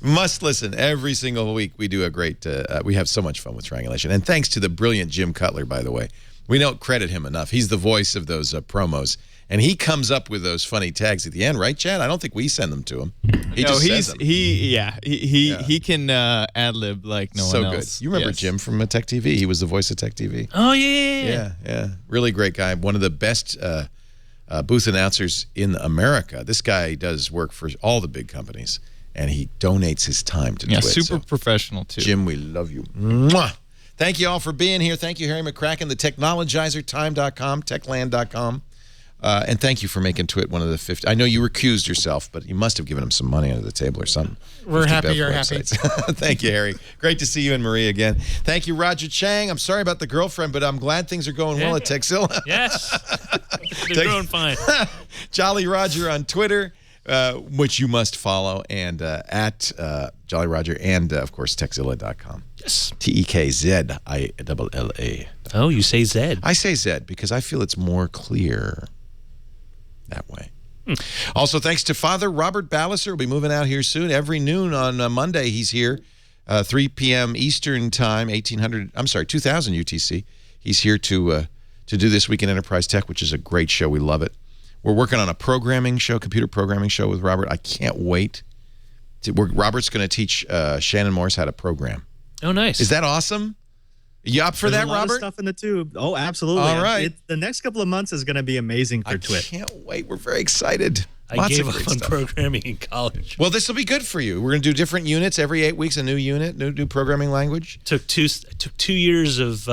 Must listen. Every single week we do a great, we have so much fun with triangulation. And thanks to the brilliant Jim Cutler, by the way. We don't credit him enough. He's the voice of those promos. And he comes up with those funny tags at the end, right, Chad? I don't think we send them to him. He can ad-lib like no one else. So good. You remember Jim from Tech TV. He was the voice of Tech TV. Oh, yeah. Yeah. Really great guy. One of the best booth announcers in America. This guy does work for all the big companies, and he donates his time to Twitch. Super professional, too. Jim, we love you. Mwah! Thank you all for being here. Thank you, Harry McCracken, the Technologizer, time.com, techland.com. And thank you for making Twit one of the 50. I know you recused yourself, but you must have given him some money under the table or something. We're happy you're happy. Thank you, Harry. Great to see you and Marie again. Thank you, Roger Chang. I'm sorry about the girlfriend, but I'm glad things are going well at Texilla. Yes. They're going fine. Jolly Roger on Twitter, which you must follow, and at Jolly Roger, and, of course, Texilla.com. Yes. TEKZILLA. Oh, you say Zed. I say Zed because I feel it's more clear that way. Also, thanks to Father Robert Balliser. We'll be moving out here soon. Every noon on Monday, he's here, 3 p.m. Eastern Time, 2000 UTC. He's here to do This Week in Enterprise Tech, which is a great show. We love it. We're working on a programming show, computer programming show with Robert. I can't wait. Robert's going to teach Shannon Morse how to program. Oh, nice. Is that awesome? You up for that, There's a lot Robert? of stuff in the tube. Oh, absolutely. All right. The next couple of months is going to be amazing for Twit. I can't wait. We're very excited. I gave up on programming in college. Well, this will be good for you. We're going to do different units every 8 weeks, a new unit, new programming language. Took 2 years of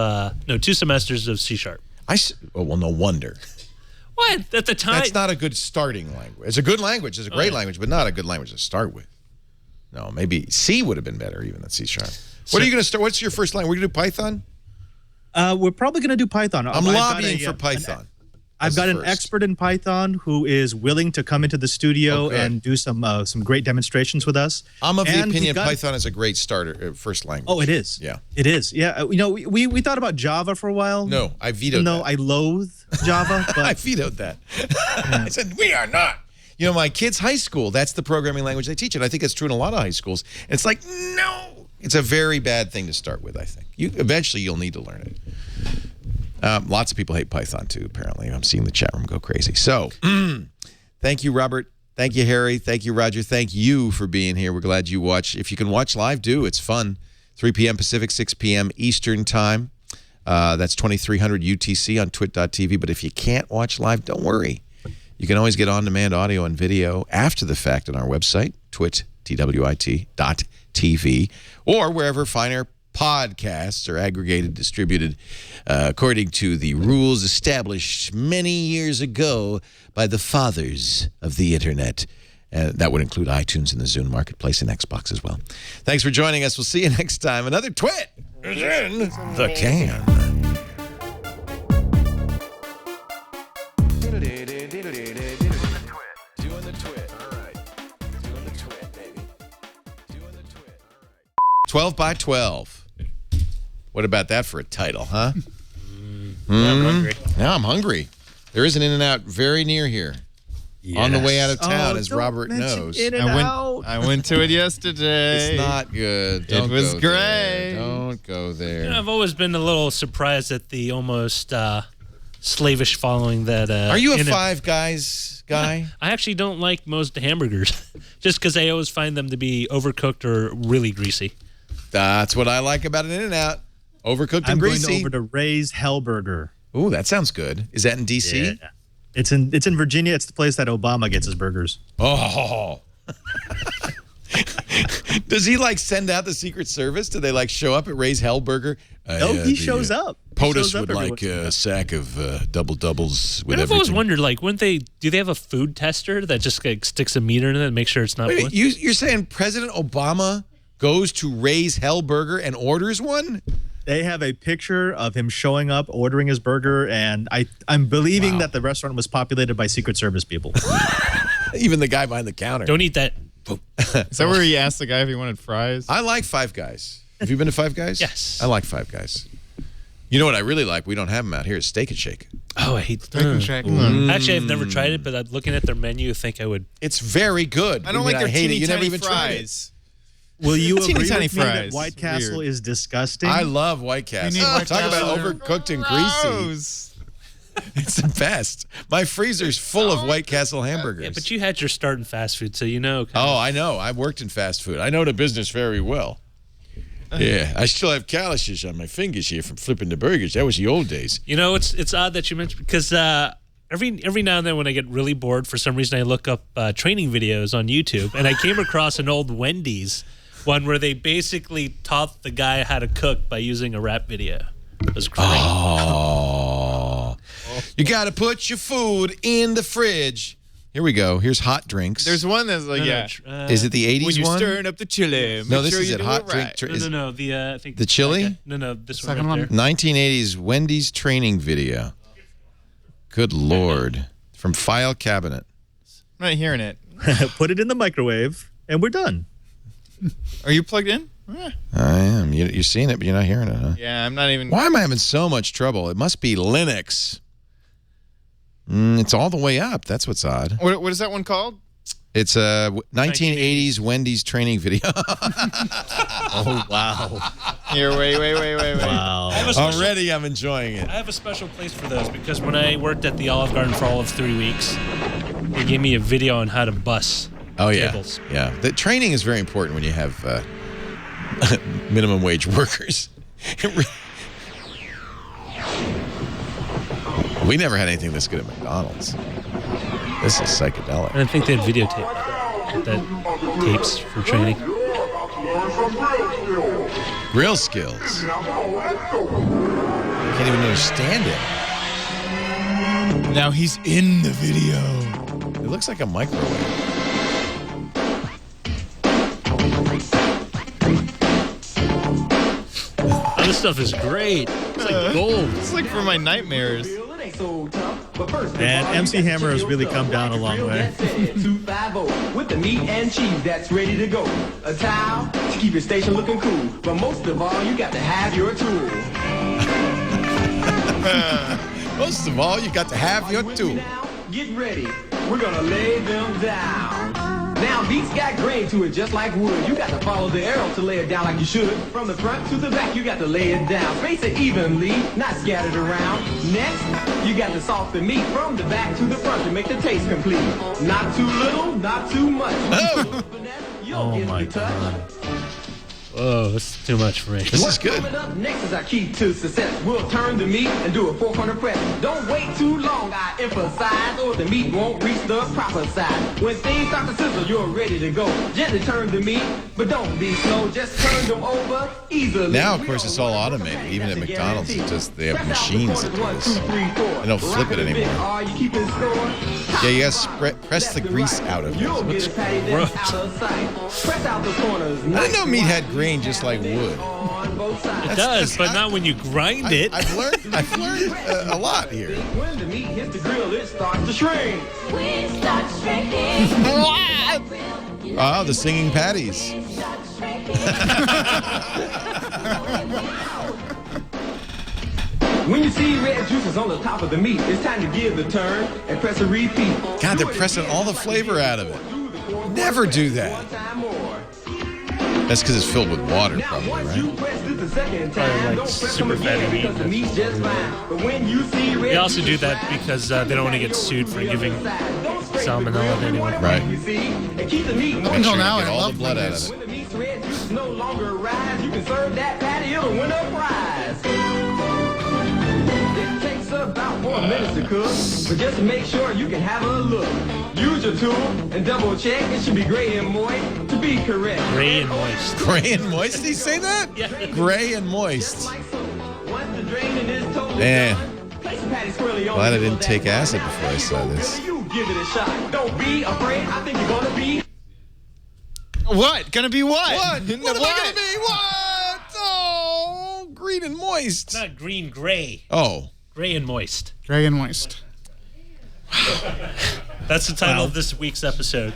2 semesters of C#. Well, no wonder. What? At the time? That's not a good starting language. It's a good language. It's a great language, but not a good language to start with. No, maybe C would have been better even than C#. What are you going to start? What's your first language? We're going to do Python? We're probably going to do Python. I'm lobbying for Python. I've got an expert in Python who is willing to come into the studio and do some great demonstrations with us. I'm of the opinion Python is a great starter, first language. Oh, it is. Yeah. It is. Yeah. We thought about Java for a while. No, I vetoed that. No, I loathe Java. But I vetoed that. I said, we are not. My kids' high school, that's the programming language they teach. And I think it's true in a lot of high schools. And it's like, no. It's a very bad thing to start with, I think. Eventually, you'll need to learn it. Lots of people hate Python, too, apparently. I'm seeing the chat room go crazy. So, thank you, Robert. Thank you, Harry. Thank you, Roger. Thank you for being here. We're glad you watch. If you can watch live, do. It's fun. 3 p.m. Pacific, 6 p.m. Eastern Time. That's 2300 UTC on twit.tv. But if you can't watch live, don't worry. You can always get on-demand audio and video after the fact on our website, twit.tv, or wherever finer podcasts are aggregated, distributed according to the rules established many years ago by the fathers of the Internet. That would include iTunes and the Zune Marketplace and Xbox as well. Thanks for joining us. We'll see you next time. Another Twit is in the can. Doing the Twit. All right. Doing the Twit, baby. Doing the Twit. All right. 12 by 12. What about that for a title, huh? I'm hungry. Now I'm hungry. There is an In-N-Out very near here. Yes. On the way out of town, as Robert knows. I went to it yesterday. It's not good. It was great. There. Don't go there. I've always been a little surprised at the almost slavish following that. Are you a Five Guys guy? I actually don't like most hamburgers, just because I always find them to be overcooked or really greasy. That's what I like about an In-N-Out. Overcooked and greasy. I'm going over to Ray's Hellburger. Ooh, that sounds good. Is that in D.C.? Yeah. It's in Virginia. It's the place that Obama gets his burgers. Oh. Does he like send out the Secret Service? Do they like show up at Ray's Hellburger? No, he shows up. POTUS would like a sack of double-doubles with I've everything. always wondered, like, do they have a food tester that just like, sticks a meter in it and makes sure it's not Wait, blood? you're saying President Obama goes to Ray's Hellburger and orders one? They have a picture of him showing up, ordering his burger, and I'm believing that the restaurant was populated by Secret Service people. Even the guy behind the counter. Don't eat that. Is that where he asked the guy if he wanted fries? I like Five Guys. Have you been to Five Guys? Yes. I like Five Guys. You know what I really like? We don't have them out here. Is Steak and Shake. Oh, I hate Steak and Shake. Actually, I've never tried it, but looking at their menu, I think I would. It's very good. I don't like their hate it. teeny You never tiny even tried it. fries. Will you agree with tiny me fries. that White Castle Weird. is disgusting? I love White Castle. White Talk about Castle. overcooked and greasy. Gross. It's the best. My freezer's full of White Castle hamburgers. Yeah, but you had your start in fast food, so you know. Oh, I know. I worked in fast food. I know the business very well. Yeah, I still have calluses on my fingers here from flipping the burgers. That was the old days. You know, it's odd that you mentioned because every now and then when I get really bored, for some reason I look up training videos on YouTube, and I came across an old Wendy's one where they basically taught the guy how to cook by using a rap video. It was great. Oh. You got to put your food in the fridge. Here we go. Here's hot drinks. There's one that's like, Is it the 80s when you're one? stirring up the chili. No, make this sure is you it. do Hot right. drink. No. I think the chili? No, this Second one. one. 1980s Wendy's training video. Good Lord. From File Cabinet. I'm not hearing it. Put it in the microwave, and we're done. Are you plugged in? I am. You're seeing it, but you're not hearing it, huh? Yeah, I'm not even. Why am I having so much trouble? It must be Linux. It's all the way up. That's what's odd. What is that one called? It's a 1980s Wendy's training video. Oh, wow. Here, wait. Wow. Already I'm enjoying it. I have a special place for those because when I worked at the Olive Garden for all of 3 weeks, they gave me a video on how to bus tables. Yeah. The training is very important when you have minimum wage workers. We never had anything this good at McDonald's. This is psychedelic. And I think they had videotape tapes for training. Real skills. Can't even understand it. Now he's in the video. It looks like a microwave. Oh, this stuff is great. It's like gold. It's like for my nightmares. And MC Hammer has really come down a long way. 250 with the meat and cheese that's ready to go. A towel to keep your station looking cool. But most of all, you got to have your tool. Most of all, you got to have your tool. Get ready. We're going to lay them down. Now, beats got grain to it just like wood. You got to follow the arrow to lay it down like you should. From the front to the back, you got to lay it down. Space it evenly, not scattered around. Next, you got to salt the meat from the back to the front to make the taste complete. Not too little, not too much. Oh, my God. Whoa, this is too much for me. This is good. Coming up next is our key to success. We'll turn the meat and do a 400 press. Don't wait too long, I emphasize, or the meat won't reach the proper size. When things start to sizzle, you're ready to go. Gently turn the meat, but don't be slow. Just turn them over easily. Now, of course, it's all automated. Even at McDonald's, it's just they have machines that do this. They don't flip it anymore. Are you keeping score? Yeah, you gotta press the grease out of it. You'll get it patty that's out of sight. Press out the corners. I didn't know meat had grain just like wood. It does, but not when you grind it. I've learned a lot here. When the meat hits the grill, it starts to shrink. We start shrinking. Oh, the singing patties. When you see red juices on the top of the meat, it's time to give the turn and press a repeat. God, they're pressing all the flavor out of it. Never do that. That's because it's filled with water, probably, right? Probably like super fatty meat. They also do that because they don't want to get sued for giving salmonella to anyone. Right. Until now, I all love the blood out of it. When the meat's red juices no longer rise, you can serve that patty, it'll win a prize. It takes about 4 minutes to cook, but just to make sure you can have a look. Use your tool and double check. It should be gray and moist to be correct. Gray and moist. Gray and moist? Did he say that? Yeah. Gray and moist. Once the draining is totally Man. done, place a patty squarely on Glad I the didn't middle take of that acid roll. before I saw this. You give it a shot. Don't be afraid. I think you're gonna be. What? Gonna be what? What? What am I gonna be? What? Oh, green and moist. Not green, gray. Oh. Gray and moist. Gray and moist. That's the title of this week's episode.